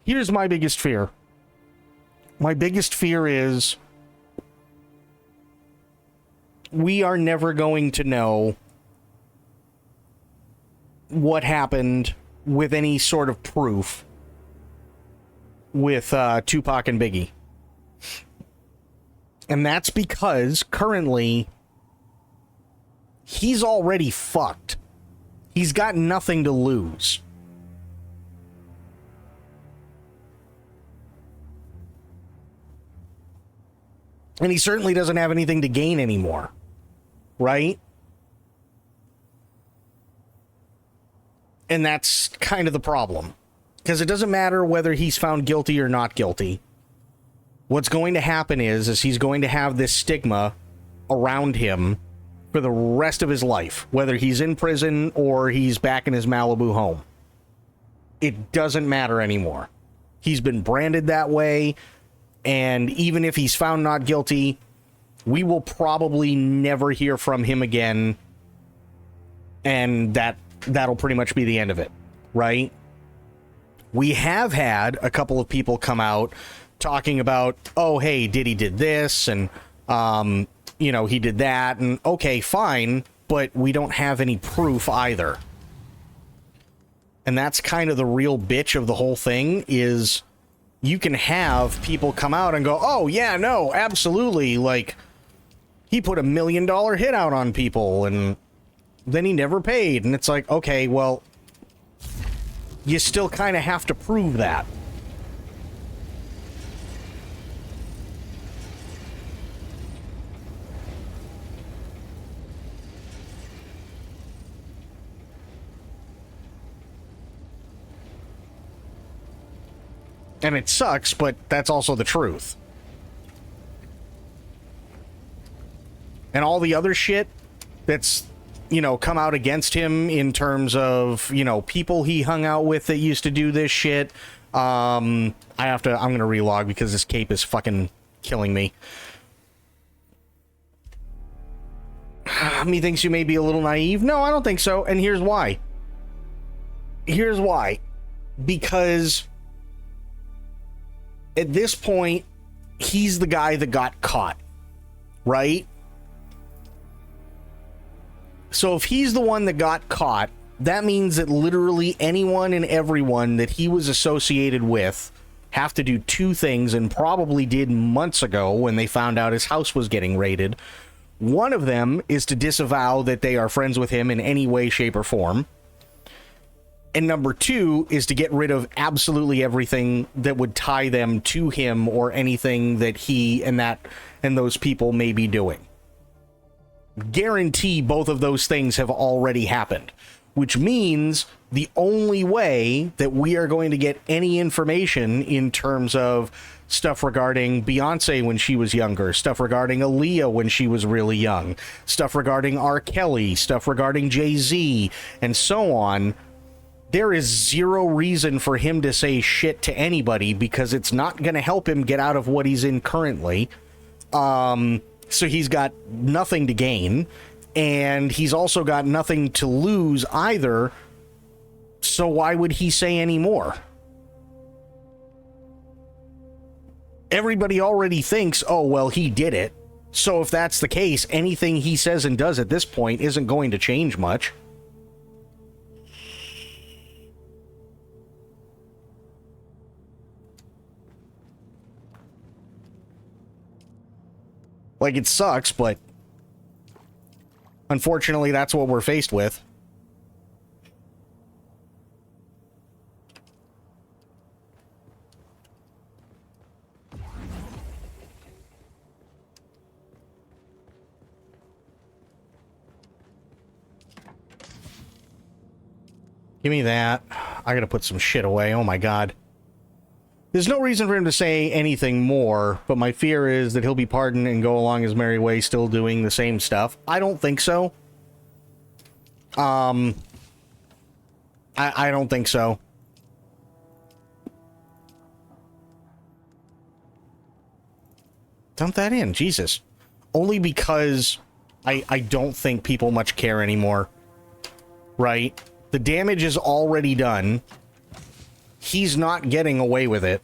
Speaker 1: Here's my biggest fear. My biggest fear is we are never going to know what happened with any sort of proof with Tupac and Biggie. And that's because currently he's already fucked. He's got nothing to lose. And he certainly doesn't have anything to gain anymore. Right? And that's kind of the problem. Because it doesn't matter whether he's found guilty or not guilty. What's going to happen is he's going to have this stigma around him for the rest of his life, whether he's in prison or he's back in his Malibu home. It doesn't matter anymore. He's been branded that way, and even if he's found not guilty, we will probably never hear from him again, and that'll pretty much be the end of it, right? We have had a couple of people come out talking about, oh, hey, Diddy did this, and, you know, he did that, and okay, fine, but we don't have any proof either. And that's kind of the real bitch of the whole thing, is you can have people come out and go, oh, yeah, no, absolutely. Like, he put $1 million hit out on people, and then he never paid. And it's like, okay, well, you still kind of have to prove that. And it sucks, but that's also the truth. And all the other shit that's, you know, come out against him in terms of, you know, people he hung out with that used to do this shit. I'm gonna relog because this cape is fucking killing me. Methinks you may be a little naive. No, I don't think so. And here's why. Here's why. Because at this point, he's the guy that got caught, right? So if he's the one that got caught, that means that literally anyone and everyone that he was associated with have to do two things, and probably did months ago when they found out his house was getting raided. One of them is to disavow that they are friends with him in any way, shape, or form. And number two is to get rid of absolutely everything that would tie them to him or anything that he and those people may be doing. Guarantee both of those things have already happened, which means the only way that we are going to get any information in terms of stuff regarding Beyonce when she was younger, stuff regarding Aaliyah when she was really young, stuff regarding R. Kelly, stuff regarding Jay-Z, and so on, there is zero reason for him to say shit to anybody because it's not going to help him get out of what he's in currently. So he's got nothing to gain, and he's also got nothing to lose either. So why would he say any more? Everybody already thinks, oh, well, he did it. So if that's the case, anything he says and does at this point isn't going to change much. Like, it sucks, but unfortunately, that's what we're faced with. Give me that. I gotta put some shit away. Oh my god. There's no reason for him to say anything more, but my fear is that he'll be pardoned and go along his merry way still doing the same stuff. I don't think so. I don't think so. Dump that in, Jesus. Only because I don't think people much care anymore. Right? The damage is already done. He's not getting away with it.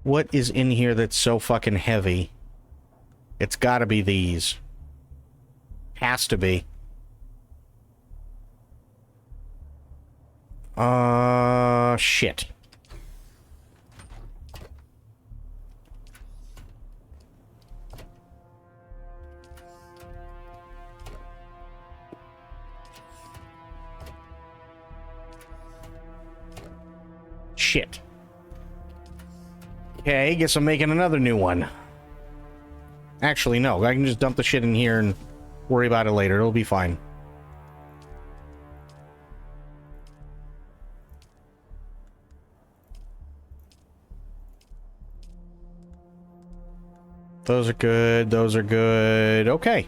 Speaker 1: What is in here that's so fucking heavy? It's gotta be these. Has to be. Shit. Shit. Okay, guess I'm making another new one. Actually, no. I can just dump the shit in here and worry about it later. It'll be fine. Those are good. Those are good. Okay.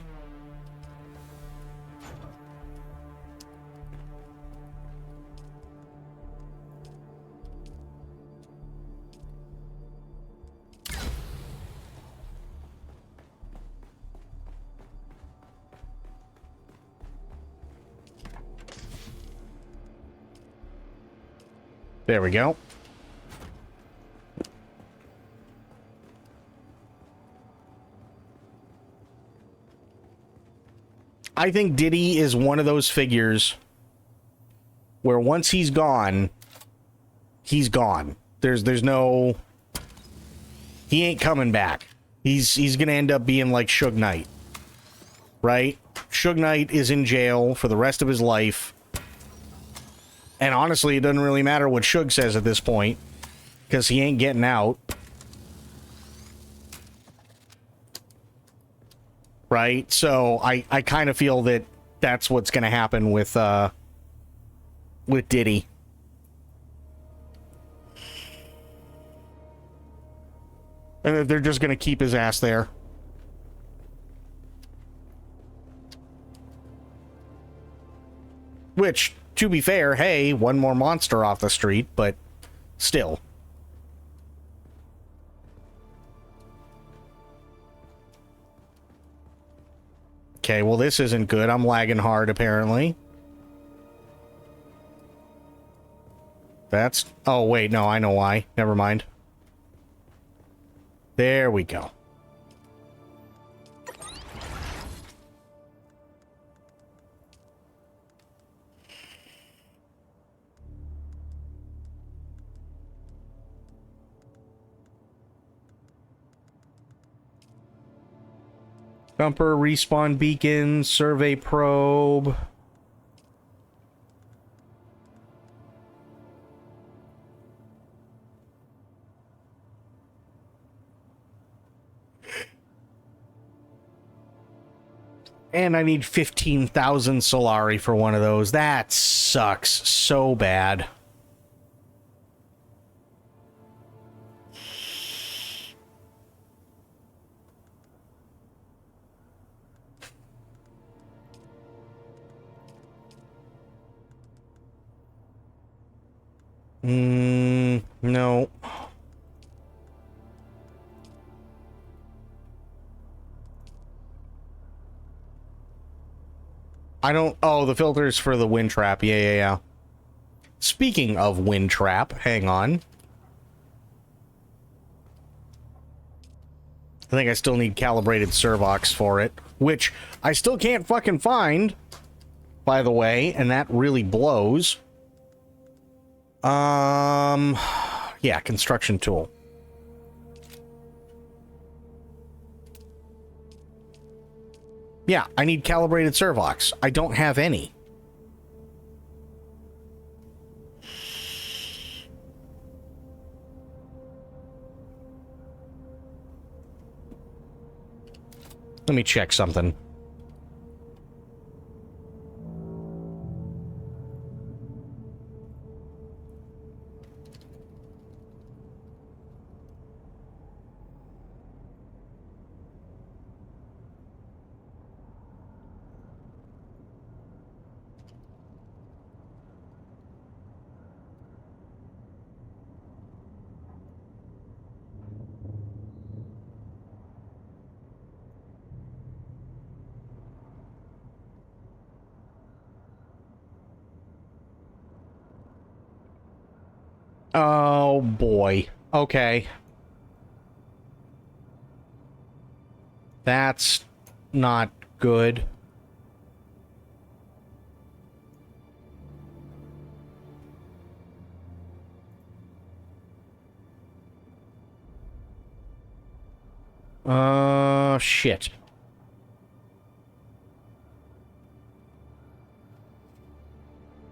Speaker 1: There we go. I think Diddy is one of those figures where once he's gone, he's gone. There's no... He ain't coming back. He's gonna end up being like Suge Knight. Right? Suge Knight is in jail for the rest of his life. And honestly, it doesn't really matter what Suge says at this point, because he ain't getting out. Right? So I kind of feel that that's what's going to happen with Diddy. And that they're just going to keep his ass there. Which, to be fair, hey, one more monster off the street, but still. Okay, well, this isn't good. I'm lagging hard, apparently. That's... Oh, wait, no, I know why. Never mind. There we go. Thumper, respawn beacon, survey probe. And I need 15,000 Solari for one of those. That sucks so bad. No. I don't... Oh, the filters for the wind trap. Yeah. Speaking of wind trap, hang on. I think I still need calibrated servox for it, which I still can't fucking find, by the way, and that really blows. Yeah, construction tool. Yeah, I need calibrated servox. I don't have any. Let me check something. Oh, boy. Okay. That's not good. Shit.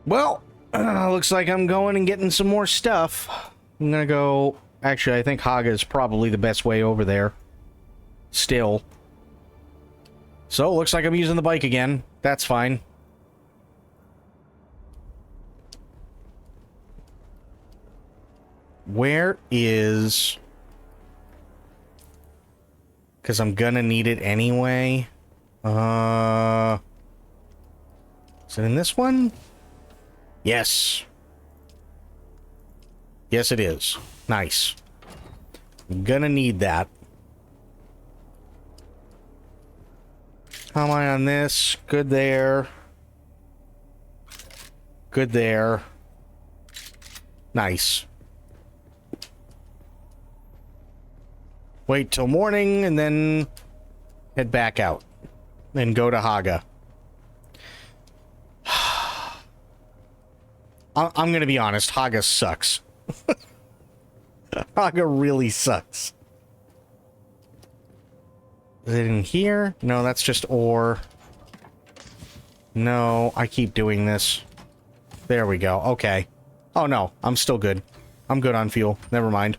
Speaker 1: Well... looks like I'm going and getting some more stuff. I'm gonna go... Actually, I think Haga is probably the best way over there. Still. So, looks like I'm using the bike again. That's fine. Where is... Because I'm gonna need it anyway. Is it in this one? Yes. Yes, it is. Nice. I'm gonna need that. How am I on this? Good there. Good there. Nice. Wait till morning and then head back out. Then go to Haga. I'm gonna be honest, Haga sucks. Haga really sucks. Is it in here? No, that's just ore. No, I keep doing this. There we go. Okay. Oh no, I'm still good. I'm good on fuel. Never mind.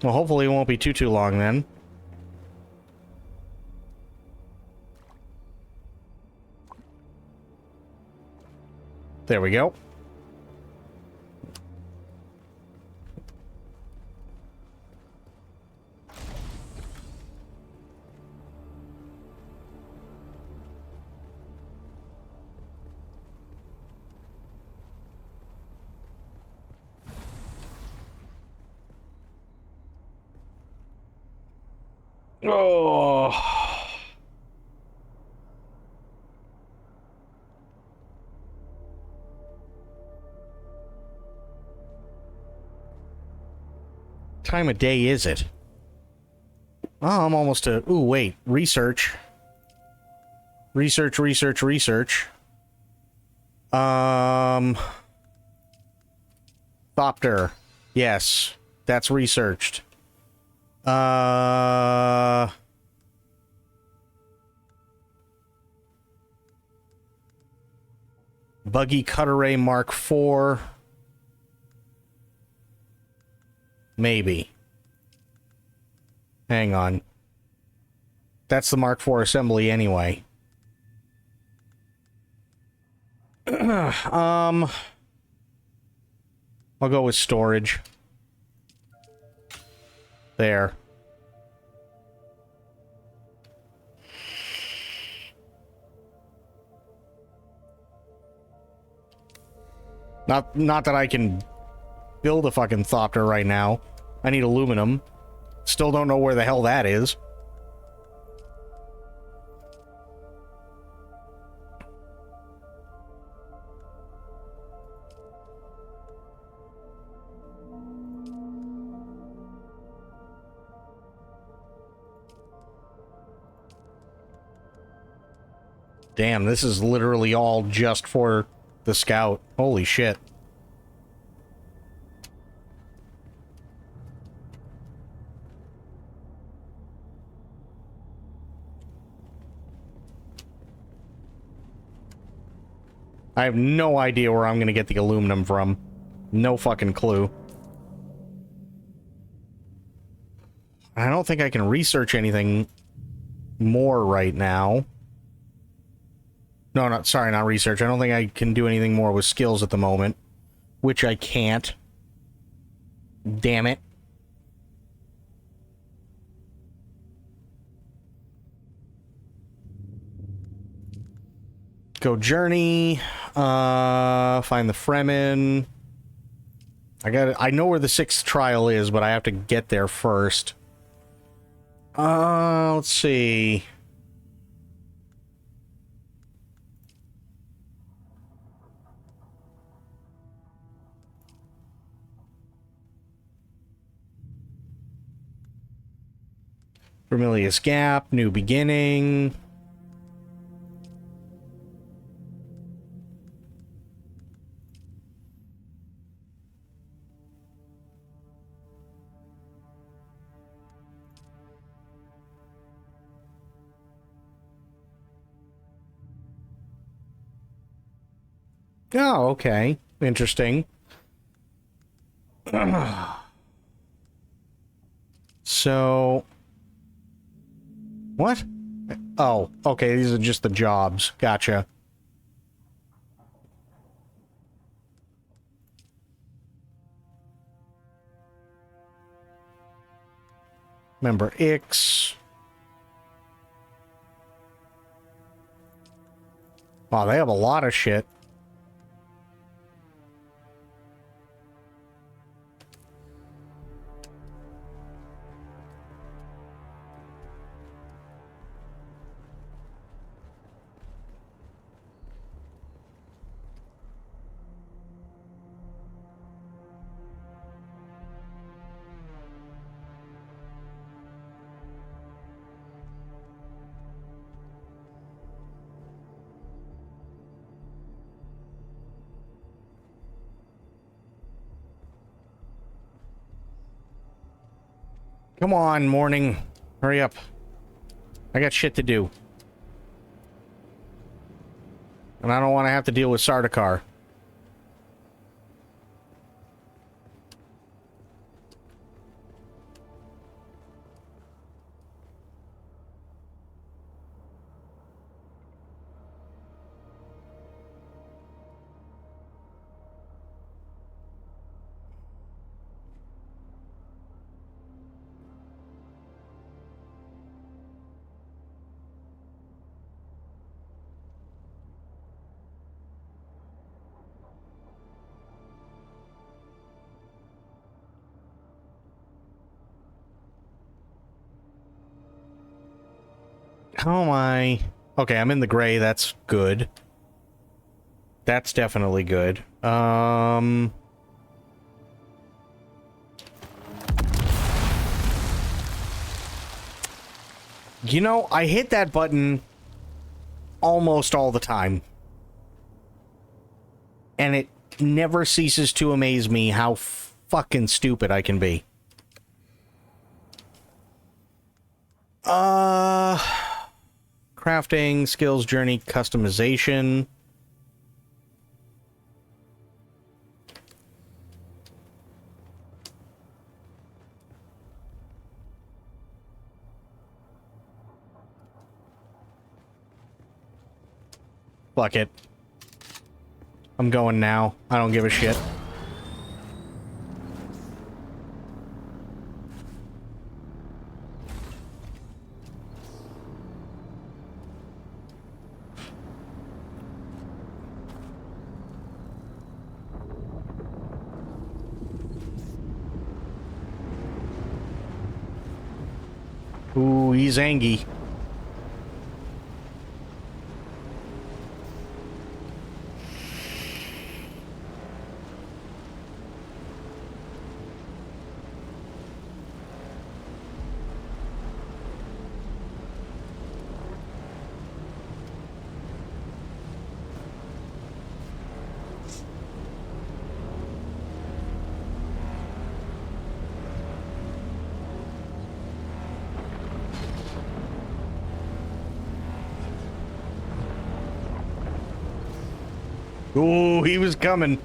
Speaker 1: Well, hopefully it won't be too long then. There we go. Oh. Time of day is it? Oh, I'm almost to... Ooh, wait. Research. Research. Thopter. Yes. That's researched. Buggy Cutter Ray Mark IV. Maybe. Hang on. That's the Mark IV assembly anyway. I'll go with storage. There. Not that I can build a fucking Thopter right now. I need aluminum. Still don't know where the hell that is. Damn, this is literally all just for the scout. Holy shit. I have no idea where I'm gonna get the aluminum from. No fucking clue. I don't think I can research anything more right now. No, not research. I don't think I can do anything more with skills at the moment. Which I can't. Damn it. Go journey. Find the Fremen. I know where the 6th trial is, but I have to get there first. Let's see. Vermilius Gap, New Beginning. Oh, okay. Interesting. So... What? Oh, okay, these are just the jobs. Gotcha. Member X. Wow, they have a lot of shit. Come on, morning. Hurry up. I got shit to do. And I don't want to have to deal with Sardaukar. How am I? Okay, I'm in the gray. That's good. That's definitely good. You know, I hit that button almost all the time. And it never ceases to amaze me how fucking stupid I can be. Crafting, skills, journey, customization. Fuck it. I'm going now. I don't give a shit. Ooh, he's angry. Ooh, he was coming.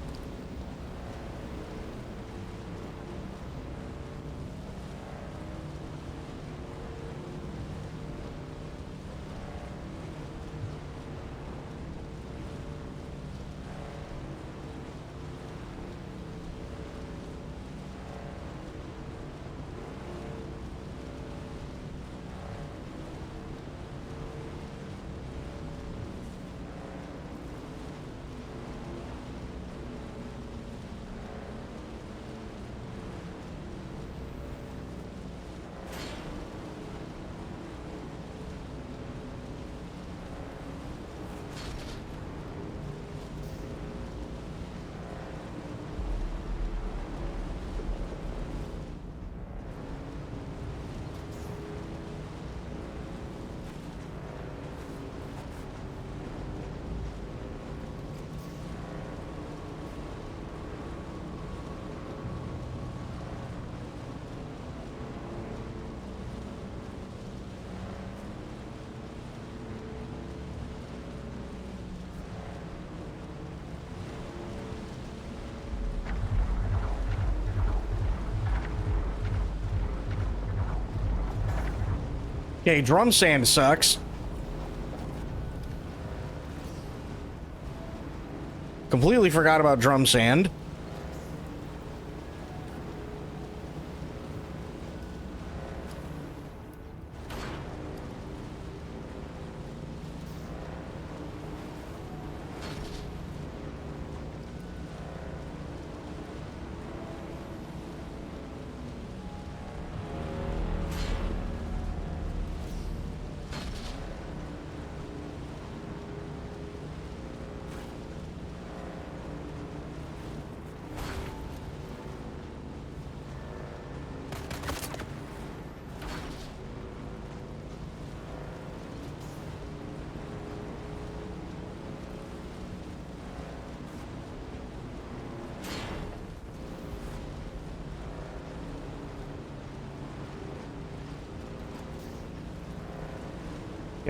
Speaker 1: Okay, drum sand sucks. Completely forgot about drum sand.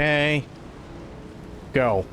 Speaker 1: Okay. Go.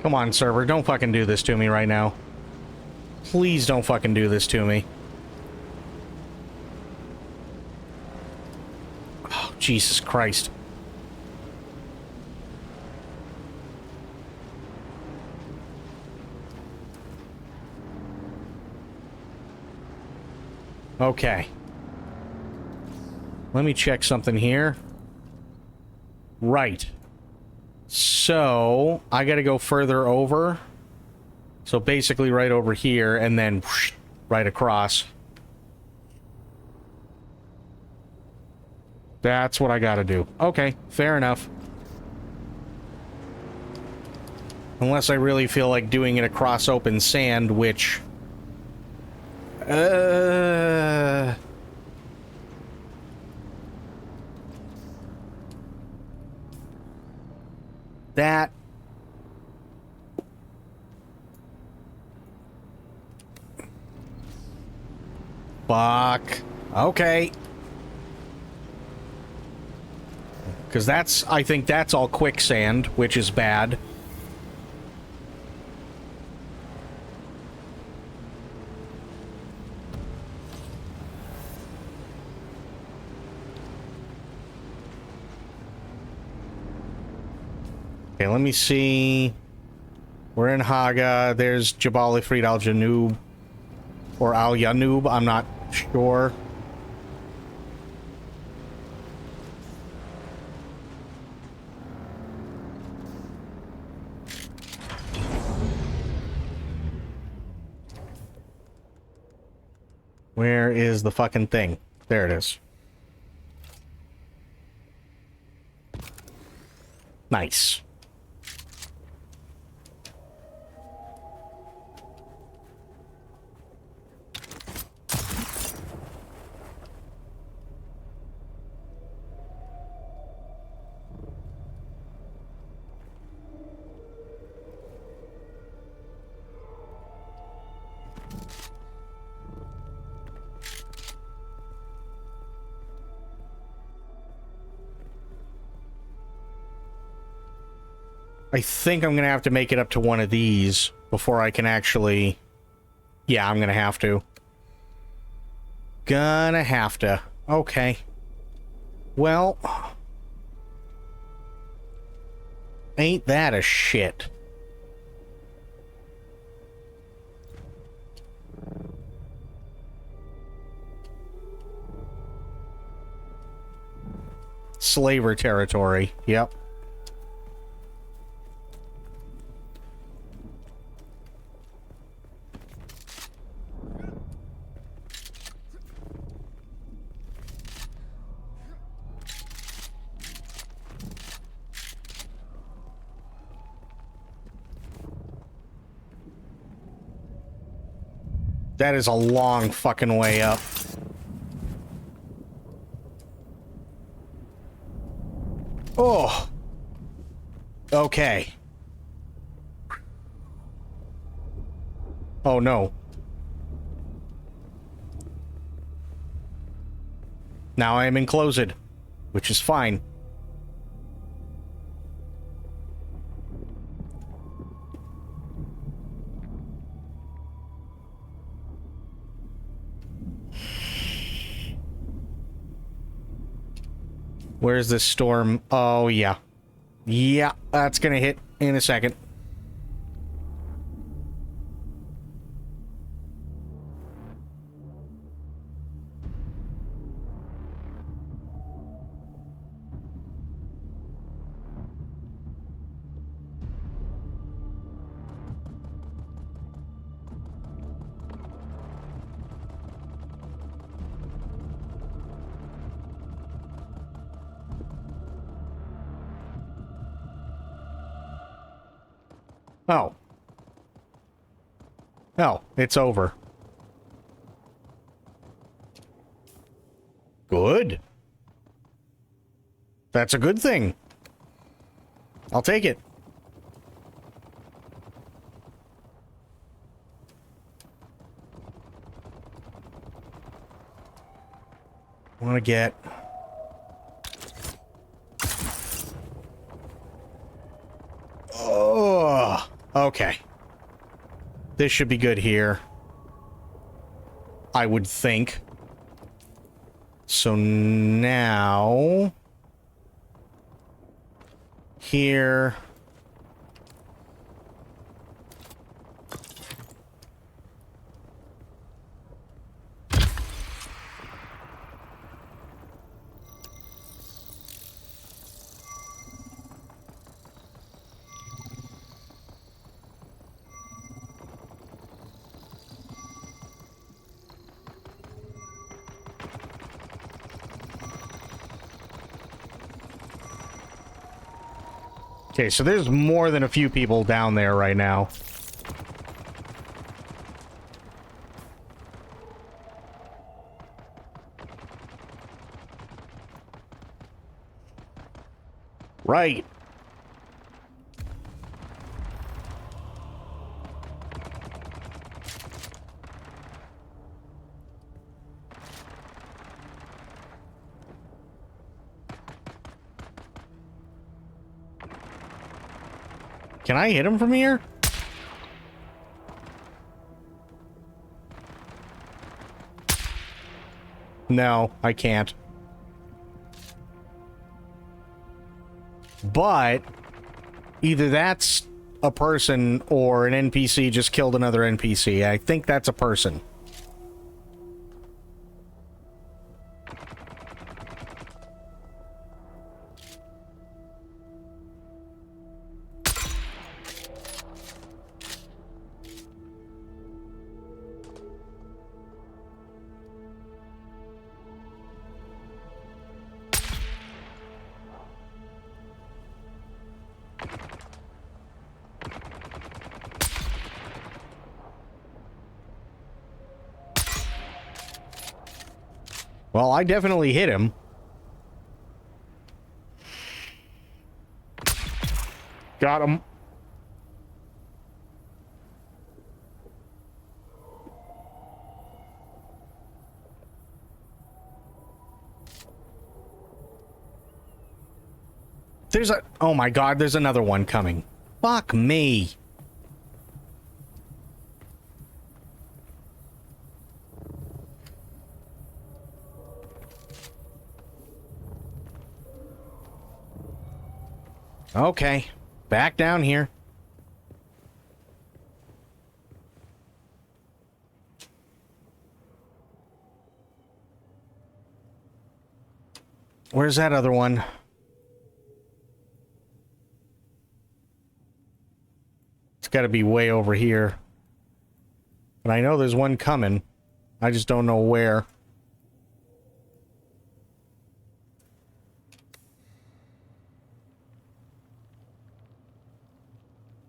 Speaker 1: Come on, server. Don't fucking do this to me right now. Please don't fucking do this to me. Oh, Jesus Christ. Okay. Let me check something here. Right. So, I gotta go further over. So basically right over here, and then whoosh, right across. That's what I gotta do. Okay, fair enough. Unless I really feel like doing it across open sand, which... That... Fuck. Okay. Because that's... I think that's all quicksand, which is bad. Okay, let me see. We're in Haga. There's Jabal Ifrit al Janub. Or Al Yanub. I'm not sure. Where is the fucking thing? There it is. Nice. I think I'm gonna have to make it up to one of these before I can actually... Yeah, I'm gonna have to. Gonna have to. Okay. Well... Ain't that a shit. Slaver territory. Yep. That is a long fucking way up. Oh. Okay. Oh no. Now I am enclosed, which is fine. Where's this storm? Oh, yeah. Yeah, that's gonna hit in a second. Oh. No, it's over. Good. That's a good thing. I'll take it. I want to get... Oh, okay. This should be good here. I would think. So now... Here... Okay, so there's more than a few people down there right now. Right. Can I hit him from here? No, I can't. But either that's a person or an NPC just killed another NPC. I think that's a person. Well, I definitely hit him. Got him. There's a... Oh my god, there's another one coming. Fuck me. Okay, back down here. Where's that other one? It's got to be way over here. But I know there's one coming. I just don't know where.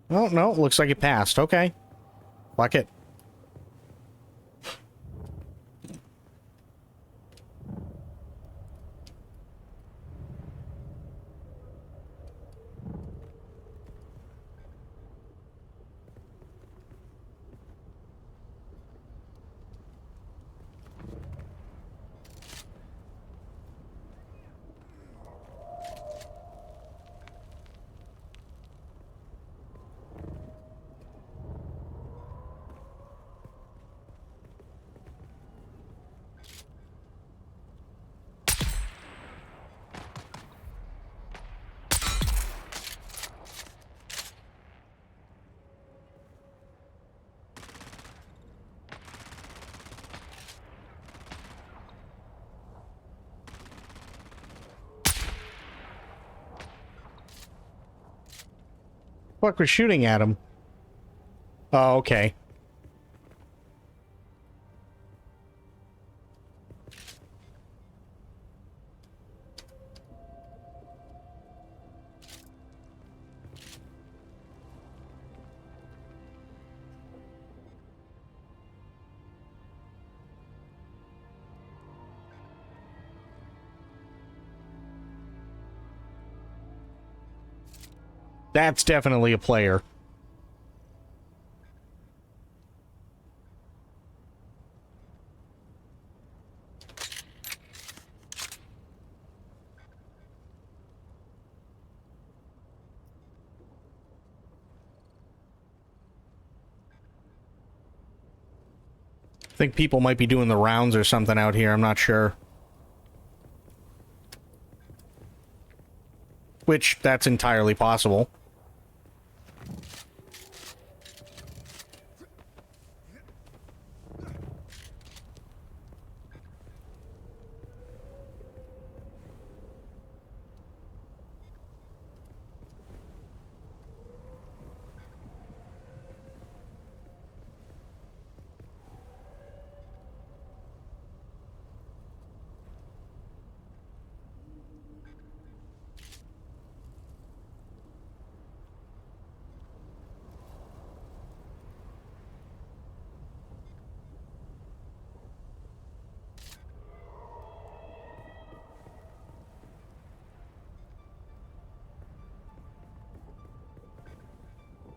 Speaker 1: Oh, no, looks like it passed. Okay. Fuck it. Fuck was shooting at him. Oh, okay. That's definitely a player. I think people might be doing the rounds or something out here. I'm not sure. Which, that's entirely possible.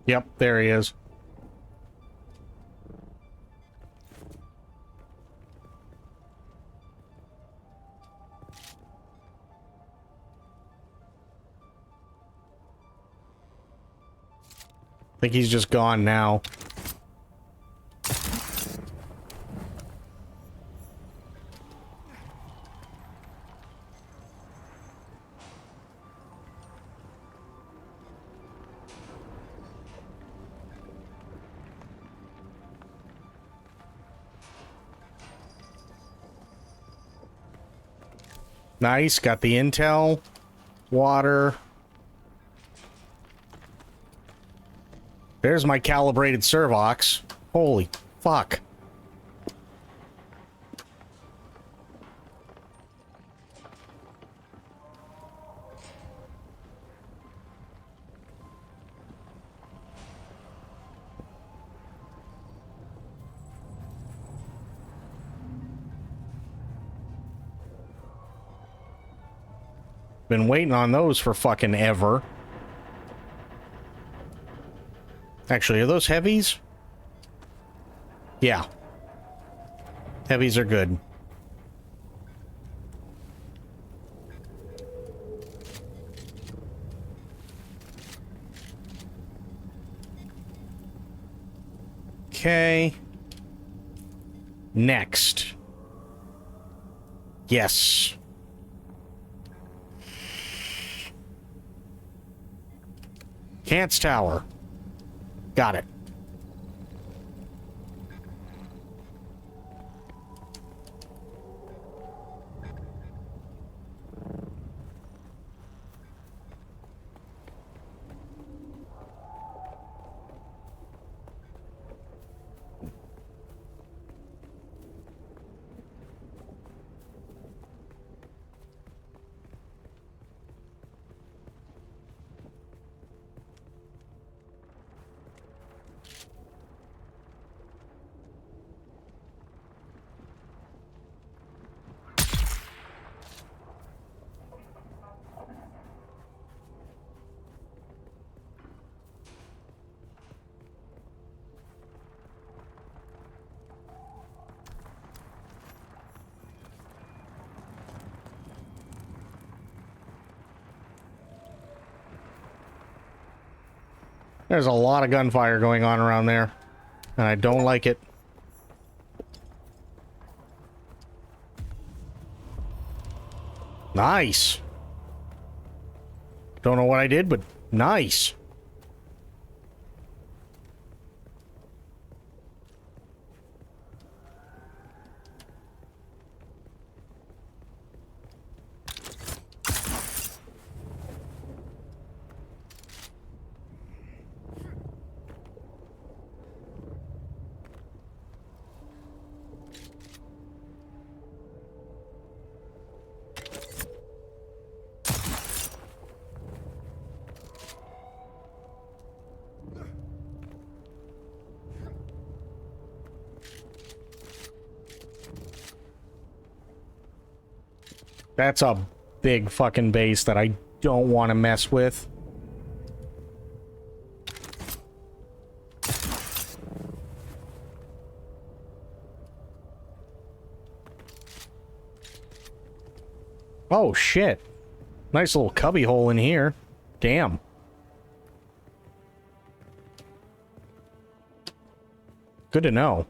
Speaker 1: Yep, there he is. I think he's just gone now. Nice, got the intel. Water. There's my calibrated servox. Holy fuck. Been waiting on those for fucking ever. Actually, are those heavies? Yeah. Heavies are good. Okay. Next. Yes. Cant's Tower. Got it. There's a lot of gunfire going on around there, and I don't like it. Nice. Don't know what I did, but nice. That's a big fucking base that I don't want to mess with. Oh, shit. Nice little cubby hole in here. Damn. Good to know.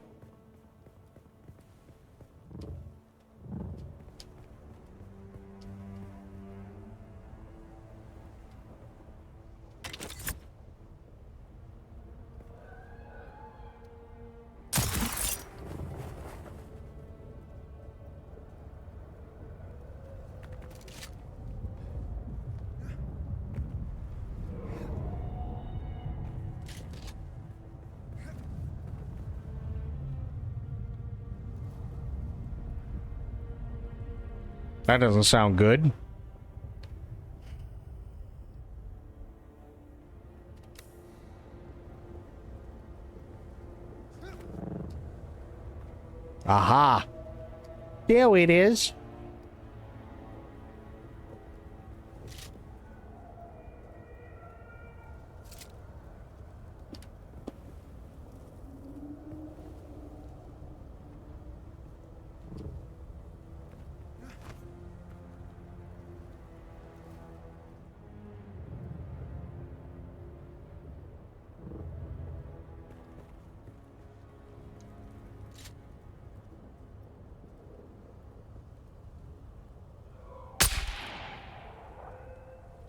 Speaker 1: That doesn't sound good. Aha. There it is.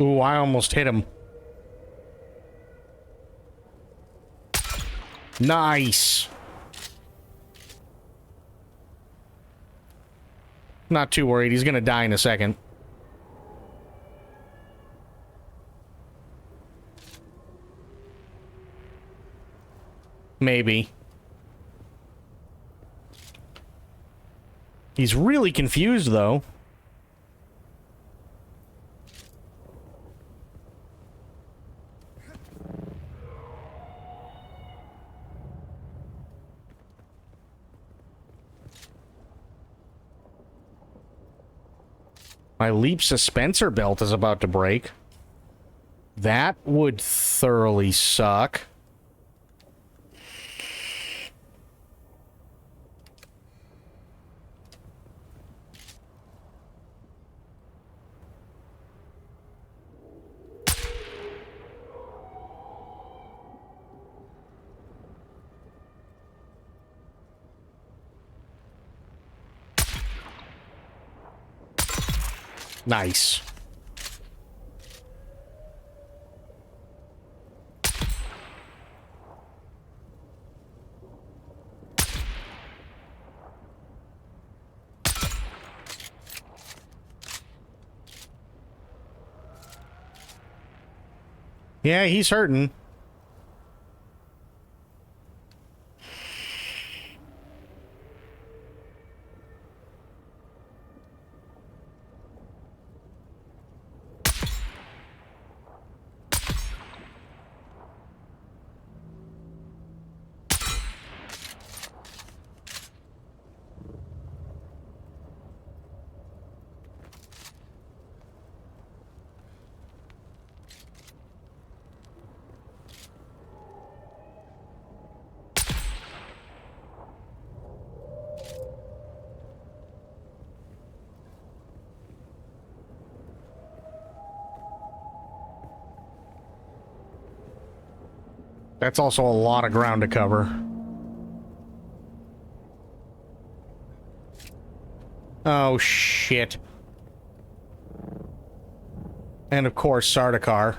Speaker 1: Ooh, I almost hit him. Nice. Not too worried. He's gonna die in a second. Maybe. He's really confused, though. My leap suspensor belt is about to break. That would thoroughly suck. Nice. Yeah, he's hurting. That's also a lot of ground to cover. Oh, shit. And of course, Sardaukar.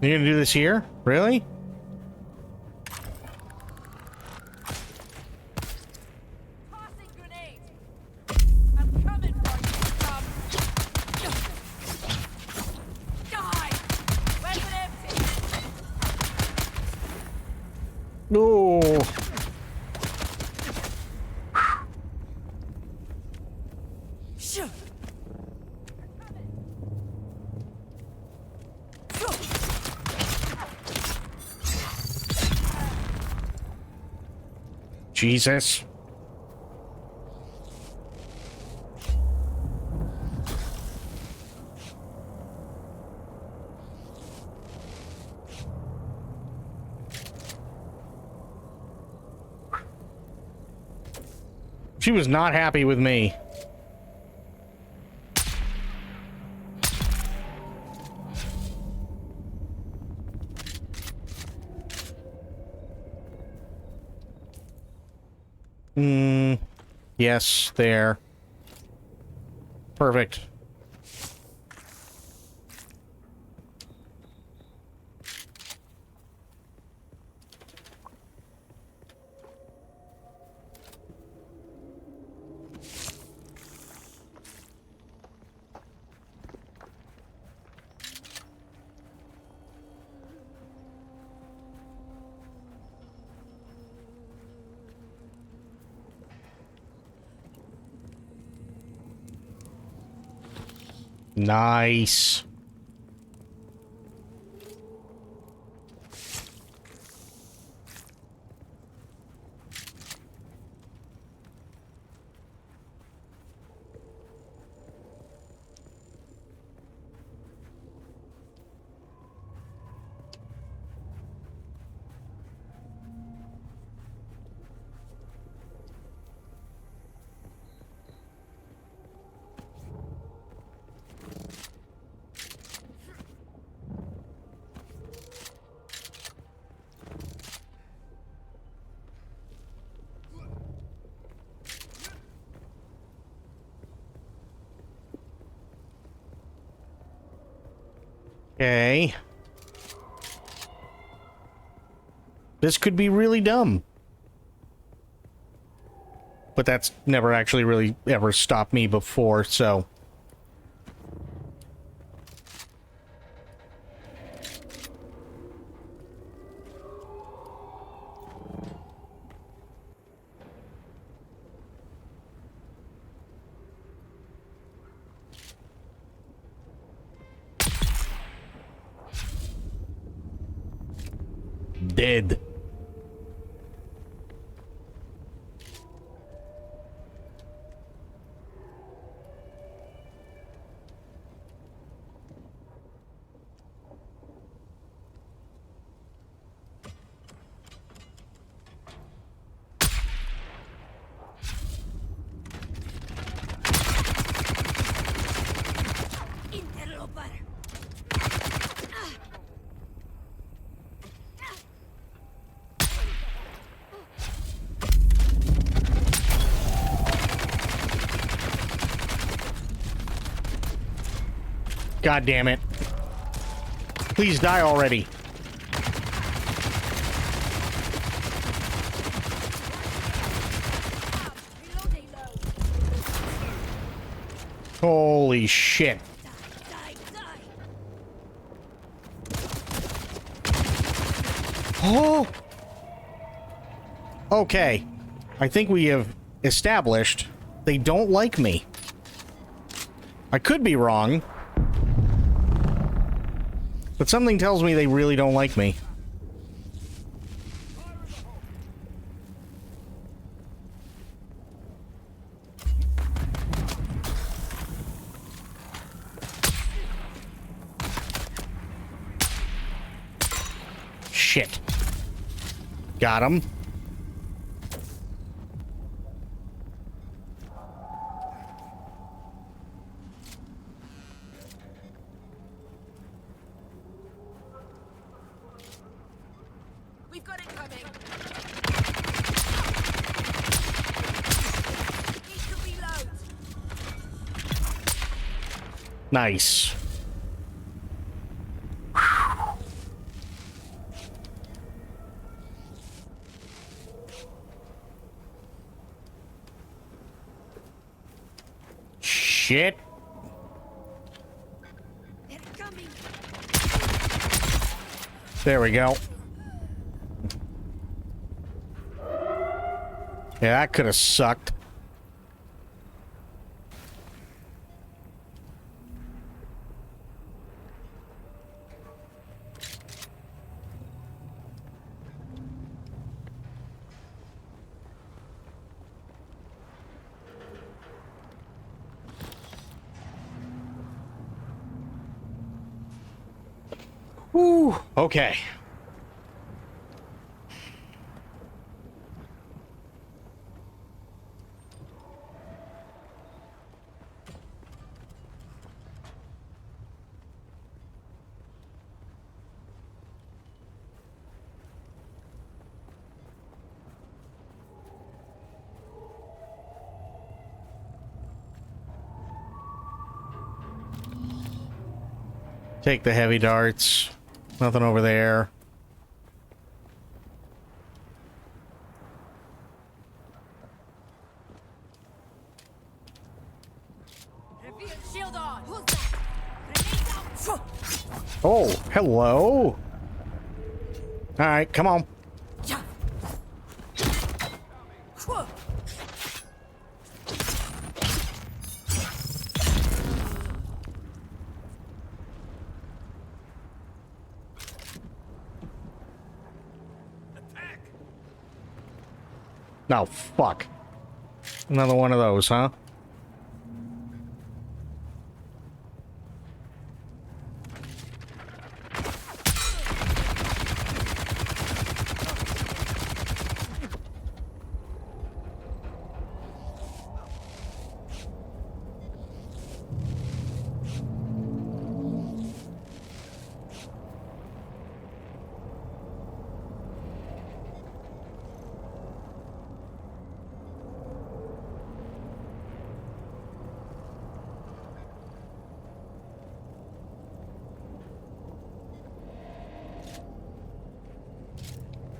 Speaker 1: You're gonna do this here? Really?
Speaker 7: Tossing grenade. I'm coming for you, Die! Weapon empty.
Speaker 1: No. Jesus. She was not happy with me. Yes, there. Perfect. Nice. Okay. This could be really dumb. But that's never actually really ever stopped me before, so... Dead.
Speaker 7: Interloper.
Speaker 1: God damn it. Please die already.
Speaker 7: Reloading low.
Speaker 1: Holy shit.
Speaker 7: Die, die.
Speaker 1: Oh! Okay. I think we have established they don't like me. I could be wrong. But something tells me they really don't like me. Shit. Got him.
Speaker 7: We've got it coming. Need to reload.
Speaker 1: Nice. Shit.
Speaker 7: They're coming.
Speaker 1: There we go. Yeah, that could have sucked. Whew. Okay. Take the heavy darts. Nothing over there.
Speaker 7: Shield on. Who's that? Grenades out.
Speaker 1: Oh, hello. All right, come on. No, fuck. Another one of those, huh?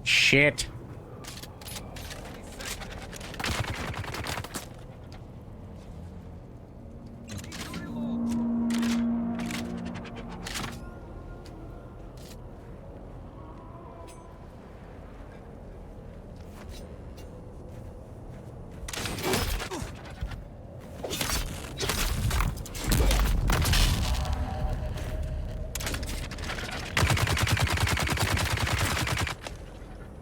Speaker 1: Shit.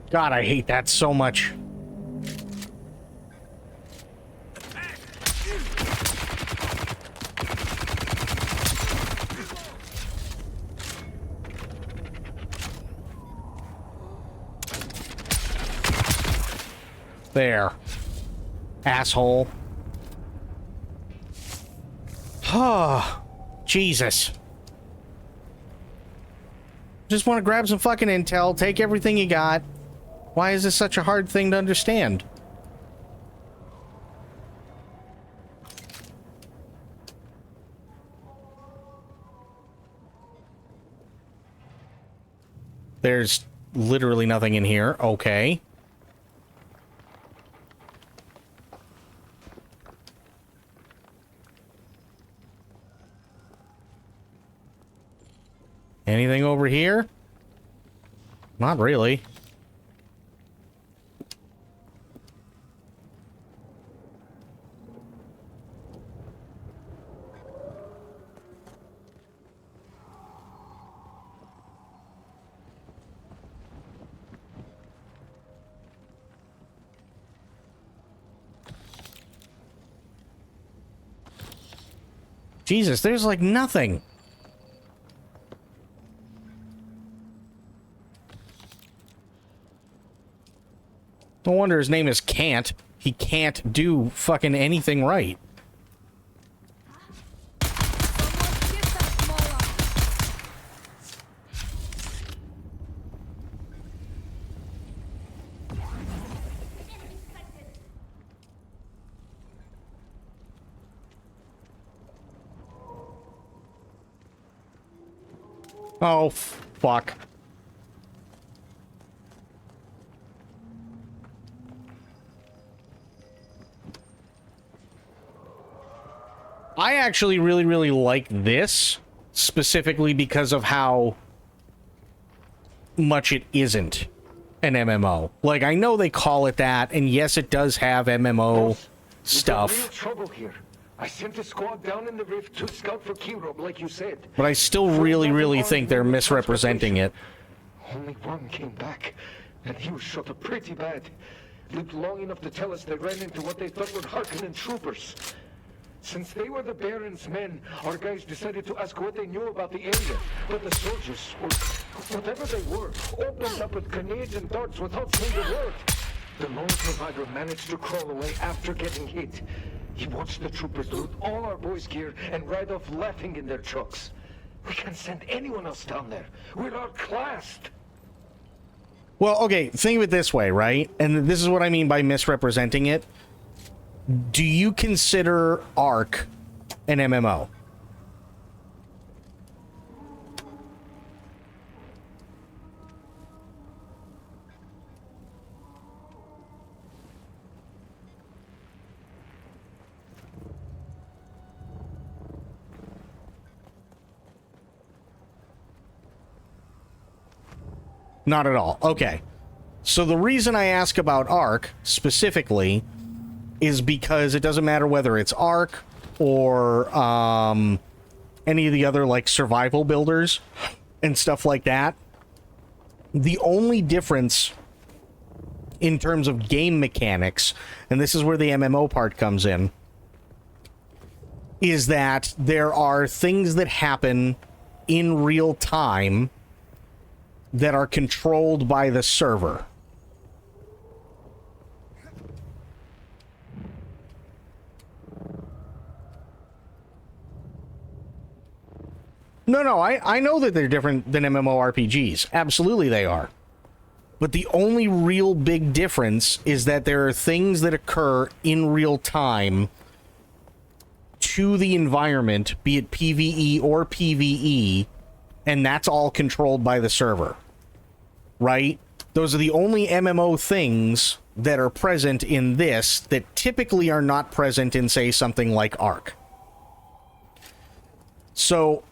Speaker 1: God, I hate that so much. There. Asshole. Oh, Jesus. Just want to grab some fucking intel, take everything you got. Why is this such a hard thing to understand? There's literally nothing in here. Okay. Anything over here? Not really. Jesus, there's like nothing. No wonder his name is Can't. He can't do fucking anything right. Oh, fuck. I actually really like this, specifically because of how much it isn't an MMO. Like, I know they call it that, and yes, it does have MMO stuff.
Speaker 8: Real trouble here. I sent a squad down in the rift to scout for Keyrobe, like you said.
Speaker 1: But I still really think they're misrepresenting it.
Speaker 8: Only one came back, and he was shot up pretty bad. Lived long enough to tell us they ran into what they thought were Harkonnen troopers. Since they were the Baron's men, our guys decided to ask what they knew about the area. But the soldiers, or whatever they were, opened up with grenades and darts without saying a word. The loan provider managed to crawl away after getting hit. He watched the troopers loot all our boys' gear and ride off laughing in their trucks. We can't send anyone else down there. We're outclassed.
Speaker 1: Well, okay, think of it this way, right? And this is what I mean by misrepresenting it. Do you consider Ark an MMO? Not at all. Okay. So the reason I ask about Ark specifically is because it doesn't matter whether it's Ark or any of the other like survival builders and stuff like that. The only difference in terms of game mechanics, and this is where the MMO part comes in, is that there are things that happen in real time that are controlled by the server. No, I know that they're different than MMORPGs. Absolutely they are. But the only real big difference is that there are things that occur in real time to the environment, be it PvE or PvE, and that's all controlled by the server. Right? Those are the only MMO things that are present in this that typically are not present in, say, something like Ark. So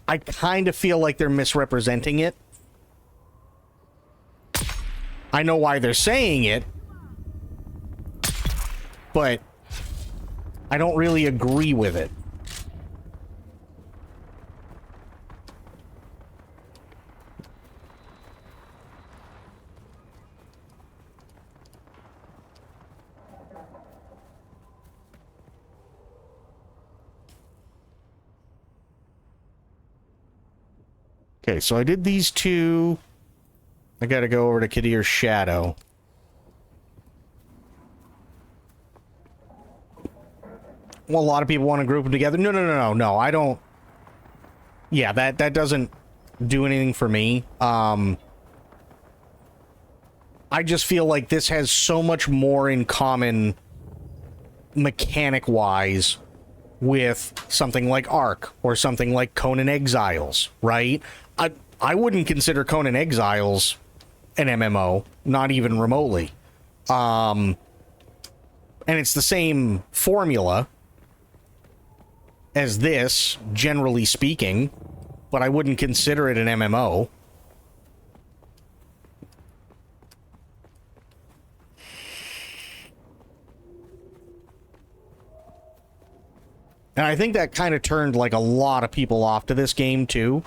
Speaker 1: I kind of feel like they're misrepresenting it. I know why they're saying it, but I don't really agree with it. Okay, so I did these two. I gotta go over to Kadir's Shadow. Well, a lot of people want to group them together. No, I don't. Yeah, that doesn't do anything for me. I just feel like this has so much more in common mechanic-wise with something like Ark or something like Conan Exiles, right? I wouldn't consider Conan Exiles an MMO, not even remotely. And it's the same formula as this, generally speaking, but I wouldn't consider it an MMO. And I think that kind of turned like a lot of people off to this game too,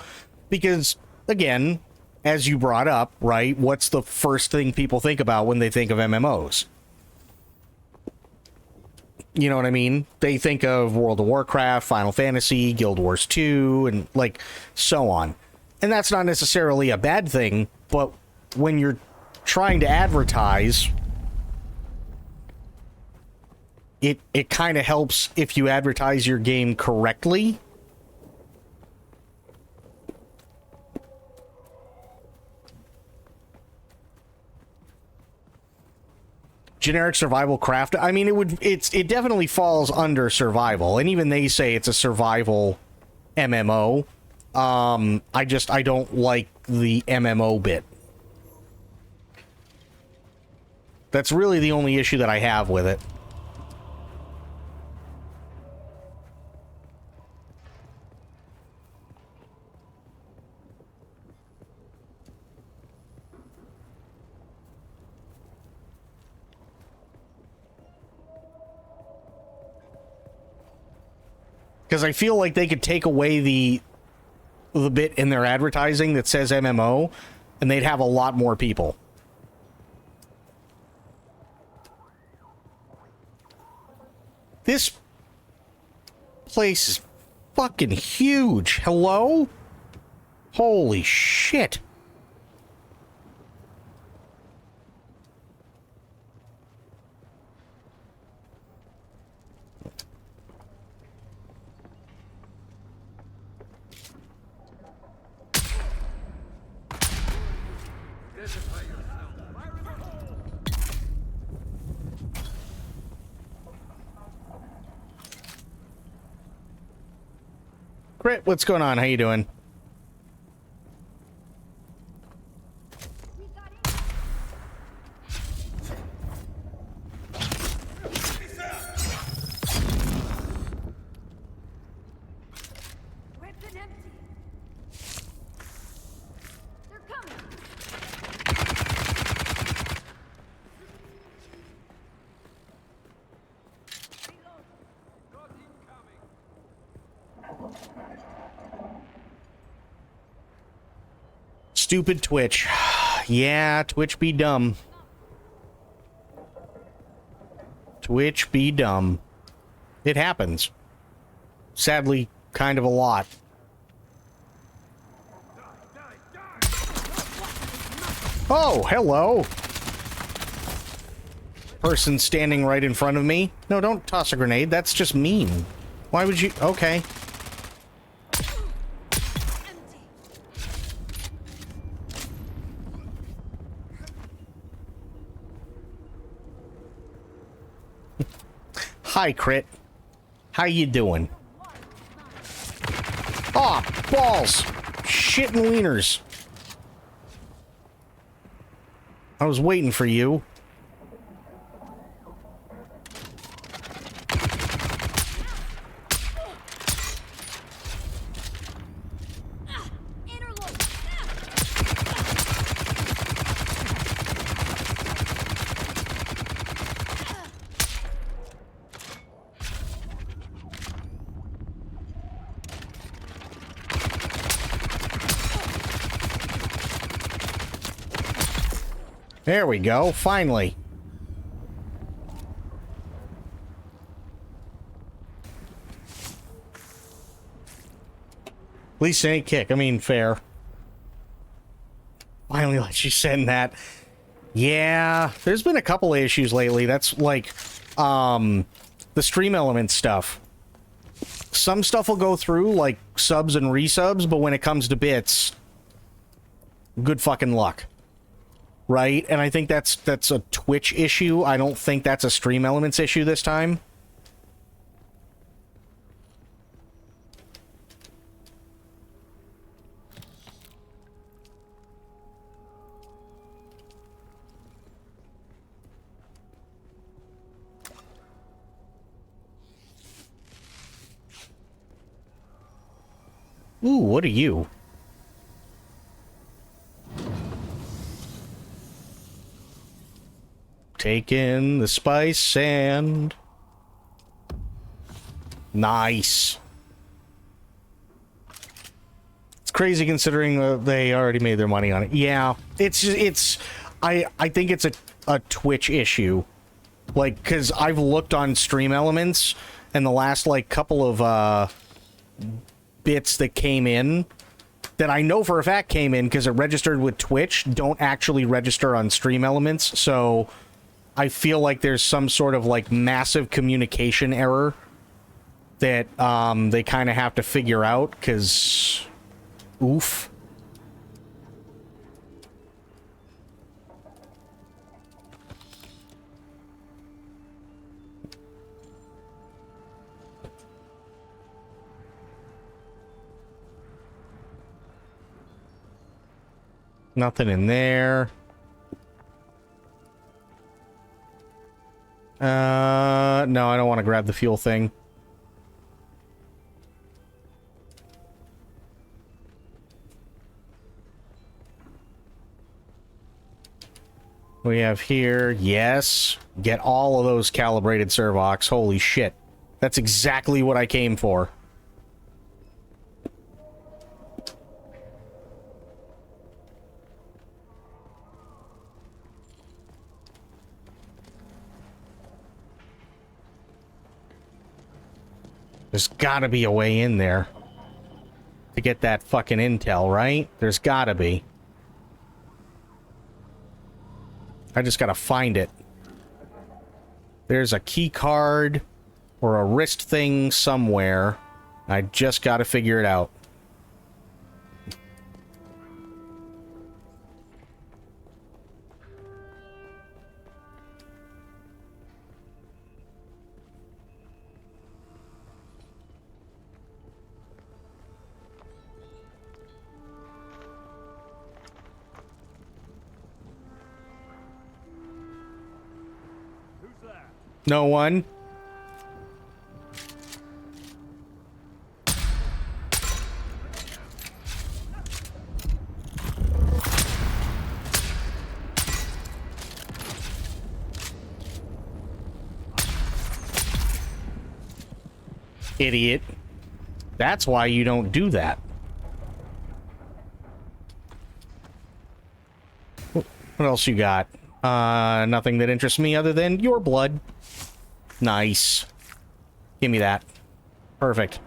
Speaker 1: because again, as you brought up, right, what's the first thing people think about when they think of MMOs? You know what I mean? They think of World of Warcraft, Final Fantasy, Guild Wars 2, and like so on. And that's not necessarily a bad thing, but when you're trying to advertise, it kind of helps if you advertise your game correctly. Generic survival craft. I mean, it definitely falls under survival, and even they say it's a survival MMO. I don't like the MMO bit. That's really the only issue that I have with it. Because I feel like they could take away the bit in their advertising that says MMO, and they'd have a lot more people. place is fucking huge. Hello? Holy shit. Crit, what's going on? How you doing?
Speaker 7: Weapon empty. They're coming.
Speaker 1: Stupid Twitch. Yeah, Twitch be dumb. Twitch be dumb. It happens. Sadly, kind of a lot. Oh, hello. Person standing right in front of me. No, don't toss a grenade. That's just mean. Why would you? Okay. Hi, Crit. How you doing? Aw, balls! Shit and wieners. I was waiting for you. There we go, finally. At least it ain't kick. I mean, fair. Finally let you send that. Yeah, there's been a couple of issues lately. That's like, the stream element stuff. Some stuff will go through, like subs and resubs, but when it comes to bits, good fucking luck. Right? And I think that's a Twitch issue. I don't think that's a Stream Elements issue this time. Ooh, what are you? Take in the spice and... Nice. It's crazy considering they already made their money on it. Yeah, I think it's a Twitch issue. Like, because I've looked on Stream Elements, and the last, like, couple of, bits that came in, that I know for a fact came in because it registered with Twitch, don't actually register on Stream Elements, so... I feel like there's some sort of, like, massive communication error that, they kind of have to figure out, because... Oof. Nothing in there. No, I don't want to grab the fuel thing. We have here, yes, get all of those calibrated servox. Holy shit. That's exactly what I came for. There's gotta be a way in there to get that fucking intel, right? There's gotta be. I just gotta find it. There's a key card or a wrist thing somewhere. I just gotta figure it out. No one. Idiot. That's why you don't do that. What else you got? Nothing that interests me other than your blood. Nice. Give me that. Perfect.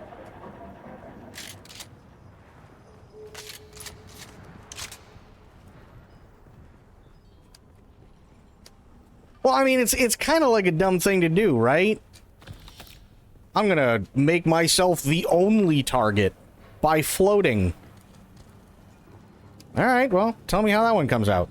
Speaker 1: Well, I mean, it's kind of like a dumb thing to do, right? I'm gonna make myself the only target by floating. Alright, well, tell me how that one comes out.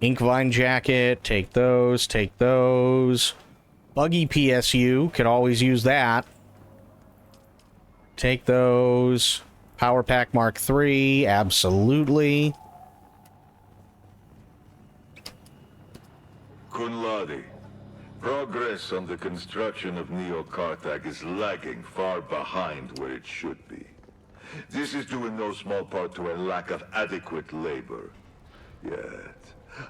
Speaker 1: Inkvine jacket, take those, take those. Buggy PSU, could always use that. Take those. Power Pack Mark III, absolutely.
Speaker 9: Kunladi, progress on the construction of Neo-Karthag is lagging far behind where it should be. This is due in no small part to a lack of adequate labor. Yet,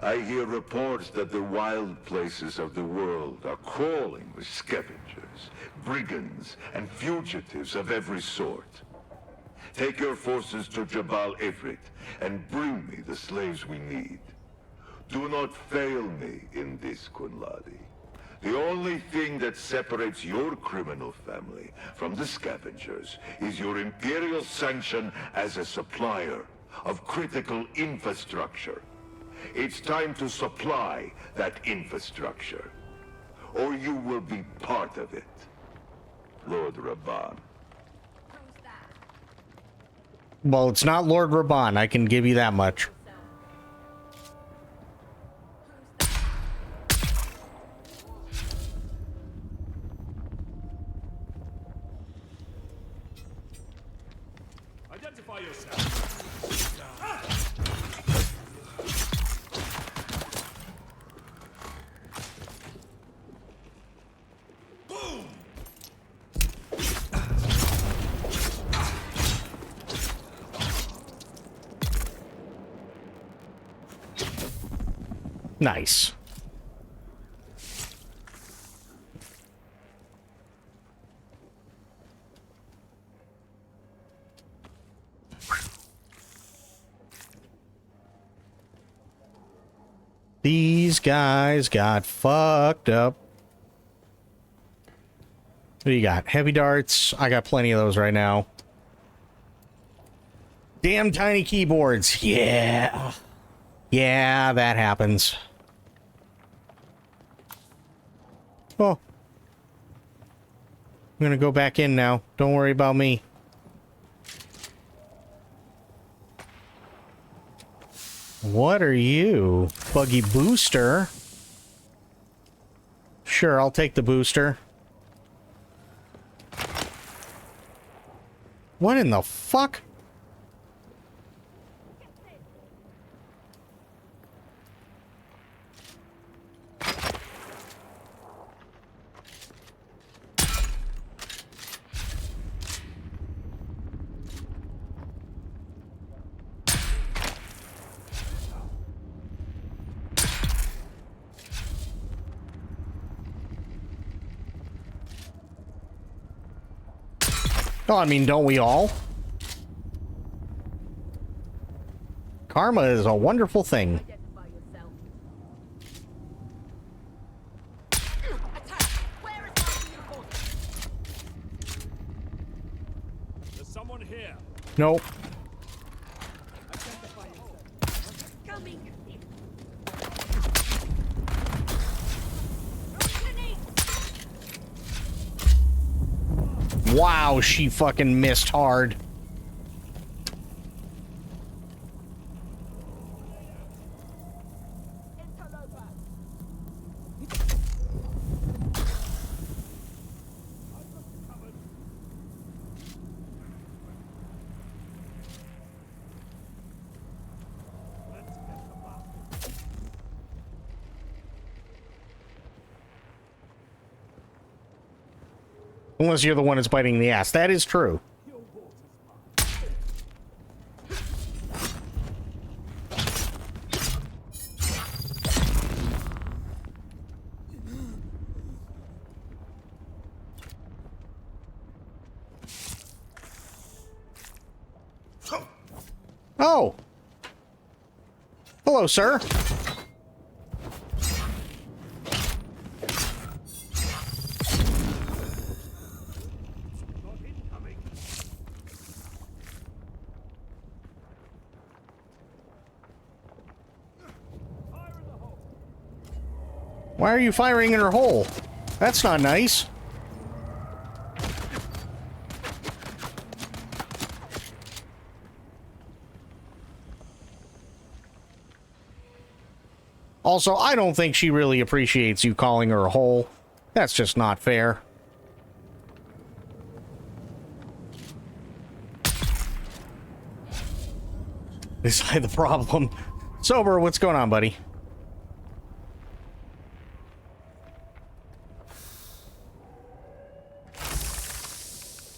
Speaker 9: I hear reports that the wild places of the world are crawling with scavengers, brigands, and fugitives of every sort. Take your forces to Jabal Ifrit and bring me the slaves we need. Do not fail me in this, Kunladi. The only thing that separates your criminal family from the scavengers is your Imperial sanction as a supplier of critical infrastructure. It's time to supply that infrastructure, or you will be part of it. Lord Rabban.
Speaker 1: Well, it's not Lord Rabban, I can give you that much.
Speaker 8: Identify yourself.
Speaker 1: Nice. These guys got fucked up. What do you got? Heavy darts. I got plenty of those right now. Damn tiny keyboards. Yeah. Yeah, that happens. Oh. I'm gonna go back in now. Don't worry about me. What are you? Buggy booster? Sure, I'll take the booster. What in the fuck? Oh, I mean, don't we all? Karma is a wonderful thing.
Speaker 8: There's someone here.
Speaker 1: Nope. Wow, she fucking missed hard. Unless you're the one that's biting the ass. That is true. Oh. Hello, sir. Why are you firing in her hole? That's not nice. Also, I don't think she really appreciates you calling her a hole. That's just not fair. Is I the problem? Sober, what's going on, buddy?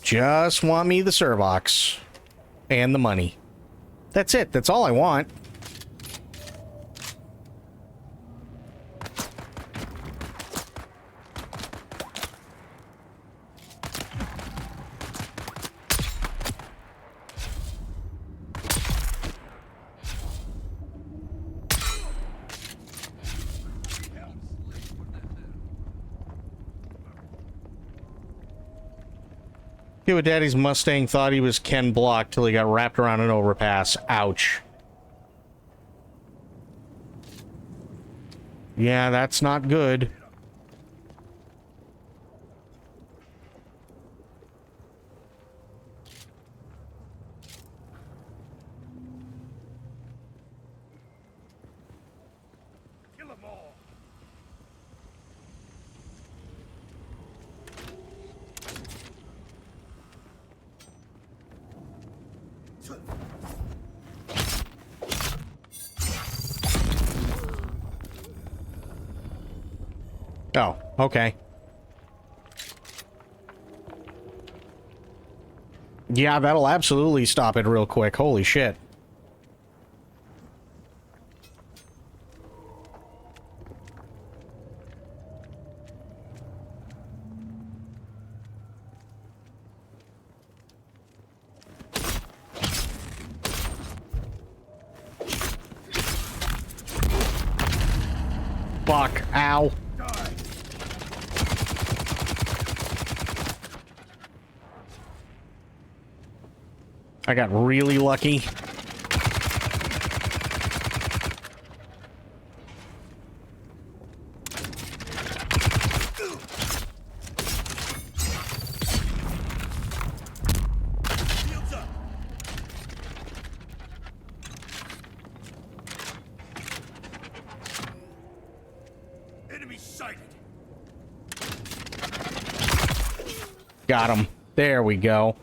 Speaker 1: Just want me the Servox. And the money. That's it. That's all I want. With Daddy's Mustang thought he was Ken Block till he got wrapped around an overpass. Ouch. Yeah, that's not good.
Speaker 8: Kill them all.
Speaker 1: Oh, okay. Yeah, that'll absolutely stop it real quick. Holy shit. Fuck. Ow. I got really lucky.
Speaker 8: Enemy sighted.
Speaker 1: Got him. There we go.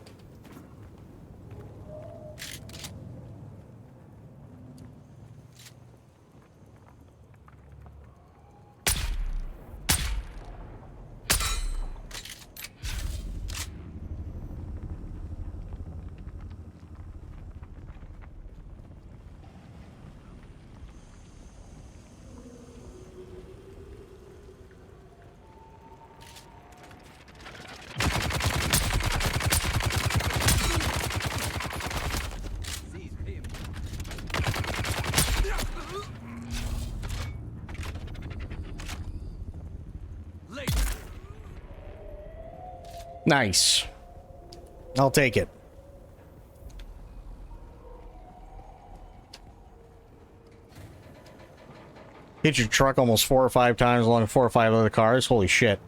Speaker 1: Nice. I'll take it. Hit your truck almost 4 or 5 times along 4 or 5 other cars. Holy shit.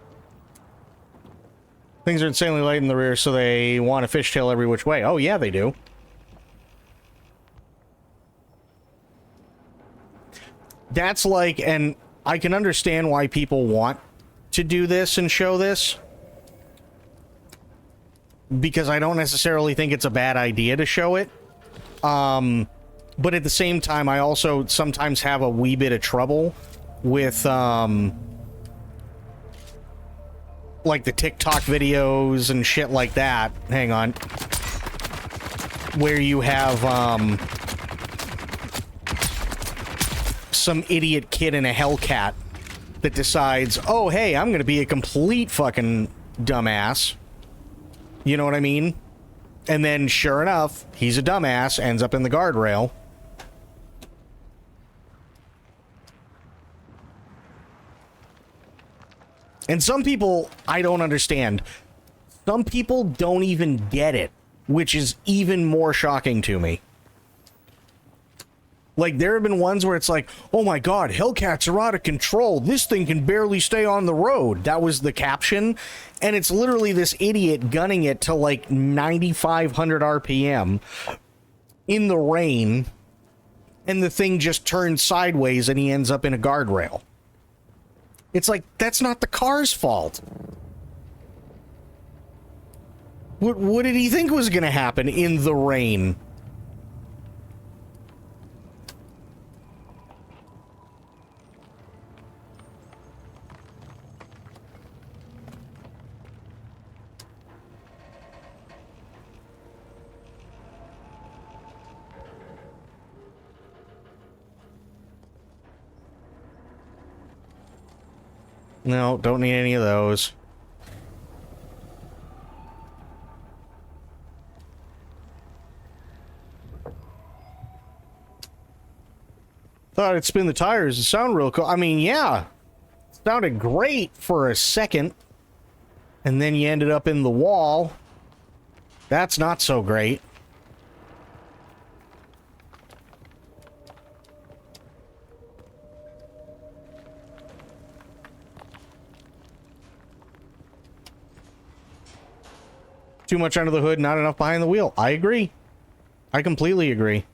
Speaker 1: Things are insanely light in the rear, so they want a fishtail every which way. Oh, yeah, they do. That's like, and I can understand why people want to do this and show this, because I don't necessarily think it's a bad idea to show it. But at the same time, I also sometimes have a wee bit of trouble with, like the TikTok videos and shit like that. Hang on. Where you have, some idiot kid in a Hellcat that decides, oh, hey, I'm gonna be a complete fucking dumbass. You know what I mean? And then, sure enough, he's a dumbass, ends up in the guardrail. And some people, I don't understand. Some people don't even get it, which is even more shocking to me. Like, there have been ones where it's like, oh my god, Hellcats are out of control. This thing can barely stay on the road. That was the caption. And it's literally this idiot gunning it to like 9,500 RPM in the rain. And the thing just turns sideways and he ends up in a guardrail. It's like, that's not the car's fault. What did he think was going to happen in the rain? No, don't need any of those. Thought it'd spin the tires and sound real cool. I mean, yeah. It sounded great for a second. And then you ended up in the wall. That's not so great. Too much under the hood, not enough behind the wheel. I agree. I completely agree.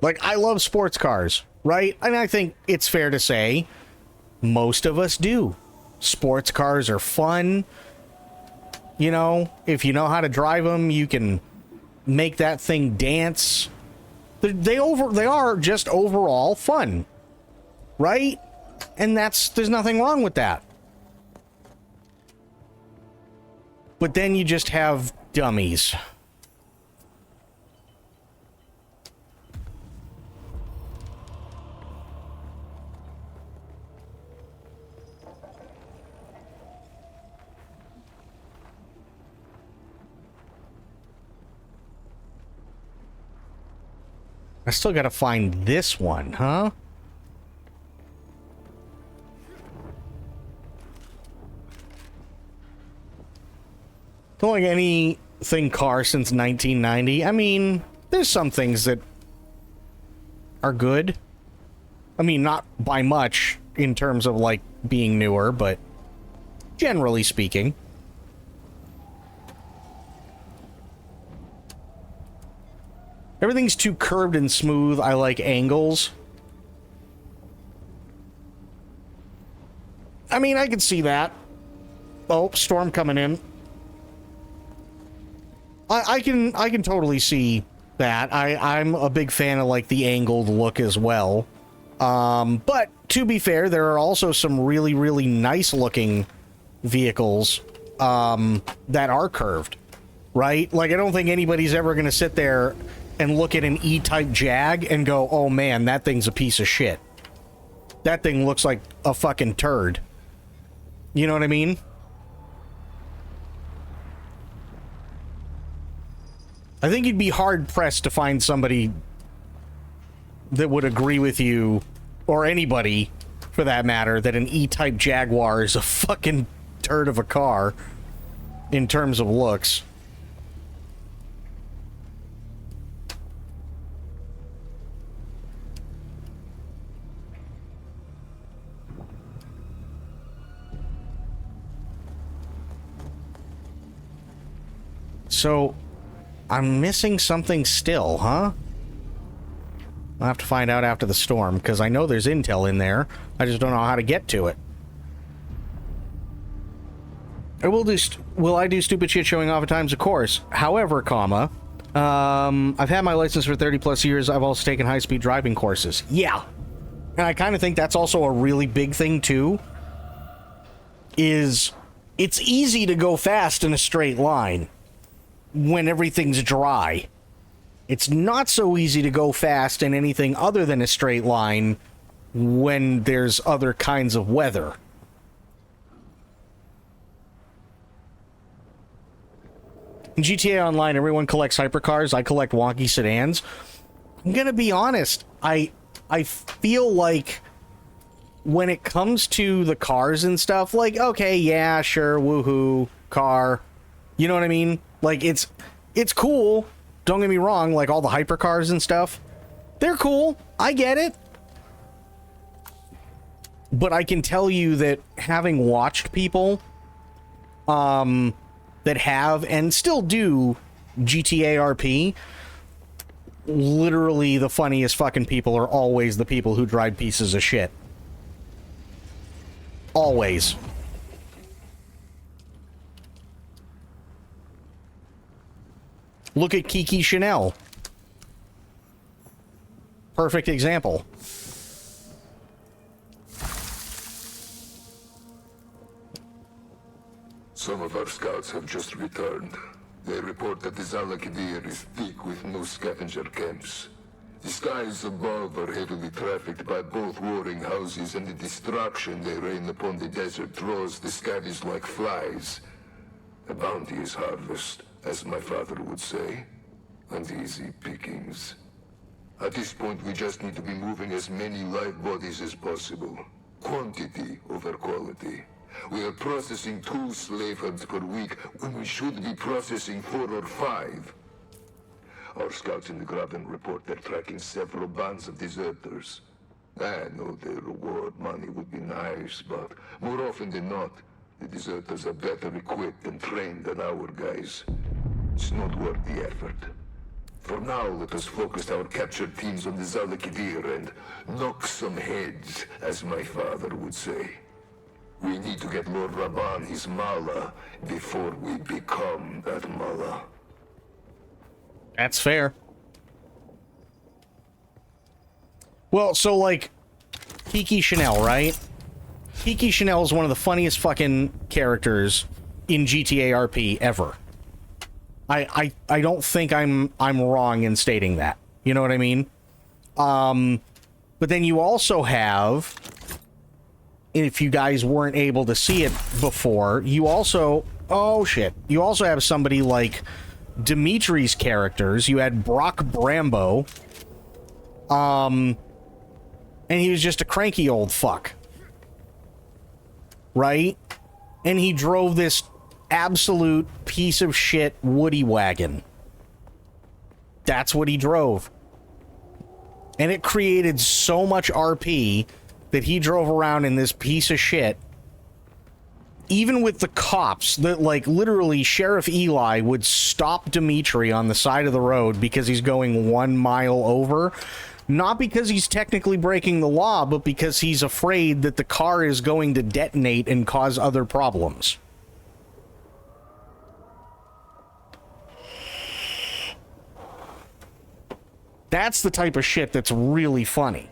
Speaker 1: Like, I love sports cars, right? And I think it's fair to say most of us do. Sports cars are fun. You know, if you know how to drive them, you can make that thing dance. They are just overall fun, right? And there's nothing wrong with that. But then you just have dummies. I still gotta find this one, huh? Don't like anything car since 1990. I mean, there's some things that are good. I mean, not by much in terms of, like, being newer, but generally speaking. Everything's too curved and smooth. I like angles. I mean, I can see that. Oh, storm coming in. I can totally see that. I'm a big fan of, like, the angled look as well. But to be fair, there are also some really, really nice looking vehicles that are curved, right? Like, I don't think anybody's ever going to sit there and look at an E-Type Jag and go, oh man, that thing's a piece of shit. That thing looks like a fucking turd. You know what I mean? I think you'd be hard-pressed to find somebody that would agree with you, or anybody, for that matter, that an E-Type Jaguar is a fucking turd of a car in terms of looks. So, I'm missing something still, huh? I'll have to find out after the storm, because I know there's intel in there. I just don't know how to get to it. Will I do stupid shit showing off at times? Of course. However, I've had my license for 30 plus years. I've also taken high-speed driving courses. Yeah. And I kind of think that's also a really big thing, too. It's easy to go fast in a straight line when everything's dry. It's not so easy to go fast in anything other than a straight line when there's other kinds of weather. In GTA Online, everyone collects hypercars. I collect wonky sedans. I'm gonna be honest. I feel like when it comes to the cars and stuff, like, okay, yeah, sure, woohoo, car. You know what I mean? Like, it's cool. Don't get me wrong, like all the hypercars and stuff. They're cool. I get it. But I can tell you that having watched people that have and still do GTA RP, literally the funniest fucking people are always the people who drive pieces of shit. Always. Look at Kiki Chanel. Perfect example.
Speaker 9: Some of our scouts have just returned. They report that the Zalakidir is thick with no scavenger camps. The skies above are heavily trafficked by both warring houses, and the destruction they rain upon the desert draws the scavvies like flies. A bounteous harvest, as my father would say, and easy pickings. At this point, we just need to be moving as many live bodies as possible. Quantity over quality. We are processing 2 slave hunts per week when we should be processing 4 or 5. Our scouts in the Graben report they're tracking several bands of deserters. I know the reward money would be nice, but more often than not, the deserters are better equipped and trained than our guys. It's not worth the effort. For now, let us focus our captured teams on the Zalakidir and knock some heads, as my father would say. We need to get Lord Raban his mala before we become that mala.
Speaker 1: That's fair. Well, so, like, Kiki Chanel, right? Kiki Chanel is one of the funniest fucking characters in GTA RP ever. I don't think I'm wrong in stating that. You know what I mean? But then you also have, if you guys weren't able to see it before, you also, oh shit, you also have somebody like Dimitri's characters. You had Brock Brambo, and he was just a cranky old fuck, right? And he drove this absolute piece of shit woody wagon. That's what he drove. And it created so much RP that he drove around in this piece of shit. Even with the cops, that, like, literally Sheriff Eli would stop Dimitri on the side of the road because he's going 1 mile over. Not because he's technically breaking the law, but because he's afraid that the car is going to detonate and cause other problems. That's the type of shit that's really funny.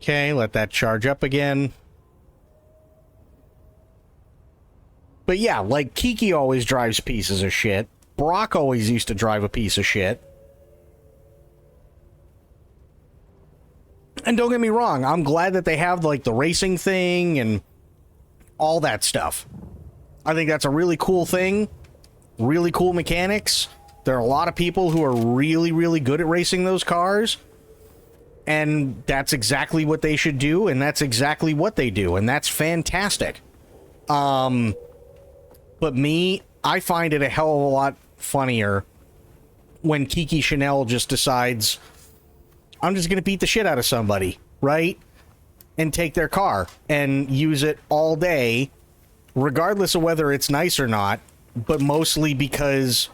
Speaker 1: Okay, let that charge up again. But yeah, like, Kiki always drives pieces of shit. Brock always used to drive a piece of shit. And don't get me wrong, I'm glad that they have, like, the racing thing and all that stuff. I think that's a really cool thing. Really cool mechanics. There are a lot of people who are really, really good at racing those cars. And that's exactly what they should do, and that's exactly what they do, and that's fantastic. But me, I find it a hell of a lot funnier when Kiki Chanel just decides, I'm just going to beat the shit out of somebody, right? And take their car and use it all day, regardless of whether it's nice or not, but mostly because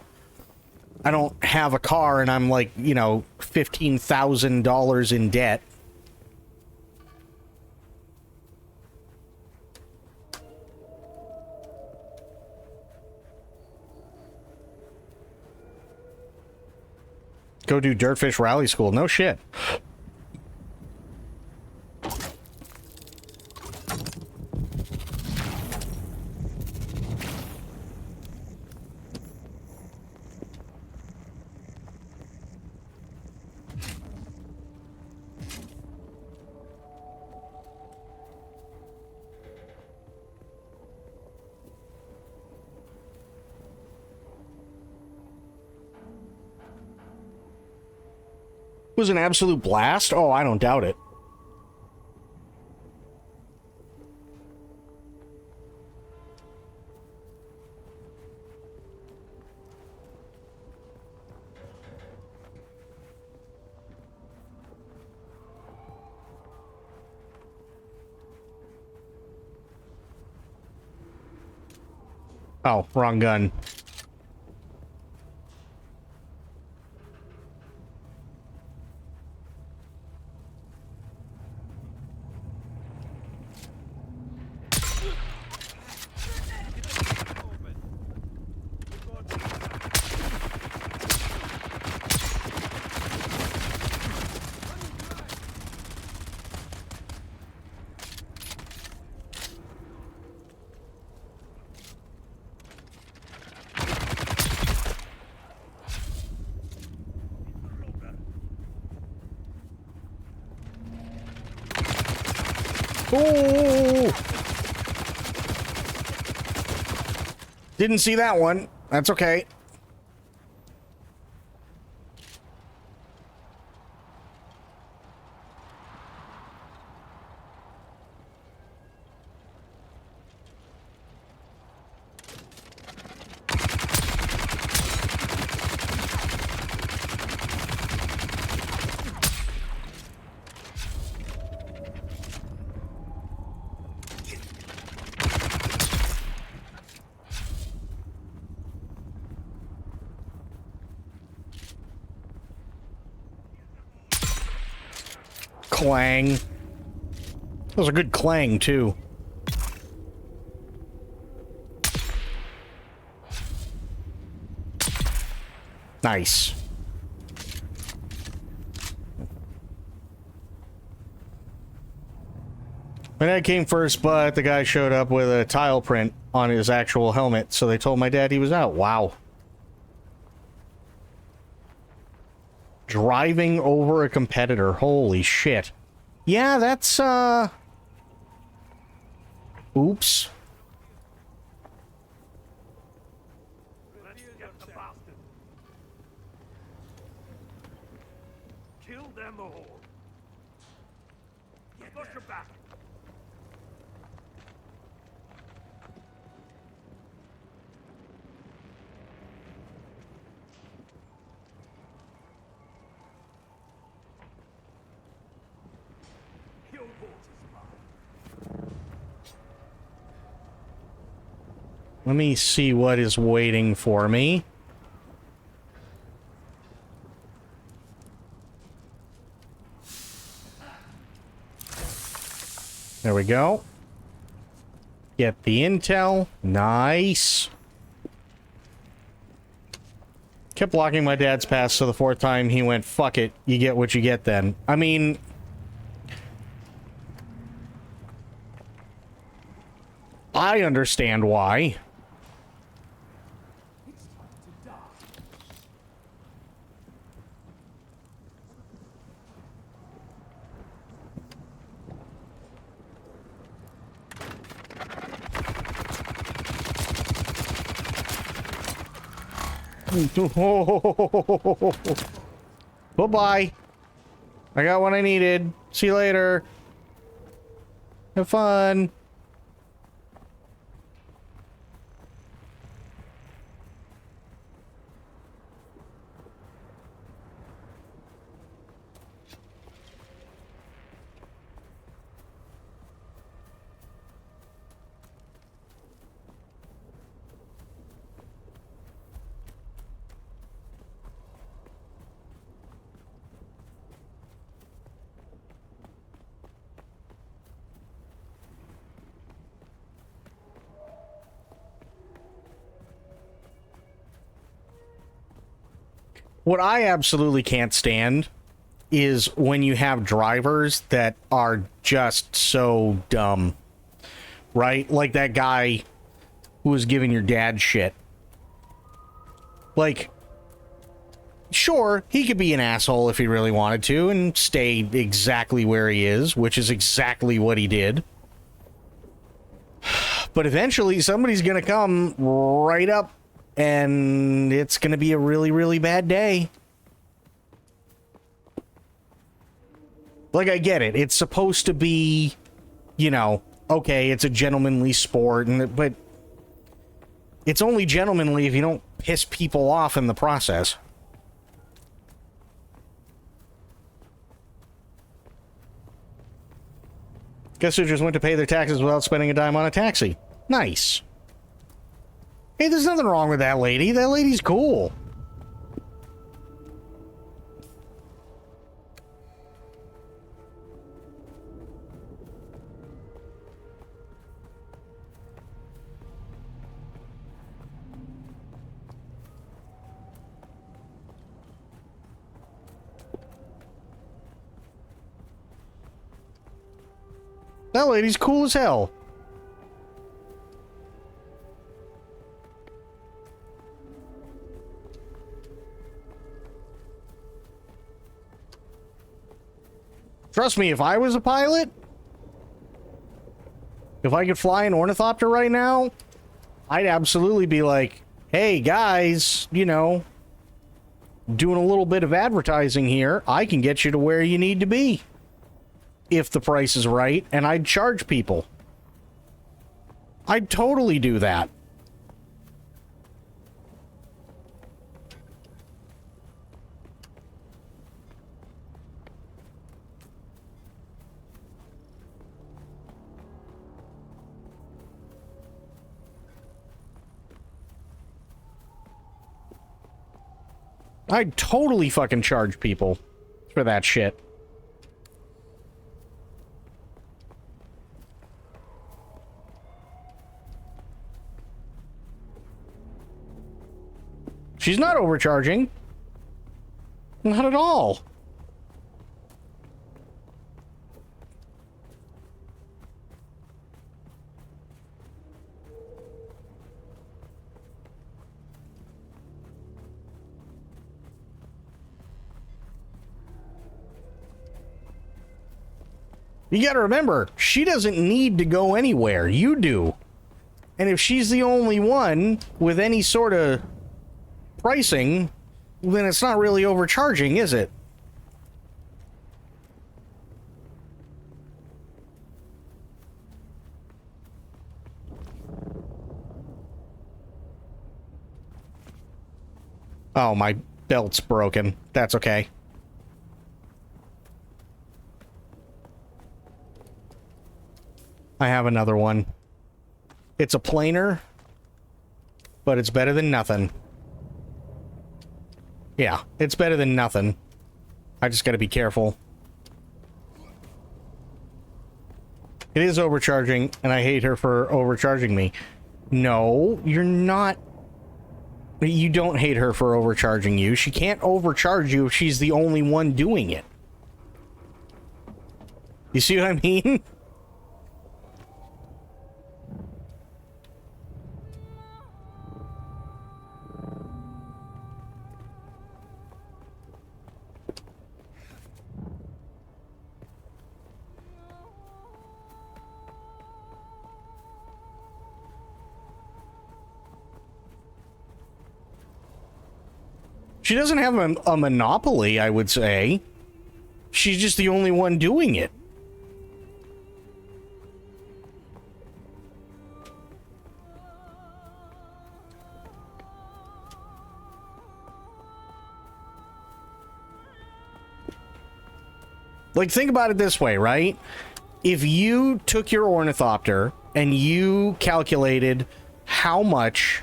Speaker 1: I don't have a car and I'm like, you know, $15,000 in debt. Go do Dirtfish Rally School. No shit. Was an absolute blast? Oh, I don't doubt it. Oh, wrong gun. Oh! Didn't see that one. That's okay. Clang. That was a good clang, too. Nice. My dad came first, but the guy showed up with a tile print on his actual helmet, so they told my dad he was out. Wow. Driving over a competitor. Holy shit. Yeah, that's, oops.
Speaker 8: Kill them all. Got your back.
Speaker 1: Let me see what is waiting for me. There we go. Get the intel. Nice. Kept blocking my dad's pass, so the fourth time he went, fuck it, you get what you get then. I mean, I understand why. Bye-bye. I got what I needed. See you later. Have fun. What I absolutely can't stand is when you have drivers that are just so dumb, right? Like that guy who was giving your dad shit. Like, sure, he could be an asshole if he really wanted to and stay exactly where he is, which is exactly what he did. But eventually somebody's going to come right up and it's going to be a really, really bad day. Like, I get it. It's supposed to be, you know, okay, it's a gentlemanly sport, but it's only gentlemanly if you don't piss people off in the process. Guess who just went to pay their taxes without spending a dime on a taxi? Nice. Hey, there's nothing wrong with that lady. That lady's cool. That lady's cool as hell. Trust me, if I was a pilot, if I could fly an ornithopter right now, I'd absolutely be like, hey guys, you know, doing a little bit of advertising here. I can get you to where you need to be if the price is right, and I'd charge people. I'd totally do that. I'd totally fucking charge people for that shit. She's not overcharging. Not at all. You gotta remember, she doesn't need to go anywhere. You do. And if she's the only one with any sort of pricing, then it's not really overcharging, is it? Oh, my belt's broken. That's okay. I have another one. It's a planer, but it's better than nothing. Yeah, it's better than nothing. I just gotta be careful. It is overcharging, and I hate her for overcharging me. No, you're not. You don't hate her for overcharging you. She can't overcharge you if she's the only one doing it. You see what I mean? She doesn't have a monopoly, I would say. She's just the only one doing it. Like, think about it this way, right? If you took your ornithopter and you calculated how much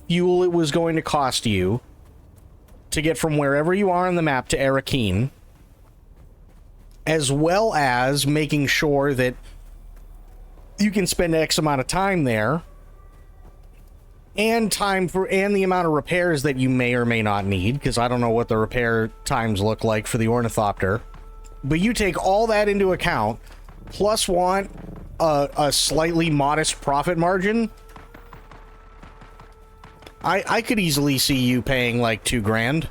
Speaker 1: fuel it was going to cost you to get from wherever you are on the map to Arakeen, as well as making sure that you can spend X amount of time there, and the amount of repairs that you may or may not need, because I don't know what the repair times look like for the ornithopter. But you take all that into account, plus want a slightly modest profit margin, I could easily see you paying like $2,000.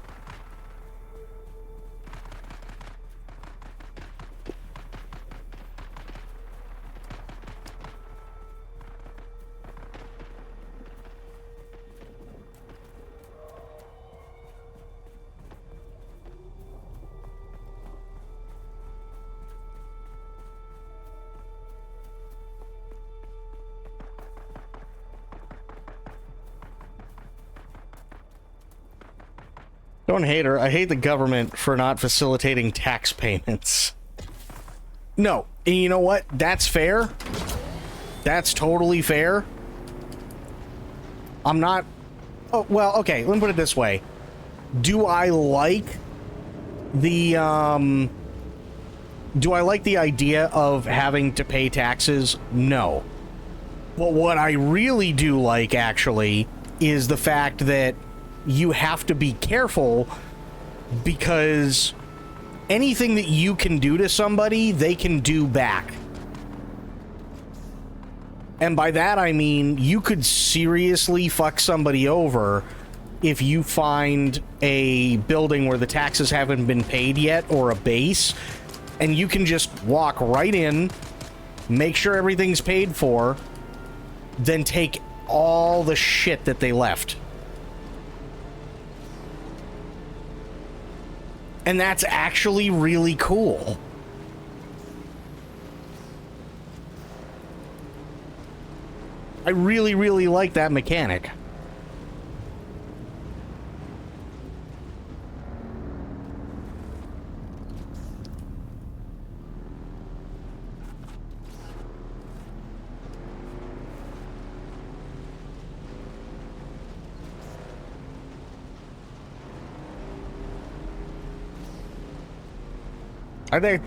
Speaker 1: Don't hate her. I hate the government for not facilitating tax payments. No, and you know what? That's fair. That's totally fair. I'm not... Oh, well, okay, let me put it this way. Do I like the, Do I like the idea of having to pay taxes? No. But what I really do like, actually, is the fact that you have to be careful, because anything that you can do to somebody, they can do back. And by that I mean you could seriously fuck somebody over if you find a building where the taxes haven't been paid yet, or a base, and you can just walk right in, make sure everything's paid for, then take all the shit that they left. And that's actually really cool. I really, really like that mechanic.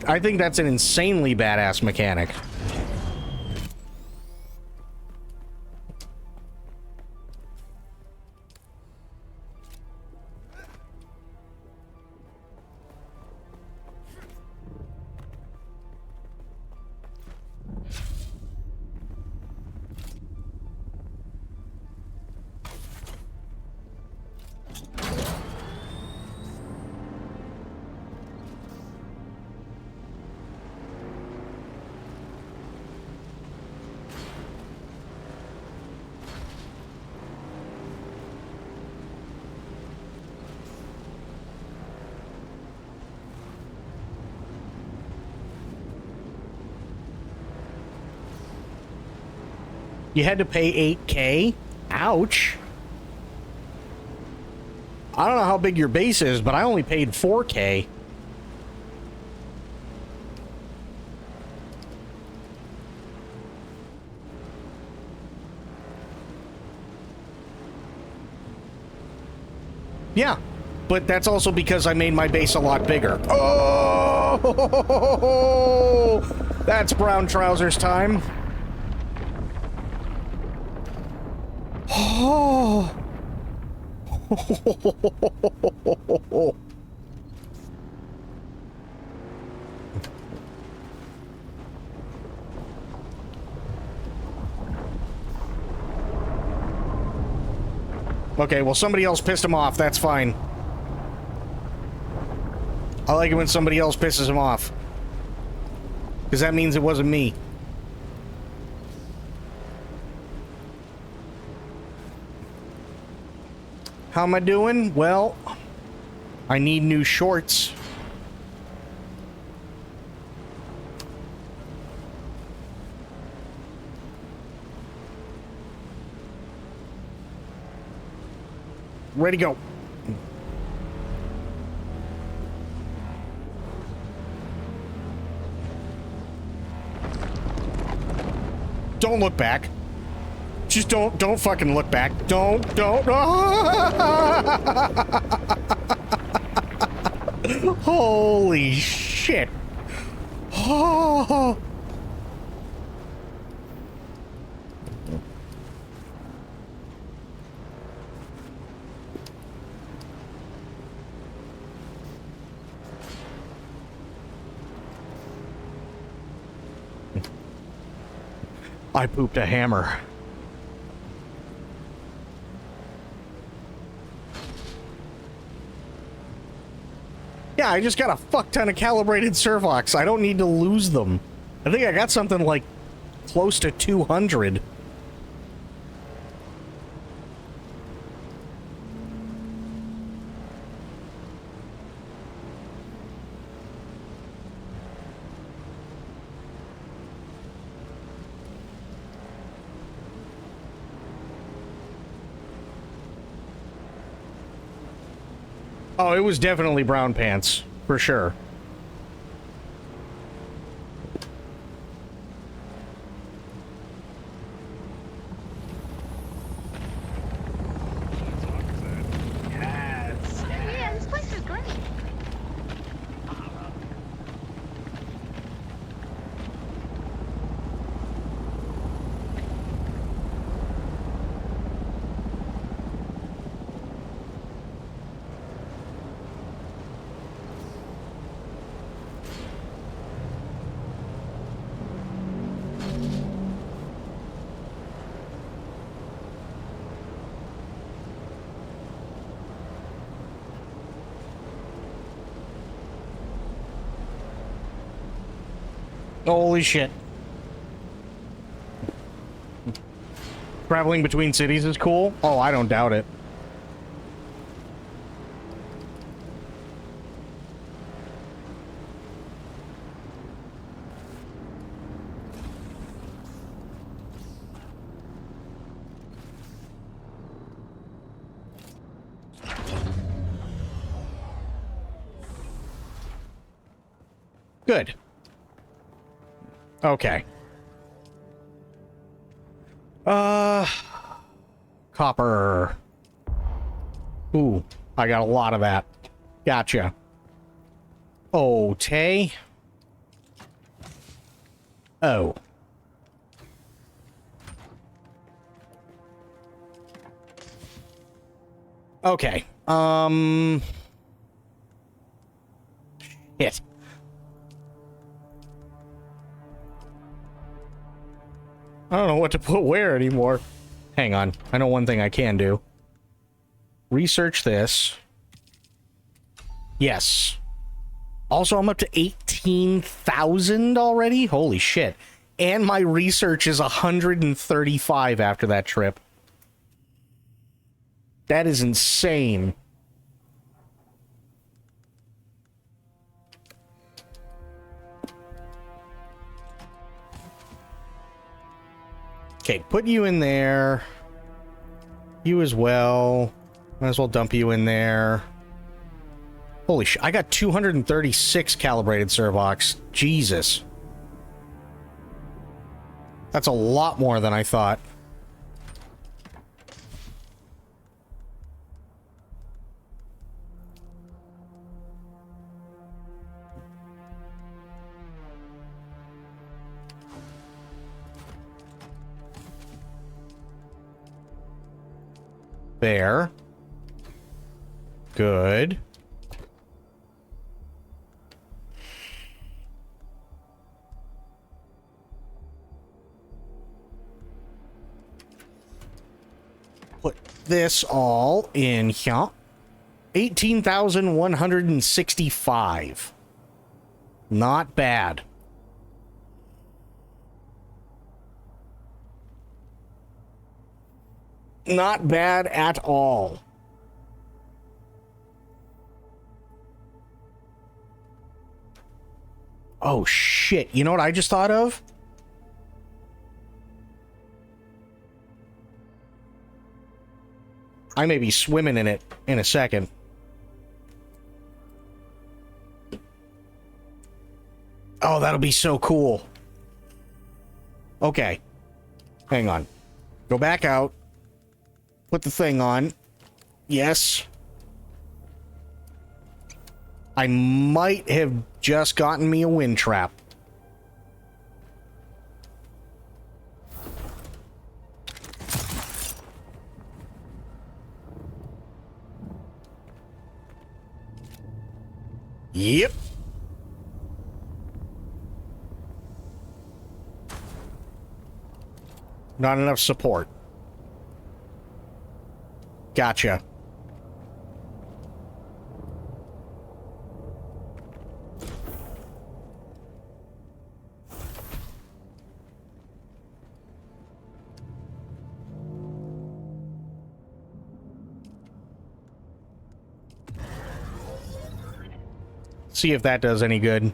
Speaker 1: I think that's an insanely badass mechanic. You had to pay $8K? Ouch. I don't know how big your base is, but I only paid $4K. Yeah, but that's also because I made my base a lot bigger. Oh! That's brown trousers time. Oh. Okay, well, somebody else pissed him off. That's fine. I like it when somebody else pisses him off, because that means it wasn't me. How am I doing? Well, I need new shorts. Ready to go. Don't look back. Just don't fucking look back. Don't. Holy shit. Oh. I pooped a hammer. Yeah, I just got a fuck ton of calibrated servox. I don't need to lose them. I think I got something like close to 200. Oh, it was definitely brown pants, for sure.
Speaker 7: Yeah, this place is great.
Speaker 1: Holy shit. Traveling between cities is cool? Oh, I don't doubt it. Good. Okay. Copper. Ooh, I got a lot of that. Gotcha. Oh, Tay. Oh. Okay. Shit. I don't know what to put where anymore. Hang on. I know one thing I can do. Research this. Yes. Also, I'm up to 18,000 already? Holy shit. And my research is 135 after that trip. That is insane. Okay, put you in there. You as well. Might as well dump you in there. Holy shit, I got 236 calibrated servox. Jesus. That's a lot more than I thought. There. Good. Put this all in here. 18,165. Not bad. Not bad at all. Oh, shit. You know what I just thought of? I may be swimming in it in a second. Oh, that'll be so cool. Okay. Hang on. Go back out. Put the thing on. Yes. I might have just gotten me a wind trap. Yep. Not enough support. Gotcha. See if that does any good.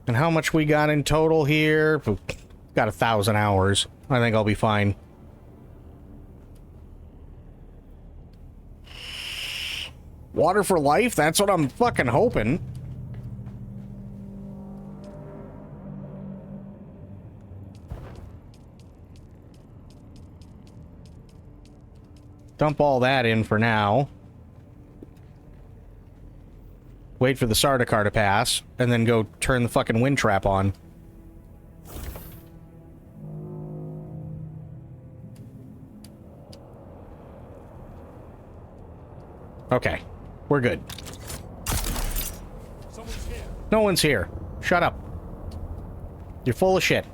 Speaker 1: And how much we got in total here? Got 1,000 hours. I think I'll be fine. Water for life? That's what I'm fucking hoping. Dump all that in for now. Wait for the Sardaukar to pass, and then go turn the fucking wind trap on. Okay, we're good. No one's here. Shut up. You're full of shit.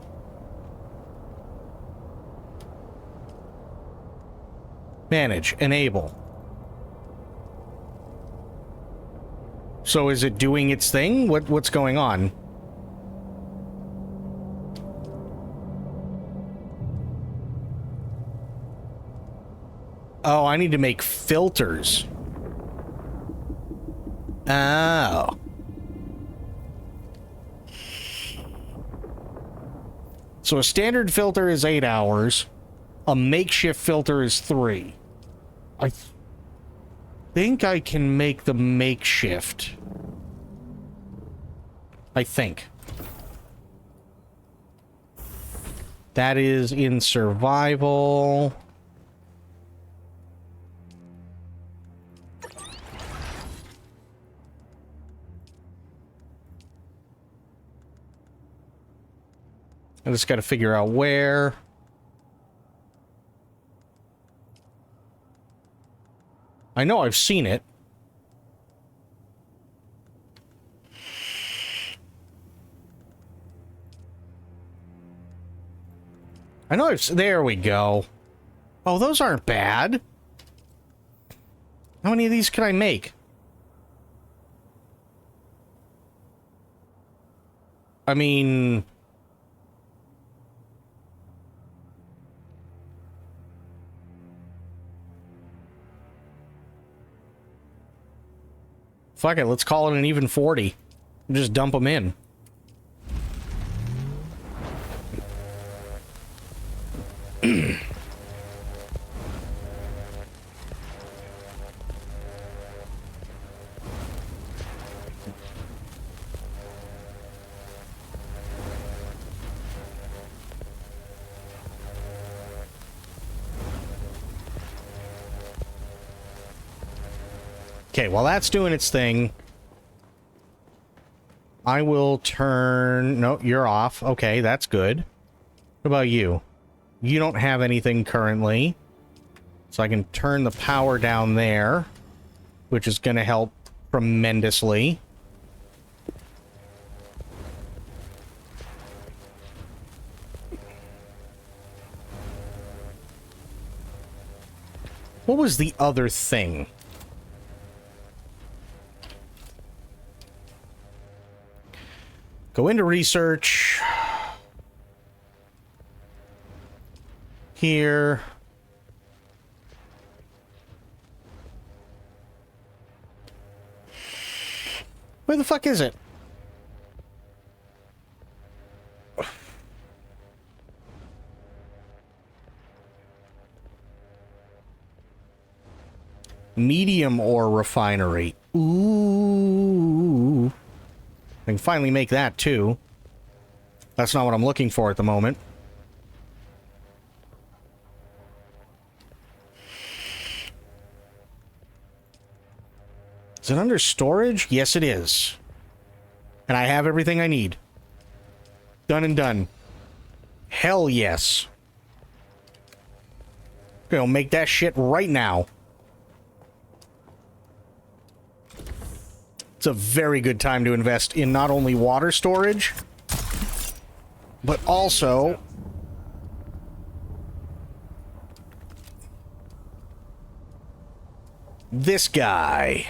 Speaker 1: Manage. Enable. So is it doing its thing? What's going on? Oh, I need to make filters. Oh. So a standard filter is 8 hours. A makeshift filter is 3. I think I can make the makeshift. I think. That is in survival. I just got to figure out where. I know I've seen it. I know I've... There we go. Oh, those aren't bad. How many of these can I make? I mean... Fuck it, let's call it an even 40. Just dump them in. Okay, while that's doing its thing, I will turn... No, you're off. Okay, that's good. What about you? You don't have anything currently. So I can turn the power down there, which is going to help tremendously. What was the other thing? Go into research. Here. Where the fuck is it? Medium ore refinery. Ooh. I can finally make that, too. That's not what I'm looking for at the moment. Is it under storage? Yes, it is. And I have everything I need. Done and done. Hell yes. Gonna make that shit right now. It's a very good time to invest in not only water storage, but also this guy.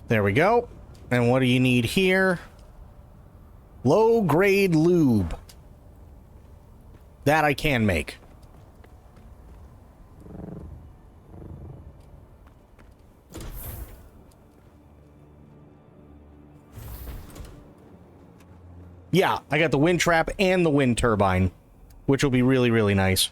Speaker 1: There we go. And what do you need here? Low-grade lube. That I can make. Yeah, I got the wind trap and the wind turbine, which will be really, really nice.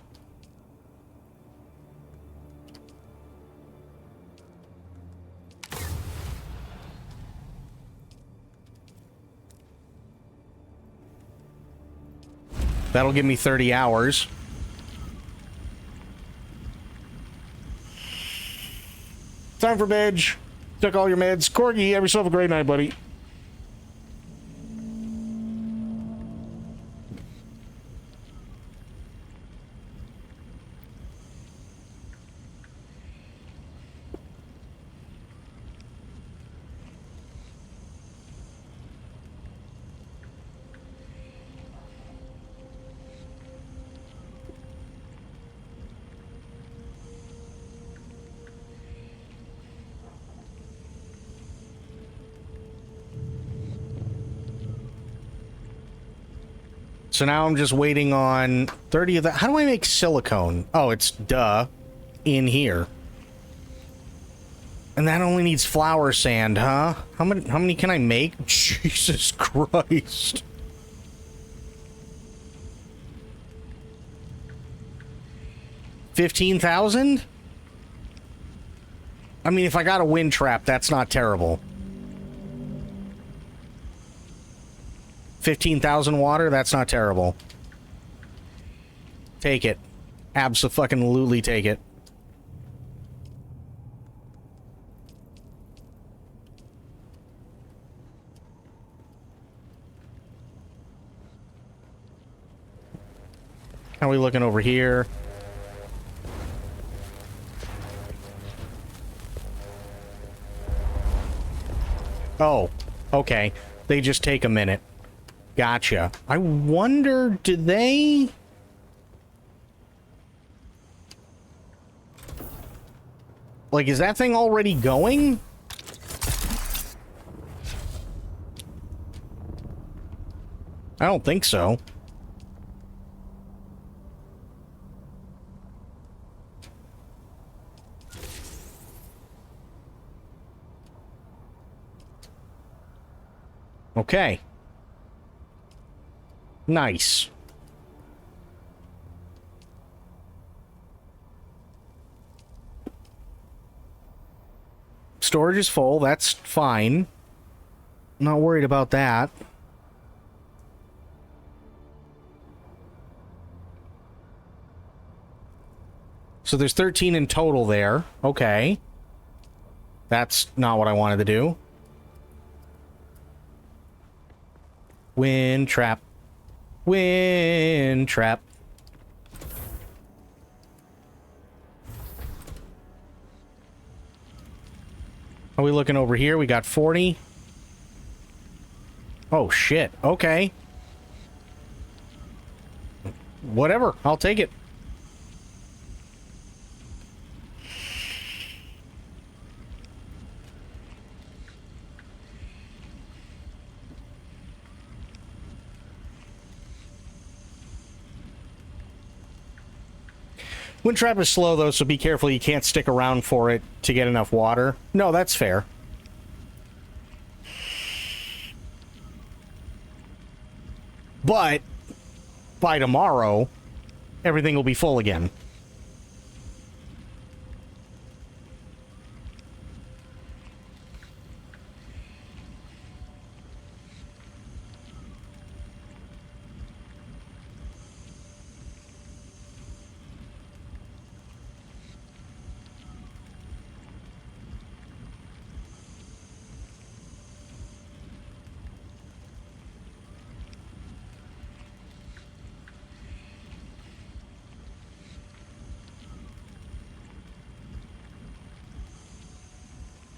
Speaker 1: That'll give me 30 hours. Time for bed. Took all your meds. Corgi, have yourself a great night, buddy. So now I'm just waiting on 30 of that. How do I make silicone? Oh, it's in here. And that only needs flour sand, huh? How many can I make? Jesus Christ. $15,000? I mean, if I got a wind trap, that's not terrible. 15,000 water, that's not terrible. Take it. Abso-fucking-lutely take it. How are we looking over here? Oh, okay. They just take a minute. Gotcha. I wonder, do they... Like, is that thing already going? I don't think so. Okay. Nice. Storage is full. That's fine. Not worried about that. So there's 13 in total there. Okay. That's not what I wanted to do. Wind trap. Wind trap. Are we looking over here? We got 40. Oh, shit. Okay. Whatever. I'll take it. Wind trap is slow, though, so be careful. You can't stick around for it to get enough water. No, that's fair. But by tomorrow, everything will be full again.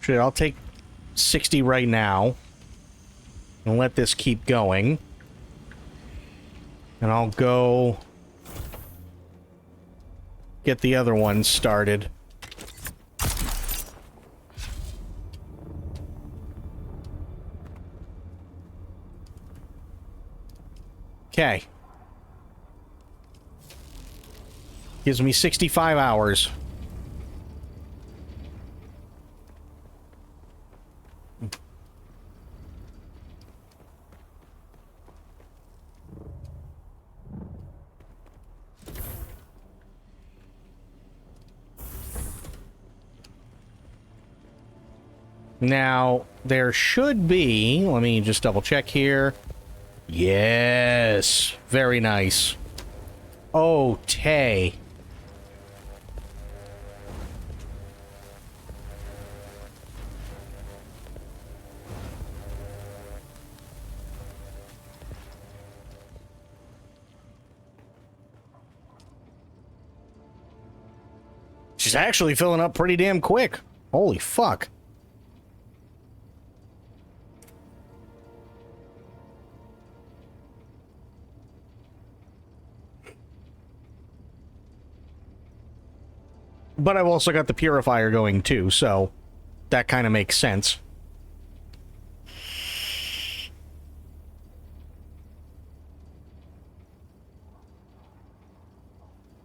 Speaker 1: Shit, I'll take 60 right now and let this keep going. And I'll go get the other one started. Okay. Gives me 65 hours. Now, there should be... Let me just double check here. Yes. Very nice. Oh, Tay. She's actually filling up pretty damn quick. Holy fuck. But I've also got the purifier going too, so that kind of makes sense.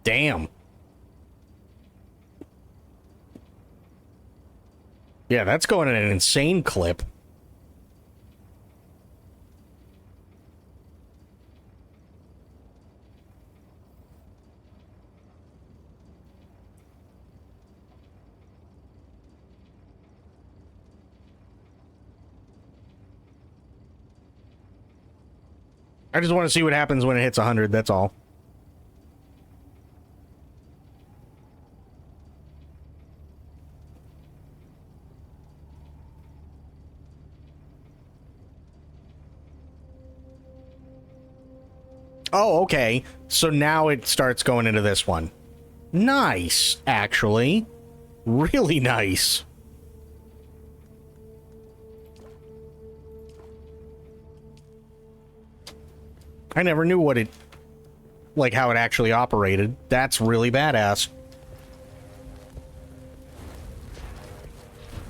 Speaker 1: Damn. Yeah, that's going at an insane clip. I just want to see what happens when it hits 100, that's all. Oh, okay. So now it starts going into this one. Nice, actually. Really nice. I never knew what it... like, how it actually operated. That's really badass.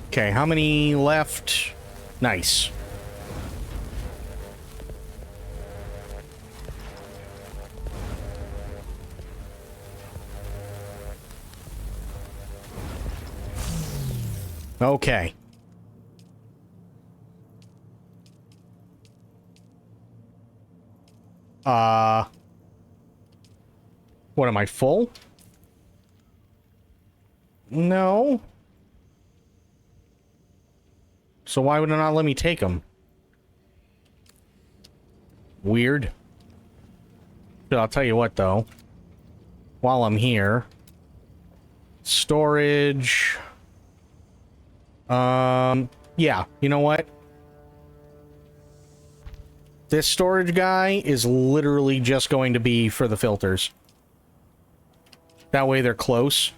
Speaker 1: Okay, how many left? Nice. Okay. What, am I full? No. So why would it not let me take them? Weird. But I'll tell you what, though. While I'm here... storage... yeah, you know what? This storage guy is literally just going to be for the filters. That way they're close.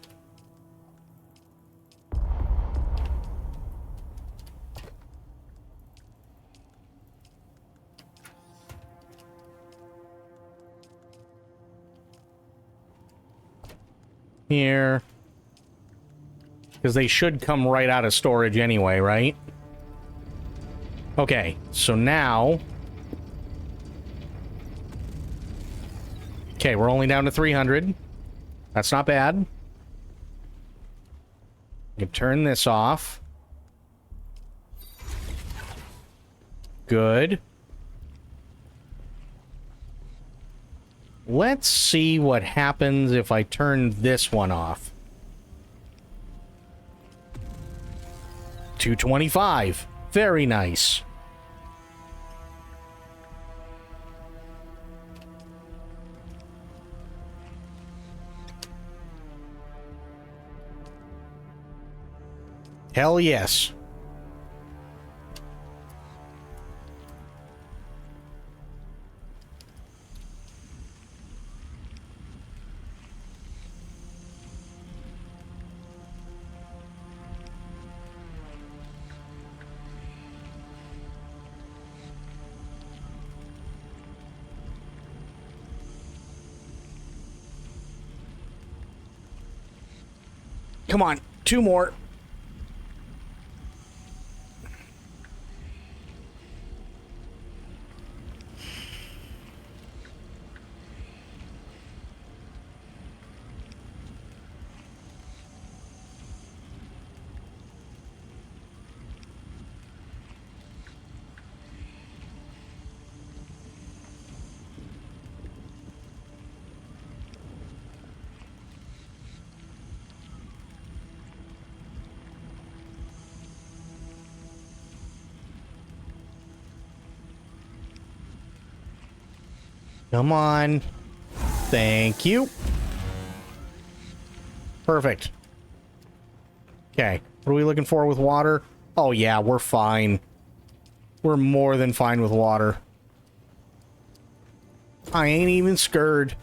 Speaker 1: Here. Because they should come right out of storage anyway, right? Okay, so now... okay, we're only down to 300. That's not bad. You can turn this off. Good. Let's see what happens if I turn this one off. 225. Very nice. Hell yes. Come on, 2 more. Come on. Thank you. Perfect. Okay. What are we looking for with water? Oh, yeah, we're fine. We're more than fine with water. I ain't even scared.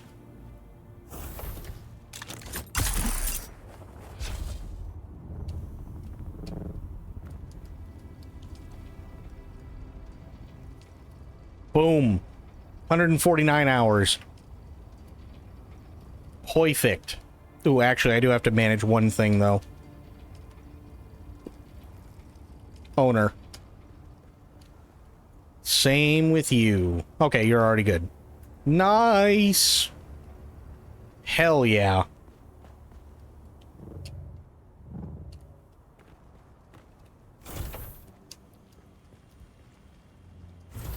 Speaker 1: Boom. 149 hours. Perfect. Ooh, actually, I do have to manage one thing, though. Owner. Same with you. Okay, you're already good. Nice. Hell yeah.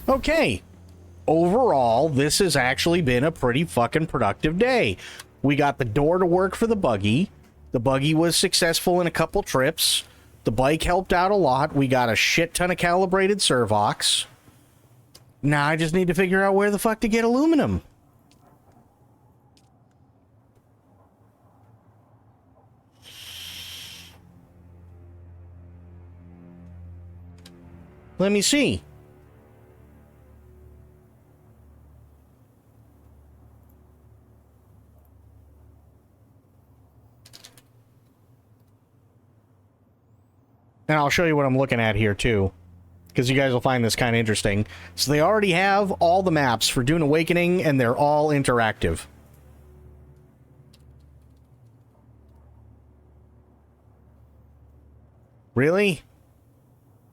Speaker 1: Okay. Overall, this has actually been a pretty fucking productive day. We got the door to work for the buggy. The buggy was successful in a couple trips. The bike helped out a lot. We got a shit ton of calibrated servox. Now I just need to figure out where the fuck to get aluminum. Let me see. And I'll show you what I'm looking at here, too. Because you guys will find this kind of interesting. So they already have all the maps for Dune Awakening, and they're all interactive. Really?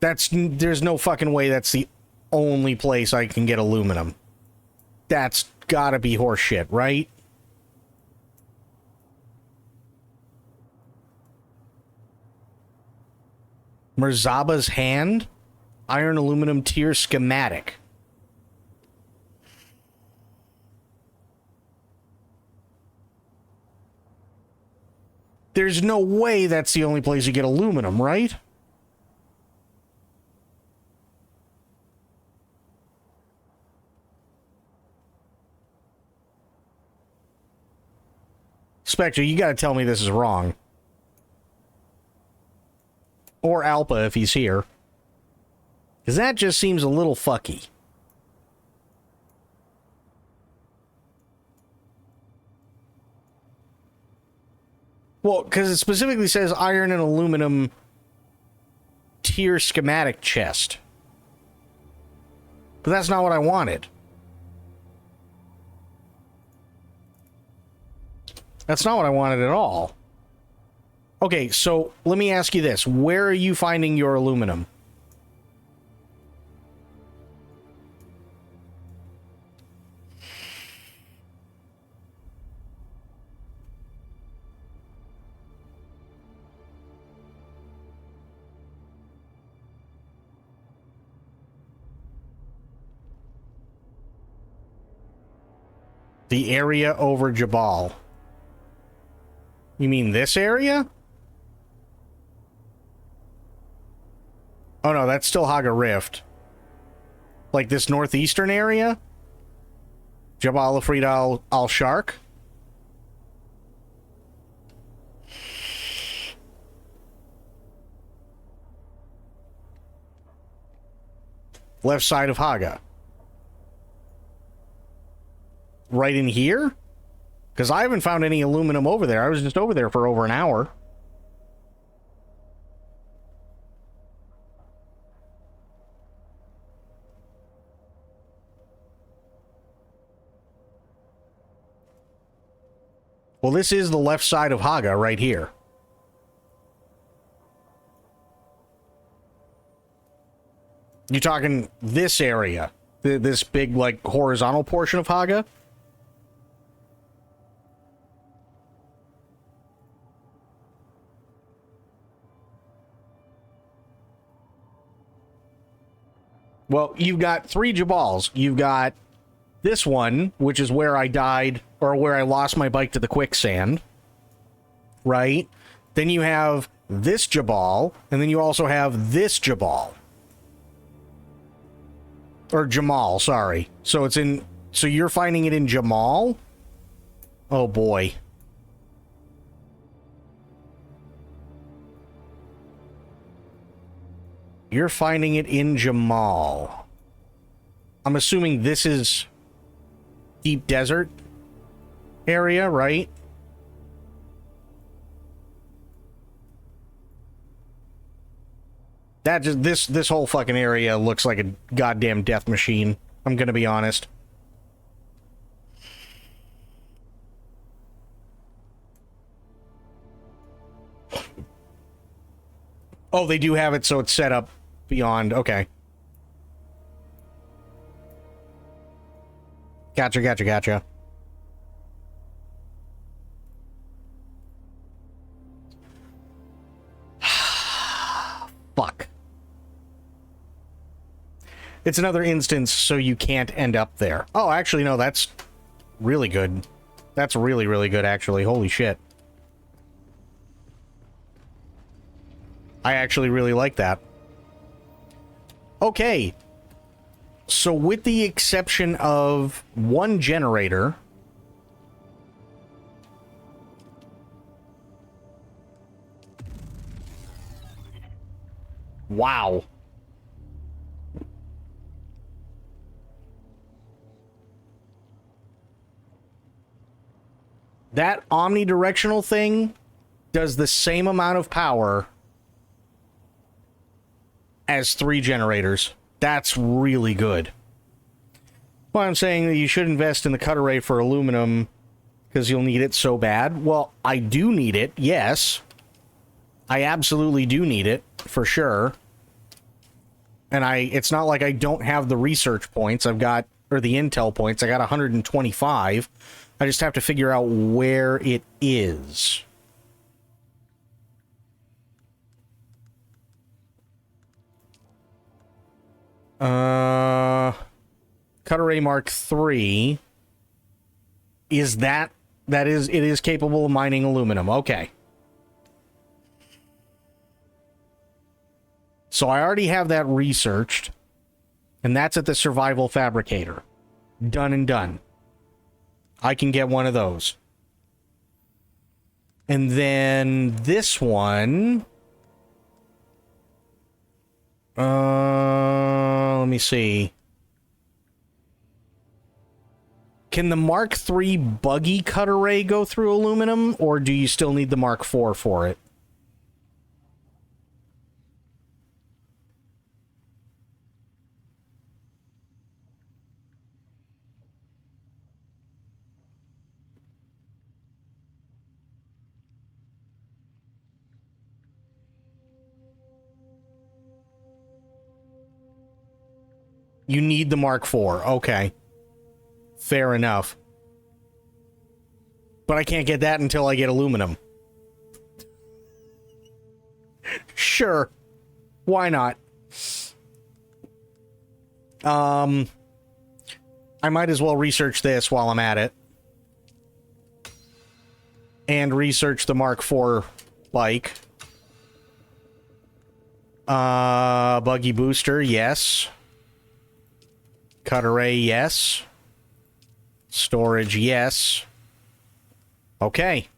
Speaker 1: There's no fucking way that's the only place I can get aluminum. That's gotta be horseshit, right? Merzaba's Hand? Iron aluminum tier schematic. There's no way that's the only place you get aluminum, right? Spectre, you gotta tell me this is wrong. Or Alpa if he's here. Because that just seems a little fucky. Well, because it specifically says iron and aluminum tier schematic chest. But that's not what I wanted. That's not what I wanted at all. Okay, so let me ask you this. Where are you finding your aluminum? The area over Jabal. You mean this area? Oh no, that's still Haga Rift. Like this northeastern area? Jabal Afrida al-Shark? Left side of Haga. Right in here? Because I haven't found any aluminum over there. I was just over there for over an hour. Well, this is the left side of Haga right here. You're talking this area? This big, like, horizontal portion of Haga? Well, you've got 3 Jabals. You've got this one, which is where I died, or where I lost my bike to the quicksand. Right? Then you have this Jabal, and then you also have this Jabal. Or Jamal, sorry. So it's in... So you're finding it in Jamal? Oh, boy. You're finding it in Jamal. I'm assuming this is deep desert area, right? That just this whole fucking area looks like a goddamn death machine. I'm gonna be honest. Oh, they do have it so it's set up beyond. Okay. Gotcha. Fuck. It's another instance, so you can't end up there. Oh, actually, no, that's really good. That's really, really good, actually. Holy shit. I actually really like that. Okay. So with the exception of one generator... Wow. That omnidirectional thing does the same amount of power as 3 generators. That's really good. Well, I'm saying that you should invest in the cut array for aluminum because you'll need it so bad. Well, I do need it, yes. I absolutely do need it, for sure. And it's not like I don't have the research points. I've got, or the intel points. I got 125. I just have to figure out where it is. Cut Array Mark III. Is it is capable of mining aluminum. Okay. So I already have that researched. And that's at the Survival Fabricator. Done and done. I can get one of those. And then this one... let me see. Can the Mark III buggy cut array go through aluminum, or do you still need the Mark IV for it? You need the Mark IV. Okay. Fair enough. But I can't get that until I get aluminum. Sure. Why not? I might as well research this while I'm at it. and research the Mark IV bike. Buggy booster, yes. Cut array, yes. Storage, yes. Okay.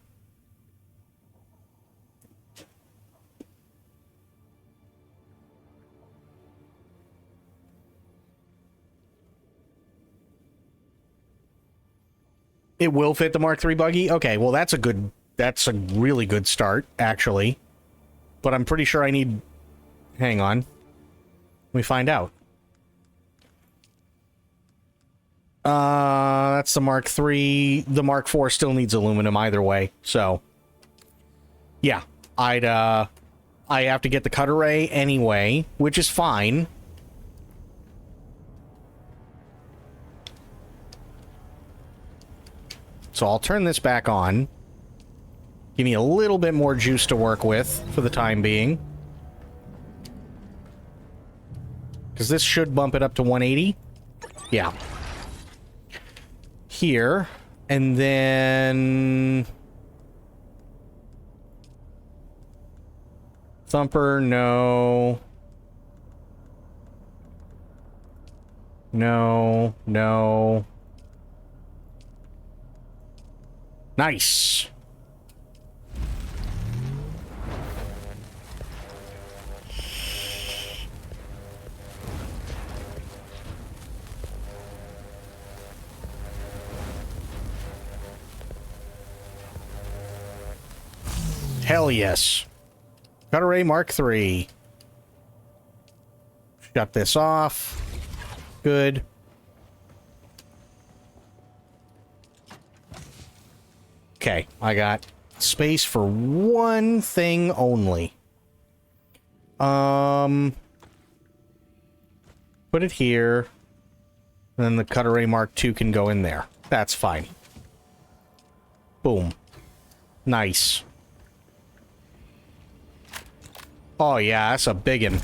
Speaker 1: It will fit the Mark III buggy? Okay, well that's a really good start, actually. But I'm pretty sure I need... Hang on. Let me find out. That's the Mark III. The Mark IV still needs aluminum either way, so... Yeah, I have to get the cut array anyway, which is fine. So I'll turn this back on. Give me a little bit more juice to work with for the time being. Because this should bump it up to 180. Yeah. Here. And then... Thumper, no. No, no. Nice. Hell yes. Cut array Mark III. Shut this off. Good. Okay, I got space for one thing only. Put it here. And then the cut array Mark II can go in there. That's fine. Boom. Nice. Oh yeah, that's a biggin.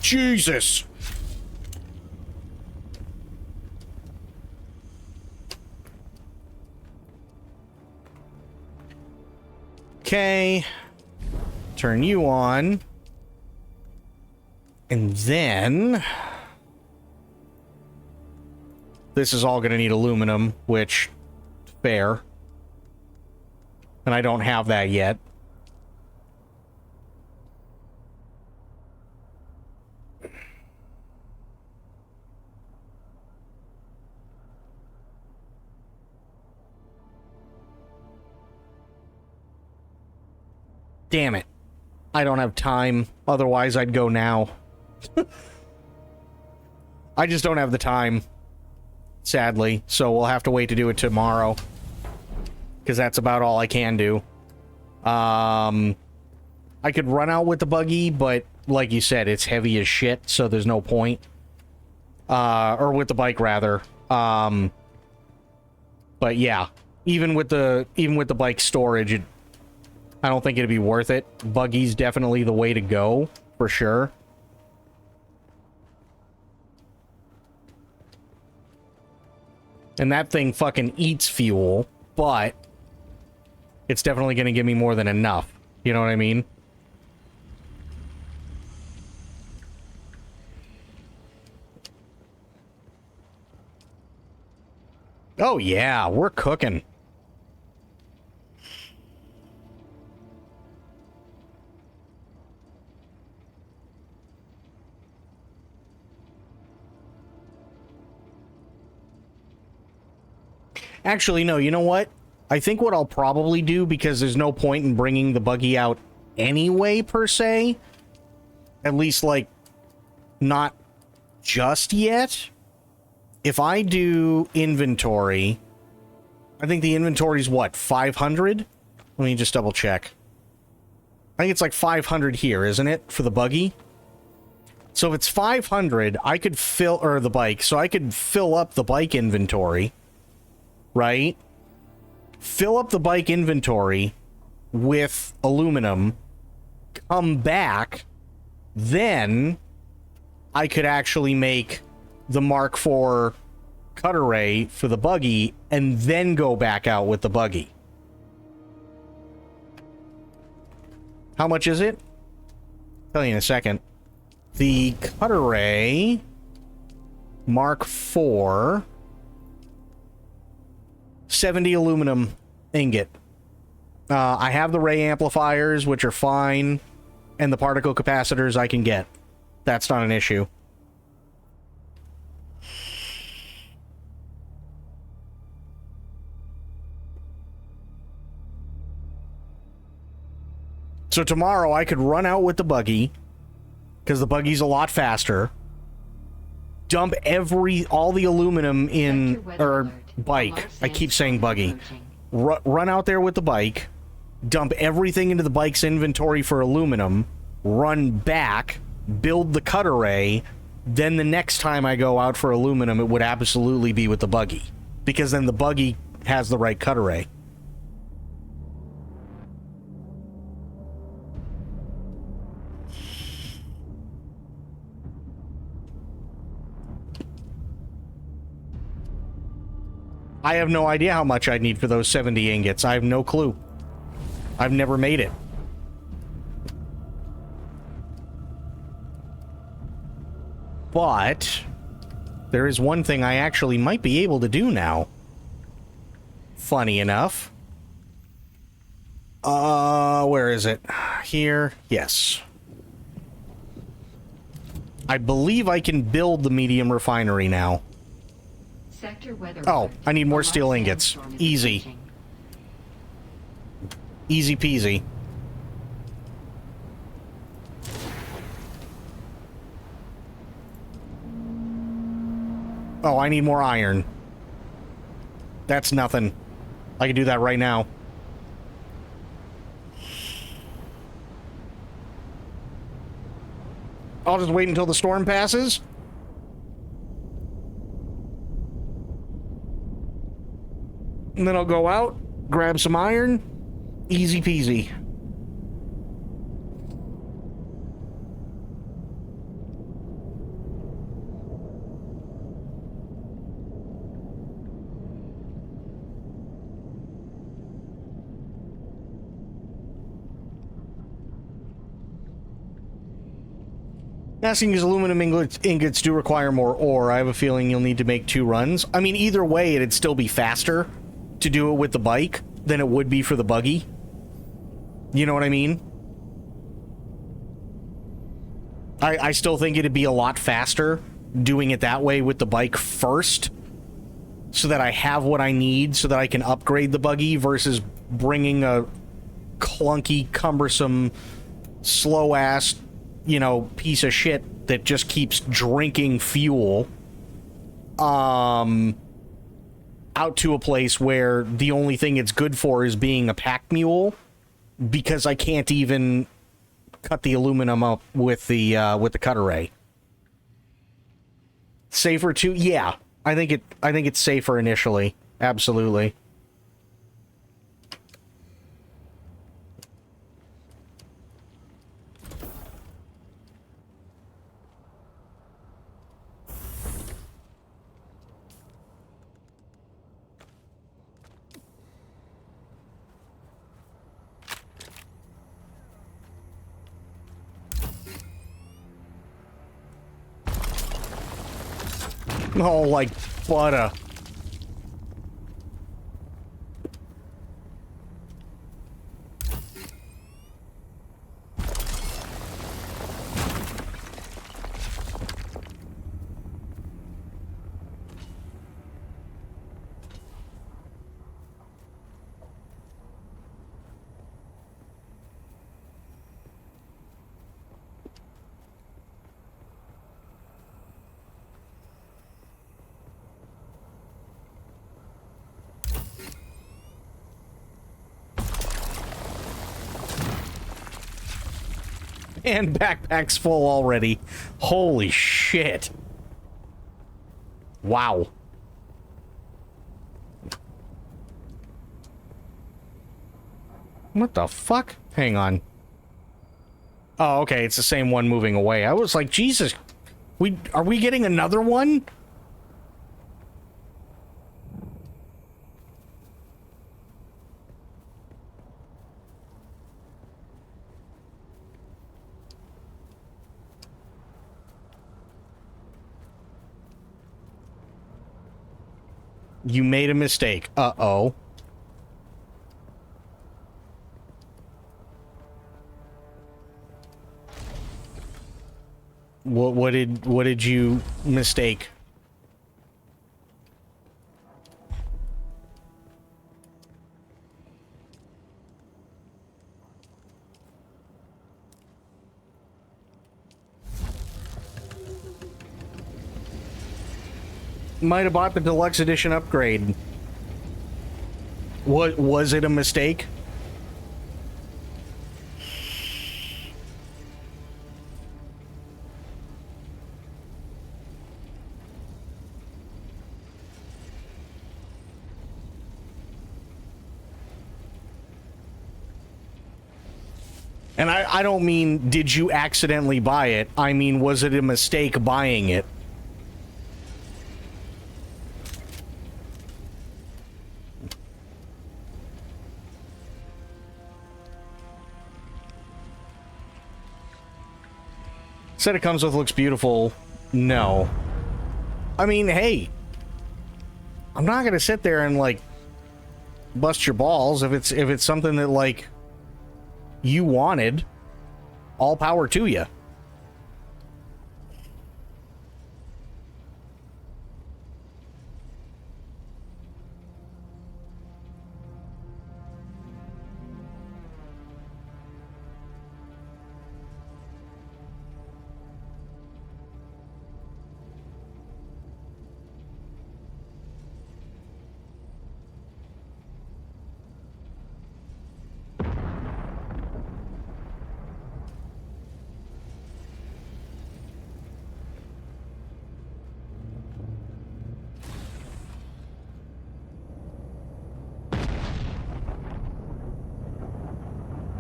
Speaker 1: Jesus! Okay. Turn you on. And then... This is all going to need aluminum, which... Fair. And I don't have that yet. Damn it. I don't have time. Otherwise, I'd go now. I just don't have the time. Sadly. So we'll have to wait to do it tomorrow. Because that's about all I can do. I could run out with the buggy, but like you said, it's heavy as shit, so there's no point. Or with the bike, rather. But yeah. Even with the bike storage, I don't think it'd be worth it. Buggy's definitely the way to go, for sure. And that thing fucking eats fuel, but it's definitely going to give me more than enough. You know what I mean? Oh yeah, we're cooking. Actually, no, you know what? I think what I'll probably do, because there's no point in bringing the buggy out anyway, per se. At least, like, not just yet. If I do inventory, I think the inventory's what, 500? Let me just double check. I think it's like 500 here, isn't it, for the buggy? So if it's 500, I could fill, or the bike, so I could fill up the bike inventory. Right? Fill up the bike inventory with aluminum, come back, then I could actually make the Mark IV cut array for the buggy and then go back out with the buggy. How much is it? Tell you in a second. The cutter ray Mark IV 70 aluminum ingot. I have the ray amplifiers, which are fine, and the particle capacitors I can get. That's not an issue. So tomorrow I could run out with the buggy, because the buggy's a lot faster. Dump all the aluminum in, or bike. I keep saying buggy. Run out there with the bike, dump everything into the bike's inventory for aluminum, run back, build the cutter ray, then the next time I go out for aluminum, it would absolutely be with the buggy, because then the buggy has the right cutter ray. I have no idea how much I'd need for those 70 ingots. I have no clue. I've never made it. But there is one thing I actually might be able to do now. Funny enough. Where is it? Here? Yes. I believe I can build the medium refinery now.
Speaker 2: Sector weather
Speaker 1: Oh,
Speaker 2: alert.
Speaker 1: I need more
Speaker 2: A
Speaker 1: steel
Speaker 2: large
Speaker 1: ingots.
Speaker 2: sandstorm is
Speaker 1: Easy.
Speaker 2: approaching.
Speaker 1: Easy peasy. Oh, I need more iron. That's nothing. I can do that right now. I'll just wait until the storm passes. And then I'll go out, grab some iron. Easy peasy. Asking is aluminum ingots do require more ore. I have a feeling you'll need to make 2 runs. I mean, either way, it'd still be faster to do it with the bike than it would be for the buggy. You know what I mean? I still think it'd be a lot faster doing it that way with the bike first, so that I have what I need so that I can upgrade the buggy versus bringing a clunky, cumbersome, slow-ass, you know, piece of shit that just keeps drinking fuel out to a place where the only thing it's good for is being a pack mule, because I can't even cut the aluminum up with the cutter ray. Safer too? Yeah. I think it's safer initially. Absolutely. Oh, like butter. And backpack's full already. Holy shit. Wow. What the fuck? Hang on. Oh, okay, it's the same one moving away. I was like, Jesus. Are we getting another one? You made a mistake. Uh-oh. What did you mistake? Might have bought the deluxe edition upgrade. What was it a mistake? And I don't mean, did you accidentally buy it? I mean, was it a mistake buying it? Said it comes with looks beautiful. No. I mean, hey. I'm not gonna sit there and, like, bust your balls if it's something that, like, you wanted. All power to you.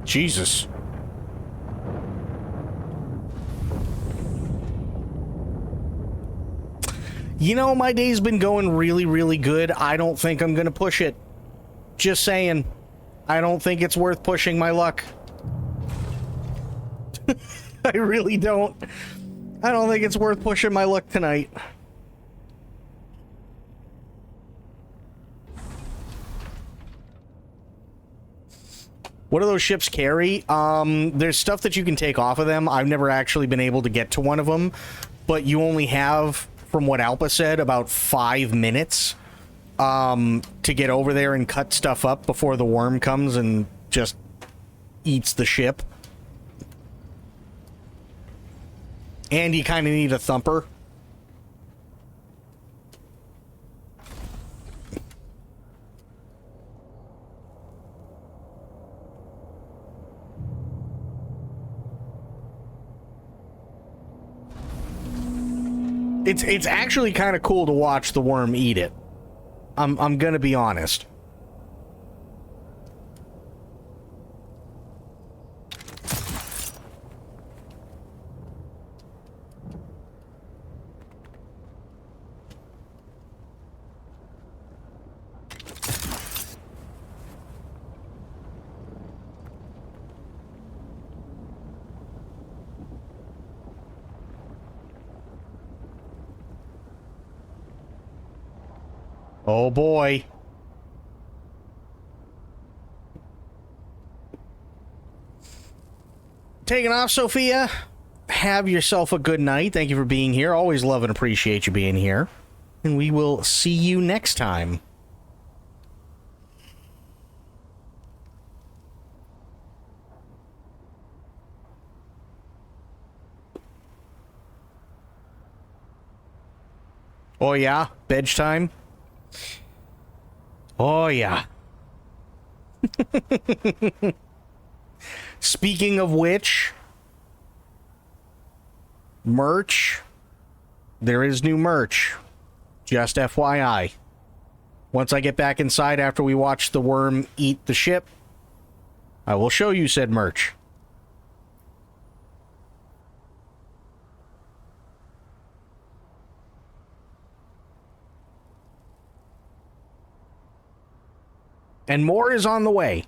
Speaker 1: Jesus. You know, my day's been going really, really good. I don't think I'm gonna push it. Just saying. I don't think it's worth pushing my luck. I really don't. I don't think it's worth pushing my luck tonight. What do those ships carry? There's stuff that you can take off of them. I've never actually been able to get to one of them, but you only have, from what Alpa said, about 5 minutes to get over there and cut stuff up before the worm comes and just eats the ship. And you kind of need a thumper. It's actually kind of cool to watch the worm eat it. I'm gonna be honest. Oh boy. Taking off, Sophia. Have yourself a good night. Thank you for being here. Always love and appreciate you being here. And we will see you next time. Oh yeah? Bedge time? Oh, yeah. Speaking of which, merch. There is new merch. Just FYI. Once I get back inside after we watch the worm eat the ship, I will show you said merch. And more is on the way.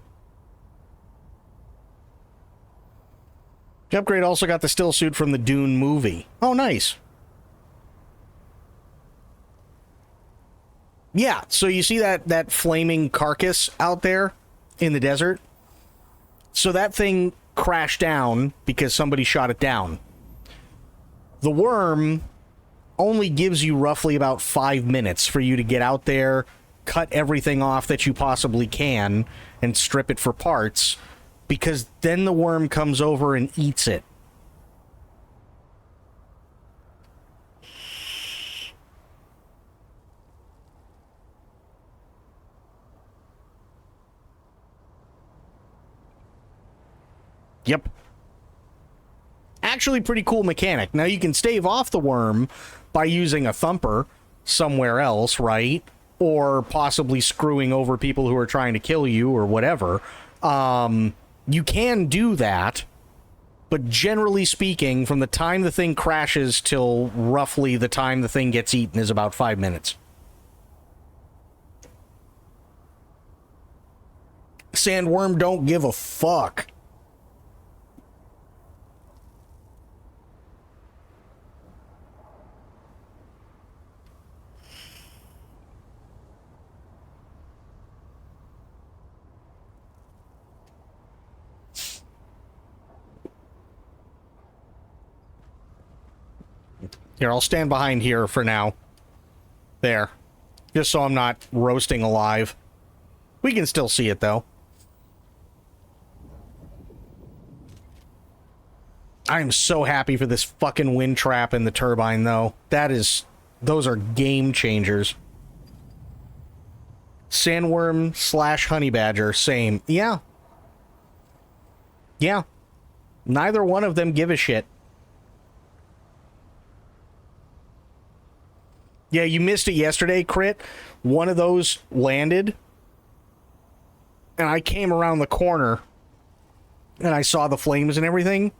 Speaker 1: The upgrade also got the still suit from the Dune movie. Oh, nice. Yeah, so you see that flaming carcass out there in the desert? So that thing crashed down because somebody shot it down. The worm only gives you roughly about 5 minutes for you to get out there, cut everything off that you possibly can, and strip it for parts, because then the worm comes over and eats it. Yep. Actually pretty cool mechanic. Now you can stave off the worm by using a thumper somewhere else, right? Or possibly screwing over people who are trying to kill you or whatever. You can do that, but generally speaking, from the time the thing crashes till roughly the time the thing gets eaten is about 5 minutes. Sandworm don't give a fuck. Here, I'll stand behind here for now. There. Just so I'm not roasting alive. We can still see it, though. I'm so happy for this fucking wind trap in the turbine, though. Those are game changers. Sandworm / honey badger, same. Yeah. Yeah. Neither one of them give a shit. Yeah, you missed it yesterday, Crit. One of those landed, and I came around the corner, and I saw the flames and everything,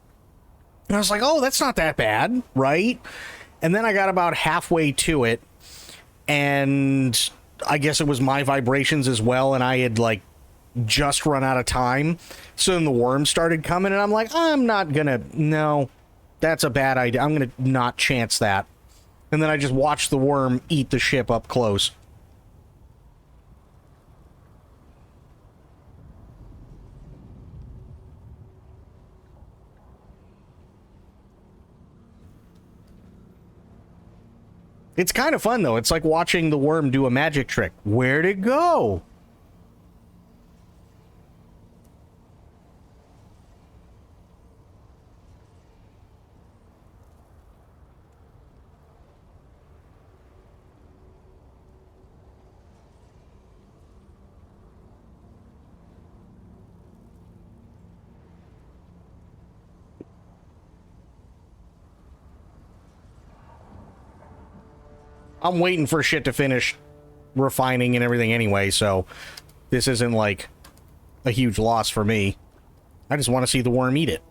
Speaker 1: and I was like, oh, that's not that bad, right? And then I got about halfway to it, and I guess it was my vibrations as well, and I had, like, just run out of time, so then the worms started coming, and I'm like, no, that's a bad idea. I'm gonna not chance that. And then I just watched the worm eat the ship up close. It's kind of fun, though. It's like watching the worm do a magic trick. Where'd it go? I'm waiting for shit to finish refining and everything anyway, so this isn't like a huge loss for me. I just want to see the worm eat it.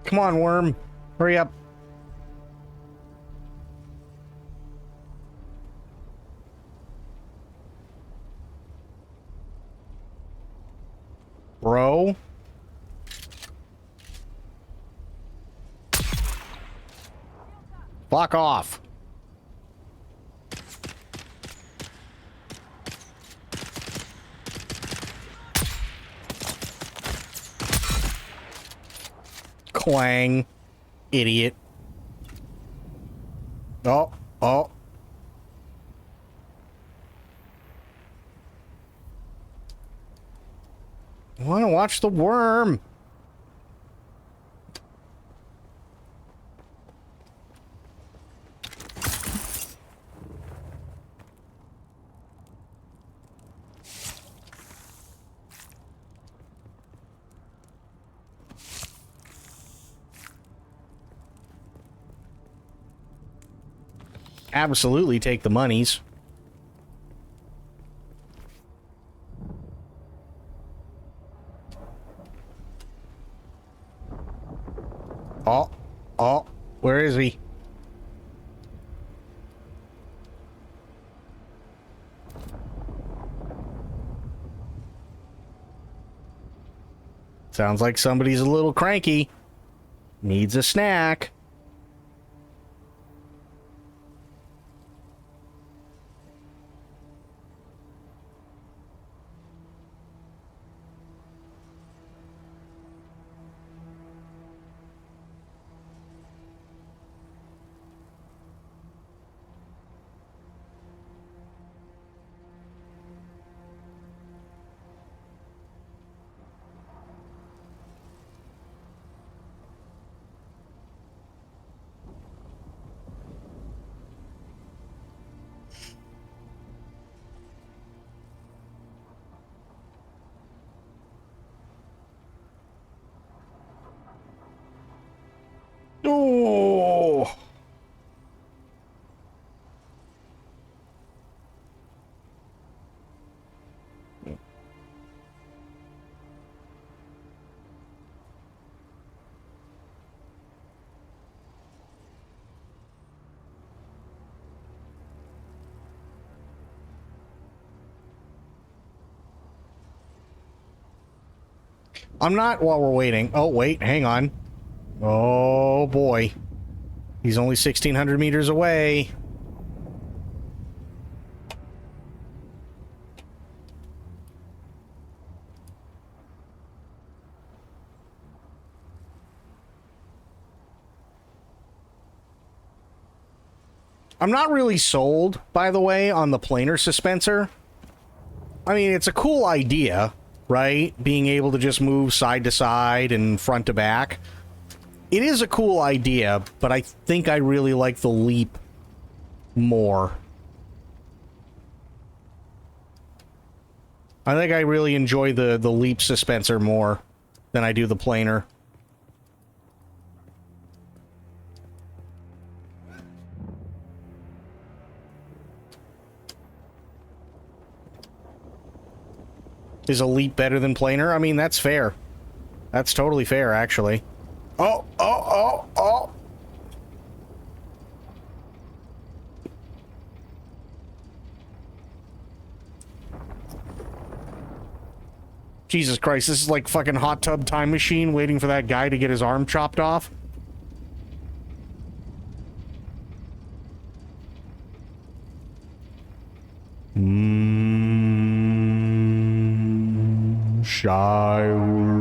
Speaker 1: Come on, worm. Hurry up. Bro. Fuck off. Clang. Idiot. Oh. I want to watch the worm. Absolutely take the monies. Oh. Where is he? Sounds like somebody's a little cranky. Needs a snack. Oh. I'm not while we're waiting. Oh, wait, hang on. Oh, boy. He's only 1,600 meters away. I'm not really sold, by the way, on the planar suspensor. I mean, it's a cool idea, right? Being able to just move side to side and front to back. It is a cool idea, but I think I really like the leap more. I think I really enjoy the leap suspensor more than I do the planar. Is a leap better than planar? I mean, that's fair. That's totally fair, actually. Oh, oh, oh, oh! Jesus Christ, this is like fucking Hot Tub Time Machine waiting for that guy to get his arm chopped off. Shylud.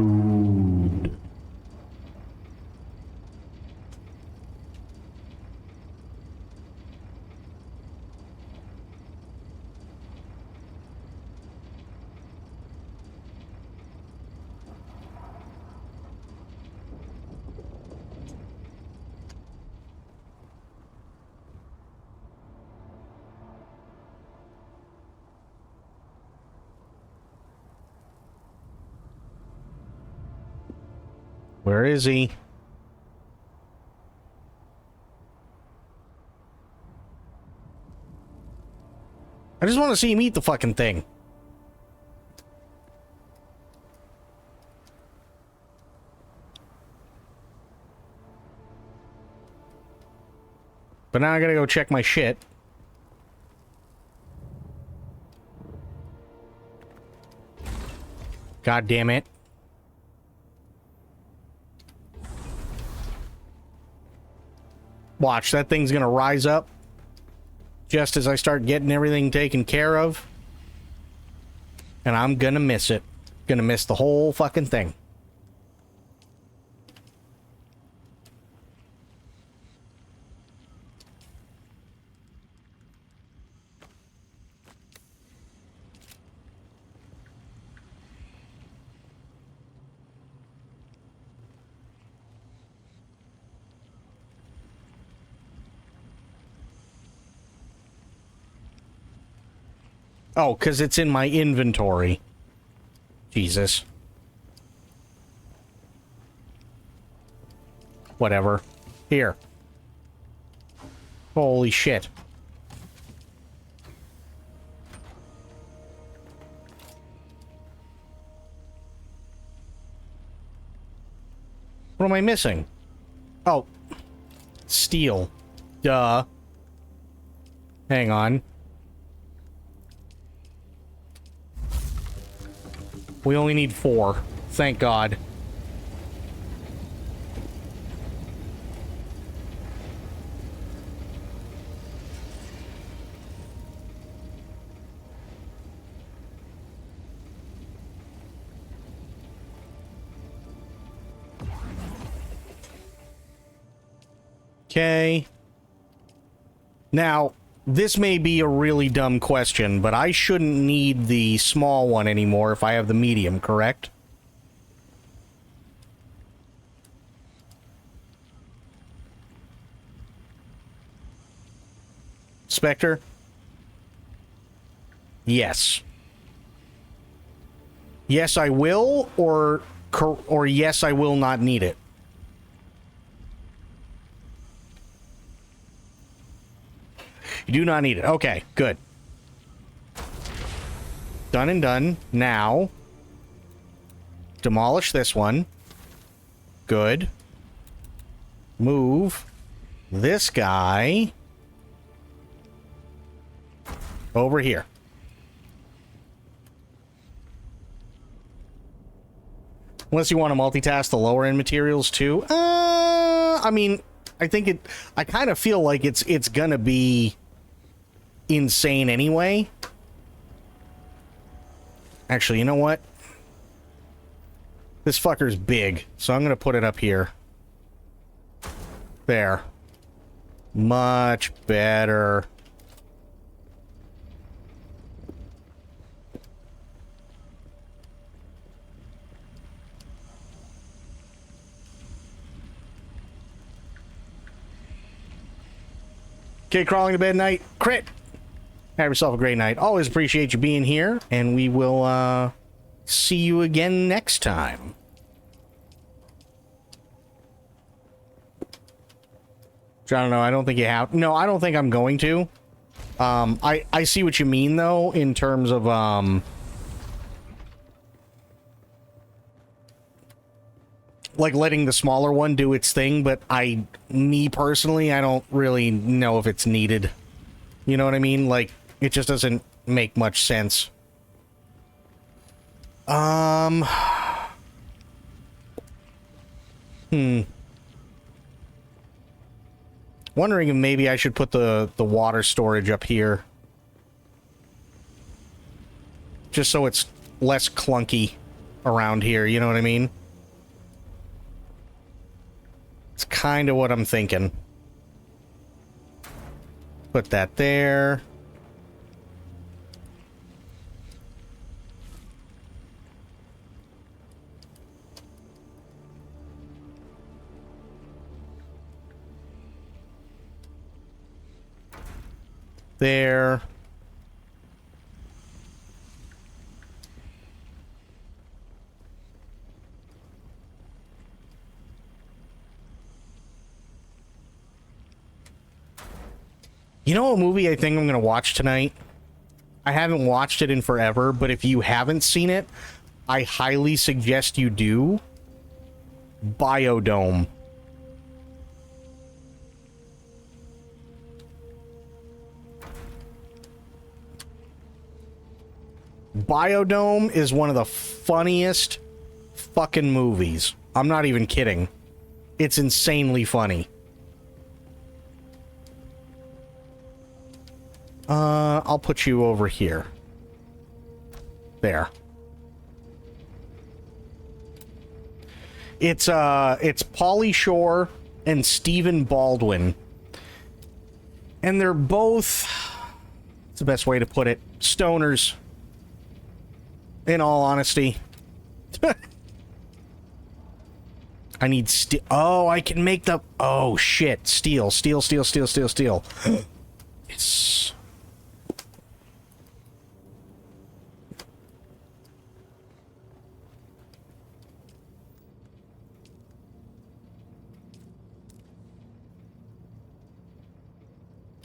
Speaker 1: Where is he? I just want to see him eat the fucking thing. But now I gotta go check my shit. God damn it. Watch, that thing's gonna rise up just as I start getting everything taken care of. And I'm gonna miss it. Gonna miss the whole fucking thing. Oh, because it's in my inventory. Jesus. Whatever. Here. Holy shit. What am I missing? Oh. Steel. Duh. Hang on. We only need 4. Thank God. Okay. Now, this may be a really dumb question, but I shouldn't need the small one anymore if I have the medium, correct? Spectre? Yes. Yes, I will, or yes, I will not need it. You do not need it. Okay, good. Done and done. Now, demolish this one. Good. Move this guy over here. Unless you want to multitask the lower end materials too. I mean, I kind of feel like it's gonna be insane anyway. Actually, you know what? This fucker's big, so I'm gonna put it up here. There. Much better. Okay, crawling to bed night. Crit! Have yourself a great night. Always appreciate you being here, and we will see you again next time. I don't know. I don't think you have. No, I don't think I'm going to. I see what you mean, though, in terms of like letting the smaller one do its thing, but me personally, I don't really know if it's needed. You know what I mean? Like, it just doesn't make much sense. Wondering if maybe I should put the water storage up here. Just so it's less clunky around here, you know what I mean? It's kind of what I'm thinking. Put that there. There. You know what movie I think I'm going to watch tonight? I haven't watched it in forever, but if you haven't seen it, I highly suggest you do. Biodome. Biodome is one of the funniest fucking movies. I'm not even kidding. It's insanely funny. I'll put you over here. There. It's Pauly Shore and Stephen Baldwin. And they're both, what's the best way to put it? Stoners. In all honesty. I need steel. Oh, I can make the... Oh, shit. Steel. Yes.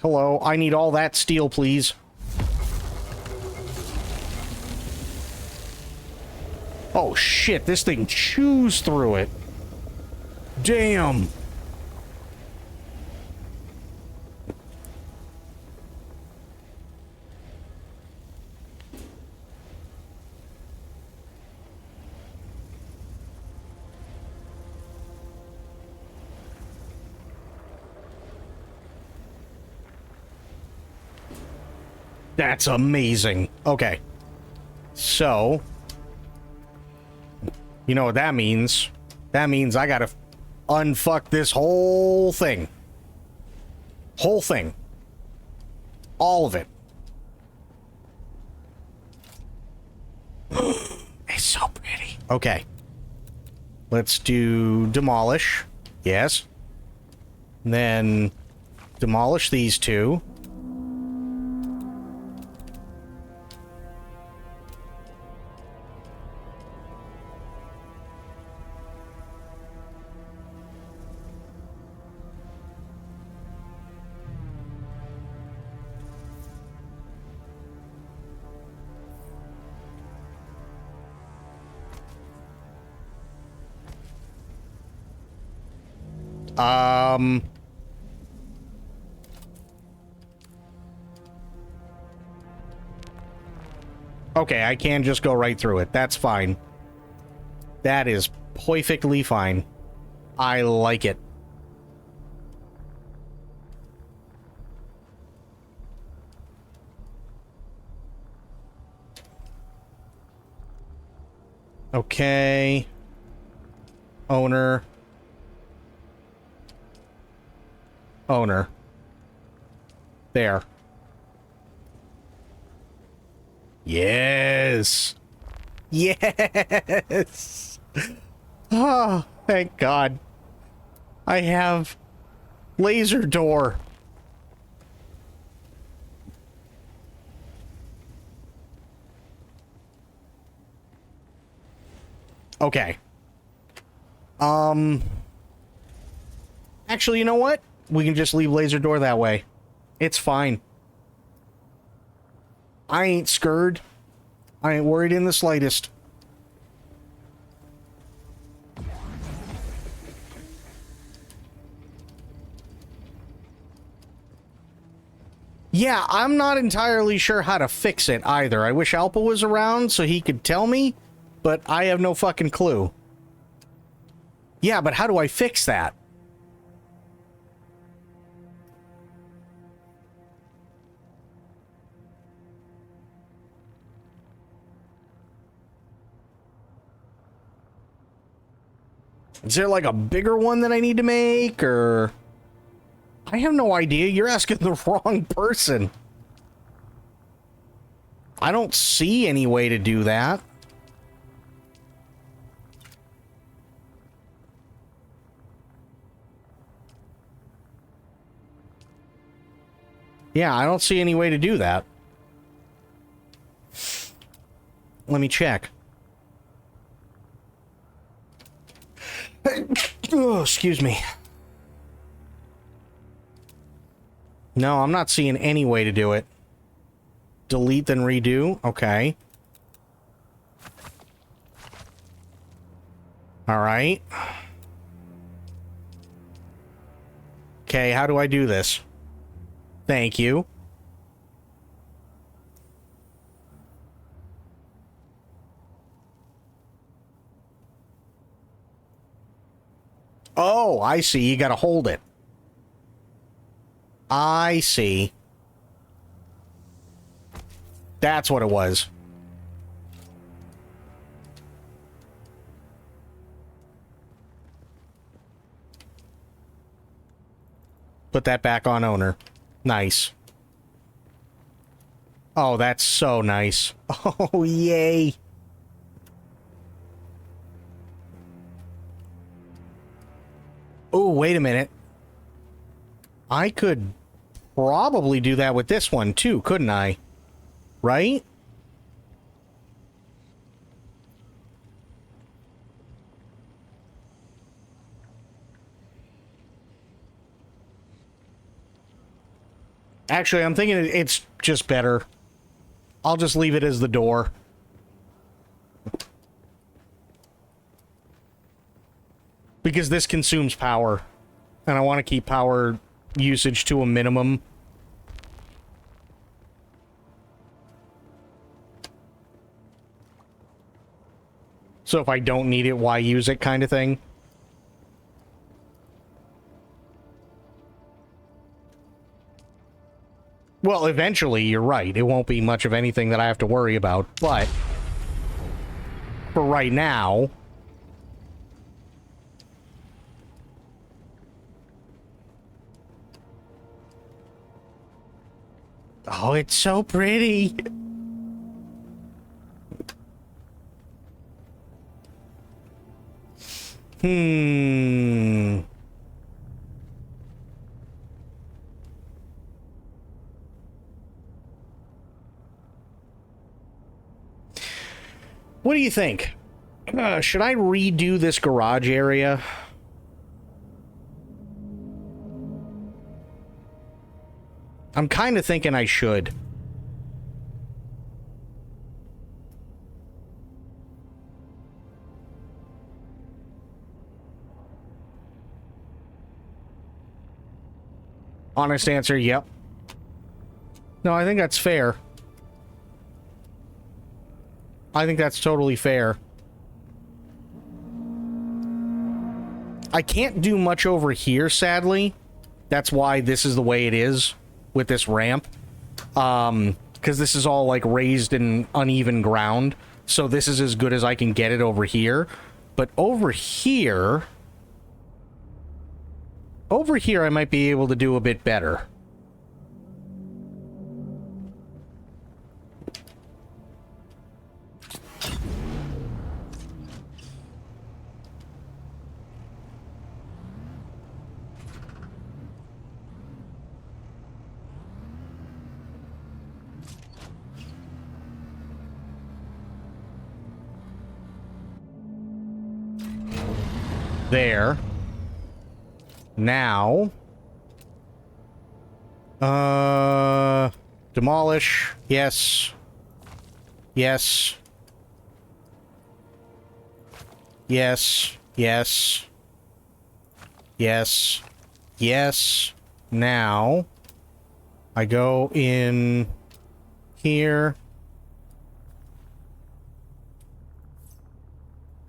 Speaker 1: Hello, I need all that steel, please. Oh shit, this thing chews through it. Damn. That's amazing. Okay. So, you know what that means? That means I gotta unfuck this whole thing. Whole thing. All of it. It's so pretty. Okay. Let's do demolish. Yes. And then demolish these two. Okay, I can just go right through it. That's fine. That is perfectly fine. I like it. Okay. Owner. Owner. There. Yes. Yes. Oh, thank God. I have laser door. Okay. Actually, you know what? We can just leave laser door that way. It's fine. I ain't scared. I ain't worried in the slightest. Yeah, I'm not entirely sure how to fix it either. I wish Alpa was around so he could tell me, but I have no fucking clue. Yeah, but how do I fix that? Is there like a bigger one that I need to make, or... I have no idea. You're asking the wrong person. I don't see any way to do that. Yeah, I don't see any way to do that. Let me check. Oh, excuse me. No, I'm not seeing any way to do it. Delete then redo. Okay. All right. Okay, how do I do this? Thank you. Oh, I see. You gotta hold it. I see. That's what it was. Put that back on owner. Nice. Oh, that's so nice. Oh, yay. Oh, wait a minute. I could probably do that with this one too, couldn't I? Right? Actually, I'm thinking it's just better. I'll just leave it as the door. Because this consumes power. And I want to keep power usage to a minimum. So if I don't need it, why use it kind of thing? Well, eventually, you're right. It won't be much of anything that I have to worry about, but for right now... Oh, it's so pretty! What do you think? Should I redo this garage area? I'm kind of thinking I should. Honest answer, yep. No, I think that's fair. I think that's totally fair. I can't do much over here, sadly. That's why this is the way it is with this ramp. Because this is all, like, raised and uneven ground. So this is as good as I can get it over here. But over here... Over here, I might be able to do a bit better. There. Now, demolish, yes, yes, yes, yes, yes, yes. Now, I go in here.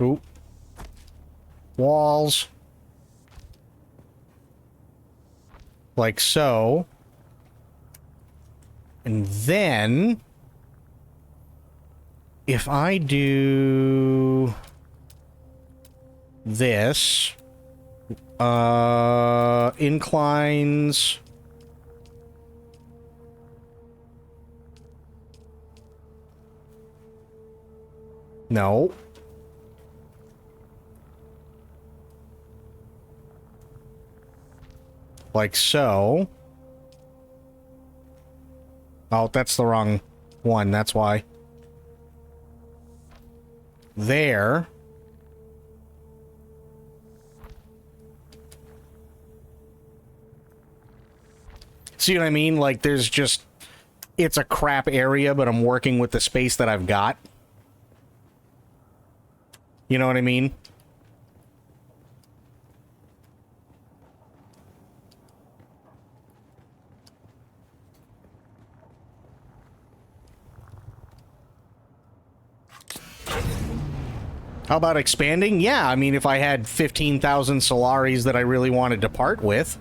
Speaker 1: Oop. Walls. Like so. And then, if I do this, inclines, no. Like so. Oh, that's the wrong one, that's why. There. See what I mean? Like, there's just... It's a crap area, but I'm working with the space that I've got. You know what I mean? How about expanding? Yeah, I mean, if I had 15,000 Solaris that I really wanted to part with.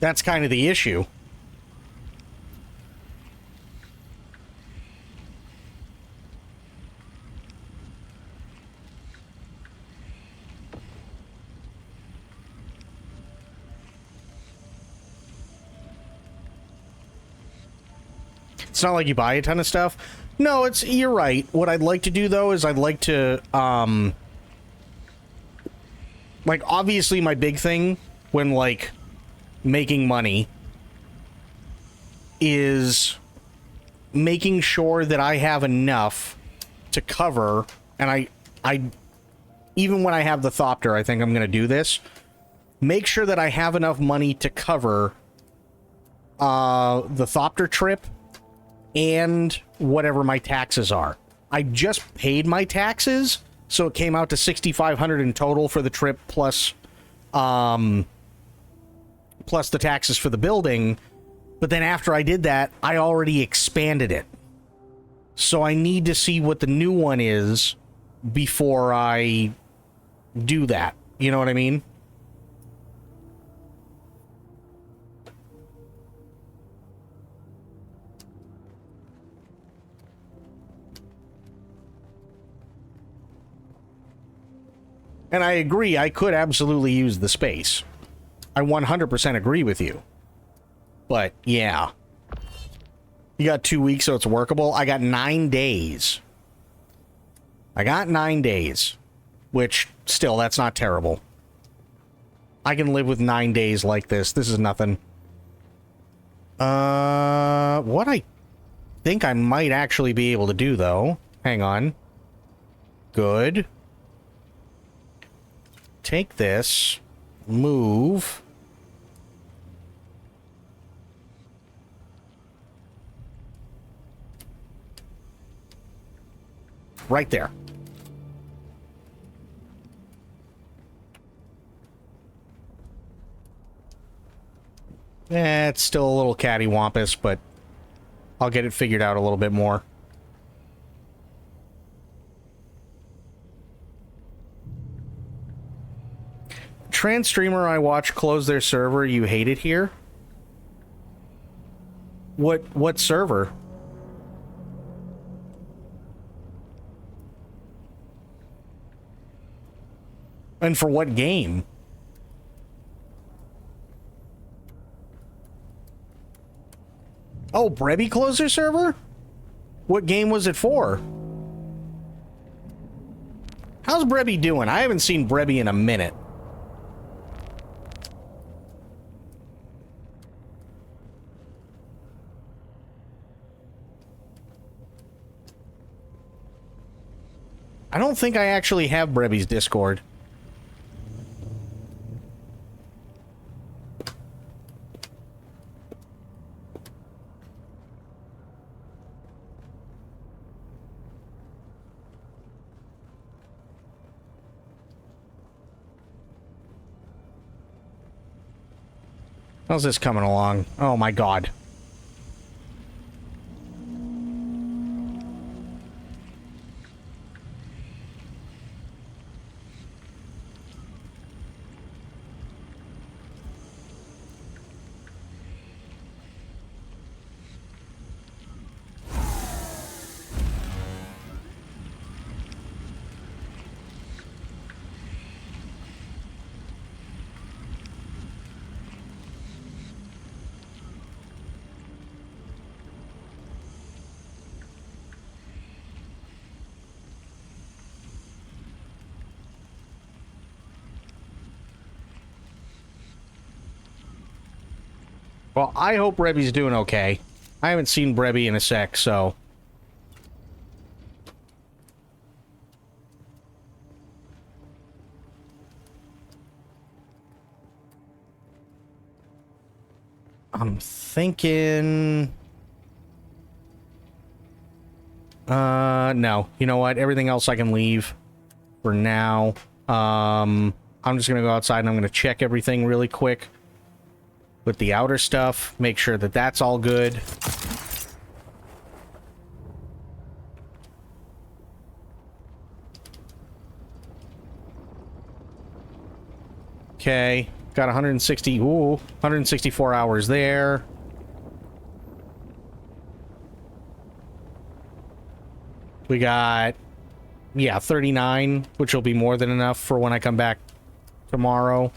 Speaker 1: That's kind of the issue. It's not like you buy a ton of stuff. No, you're right. What I'd like to do, though, is I'd like to, like, obviously my big thing when, like, making money is making sure that I have enough to cover, and I even when I have the Thopter, I think I'm going to do this, make sure that I have enough money to cover the Thopter trip and whatever my taxes are. I just paid my taxes, so it came out to $6,500 in total for the trip, plus the taxes for the building. But then after I did that, I already expanded it. So I need to see what the new one is before I do that. You know what I mean? And I agree, I could absolutely use the space. I 100% agree with you. But, yeah. You got 2 weeks, so it's workable. I got 9 days. I got 9 days. Which, still, that's not terrible. I can live with 9 days like this. This is nothing. What I think I might actually be able to do, though. Hang on. Good. Take this. Move. Right there. It's still a little cattywampus, but I'll get it figured out a little bit more. Trans streamer I watch close their server. You hate it here? What server? And for what game? Oh, Brebby closed their server? What game was it for? How's Brebby doing? I haven't seen Brebby in a minute. I don't think I actually have Brebby's Discord. How's this coming along? Oh my god. Well, I hope Brebby's doing okay. I haven't seen Brebby in a sec, so... I'm thinking... no. You know what? Everything else I can leave for now. I'm just gonna go outside and I'm gonna check everything really quick. With the outer stuff, make sure that that's all good. Okay, got 164 hours there. We got, yeah, 39, which will be more than enough for when I come back tomorrow.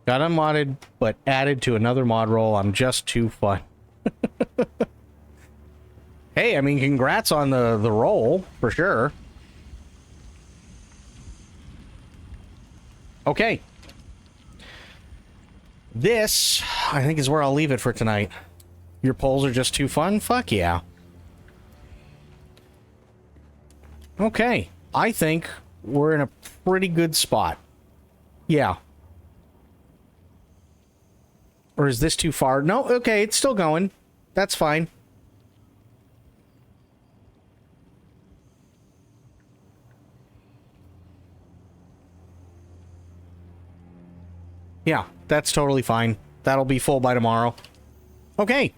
Speaker 1: Got unmodded, but added to another mod role. I'm just too fun. Hey, I mean, congrats on the role, for sure. Okay. This, I think, is where I'll leave it for tonight. Your polls are just too fun? Fuck yeah. Okay. I think we're in a pretty good spot. Yeah. Or is this too far? No, okay, it's still going. That's fine. Yeah, that's totally fine. That'll be full by tomorrow. Okay.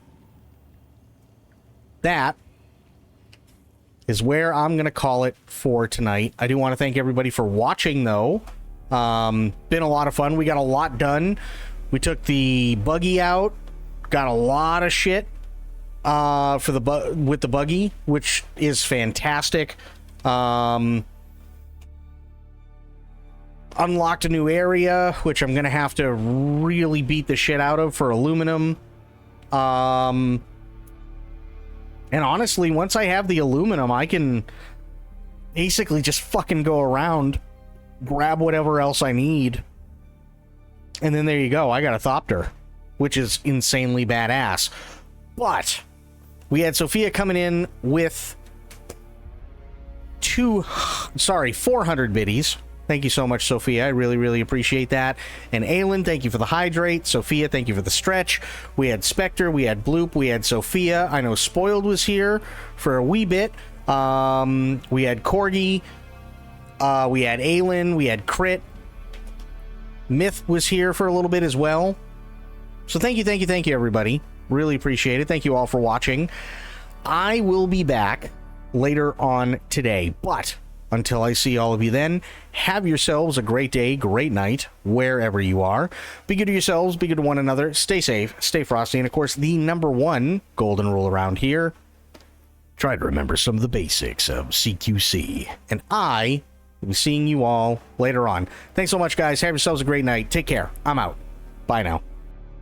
Speaker 1: That is where I'm going to call it for tonight. I do want to thank everybody for watching, though. Been a lot of fun. We got a lot done. We took the buggy out. Got a lot of shit with the buggy, which is fantastic. Unlocked a new area, which I'm going to have to really beat the shit out of for aluminum. And honestly, once I have the aluminum, I can basically just fucking go around, grab whatever else I need. And then there you go. I got a Thopter, which is insanely badass. But we had Sophia coming in with 400 biddies. Thank you so much, Sophia. I really, really appreciate that. And Aylin, thank you for the hydrate. Sophia, thank you for the stretch. We had Spectre, we had Bloop, we had Sophia. I know Spoiled was here for a wee bit. We had Corgi. We had Aylin. We had Crit. Myth was here for a little bit as well. So thank you, everybody. Really appreciate it. Thank you all for watching. I will be back later on today, but until I see all of you then, have yourselves a great day, great night, wherever you are. Be good to yourselves, be good to one another, stay safe, stay frosty, and of course, the number one golden rule around here, try to remember some of the basics of CQC. And I will be seeing you all later on. Thanks so much, guys. Have yourselves a great night. Take care. I'm out. Bye now.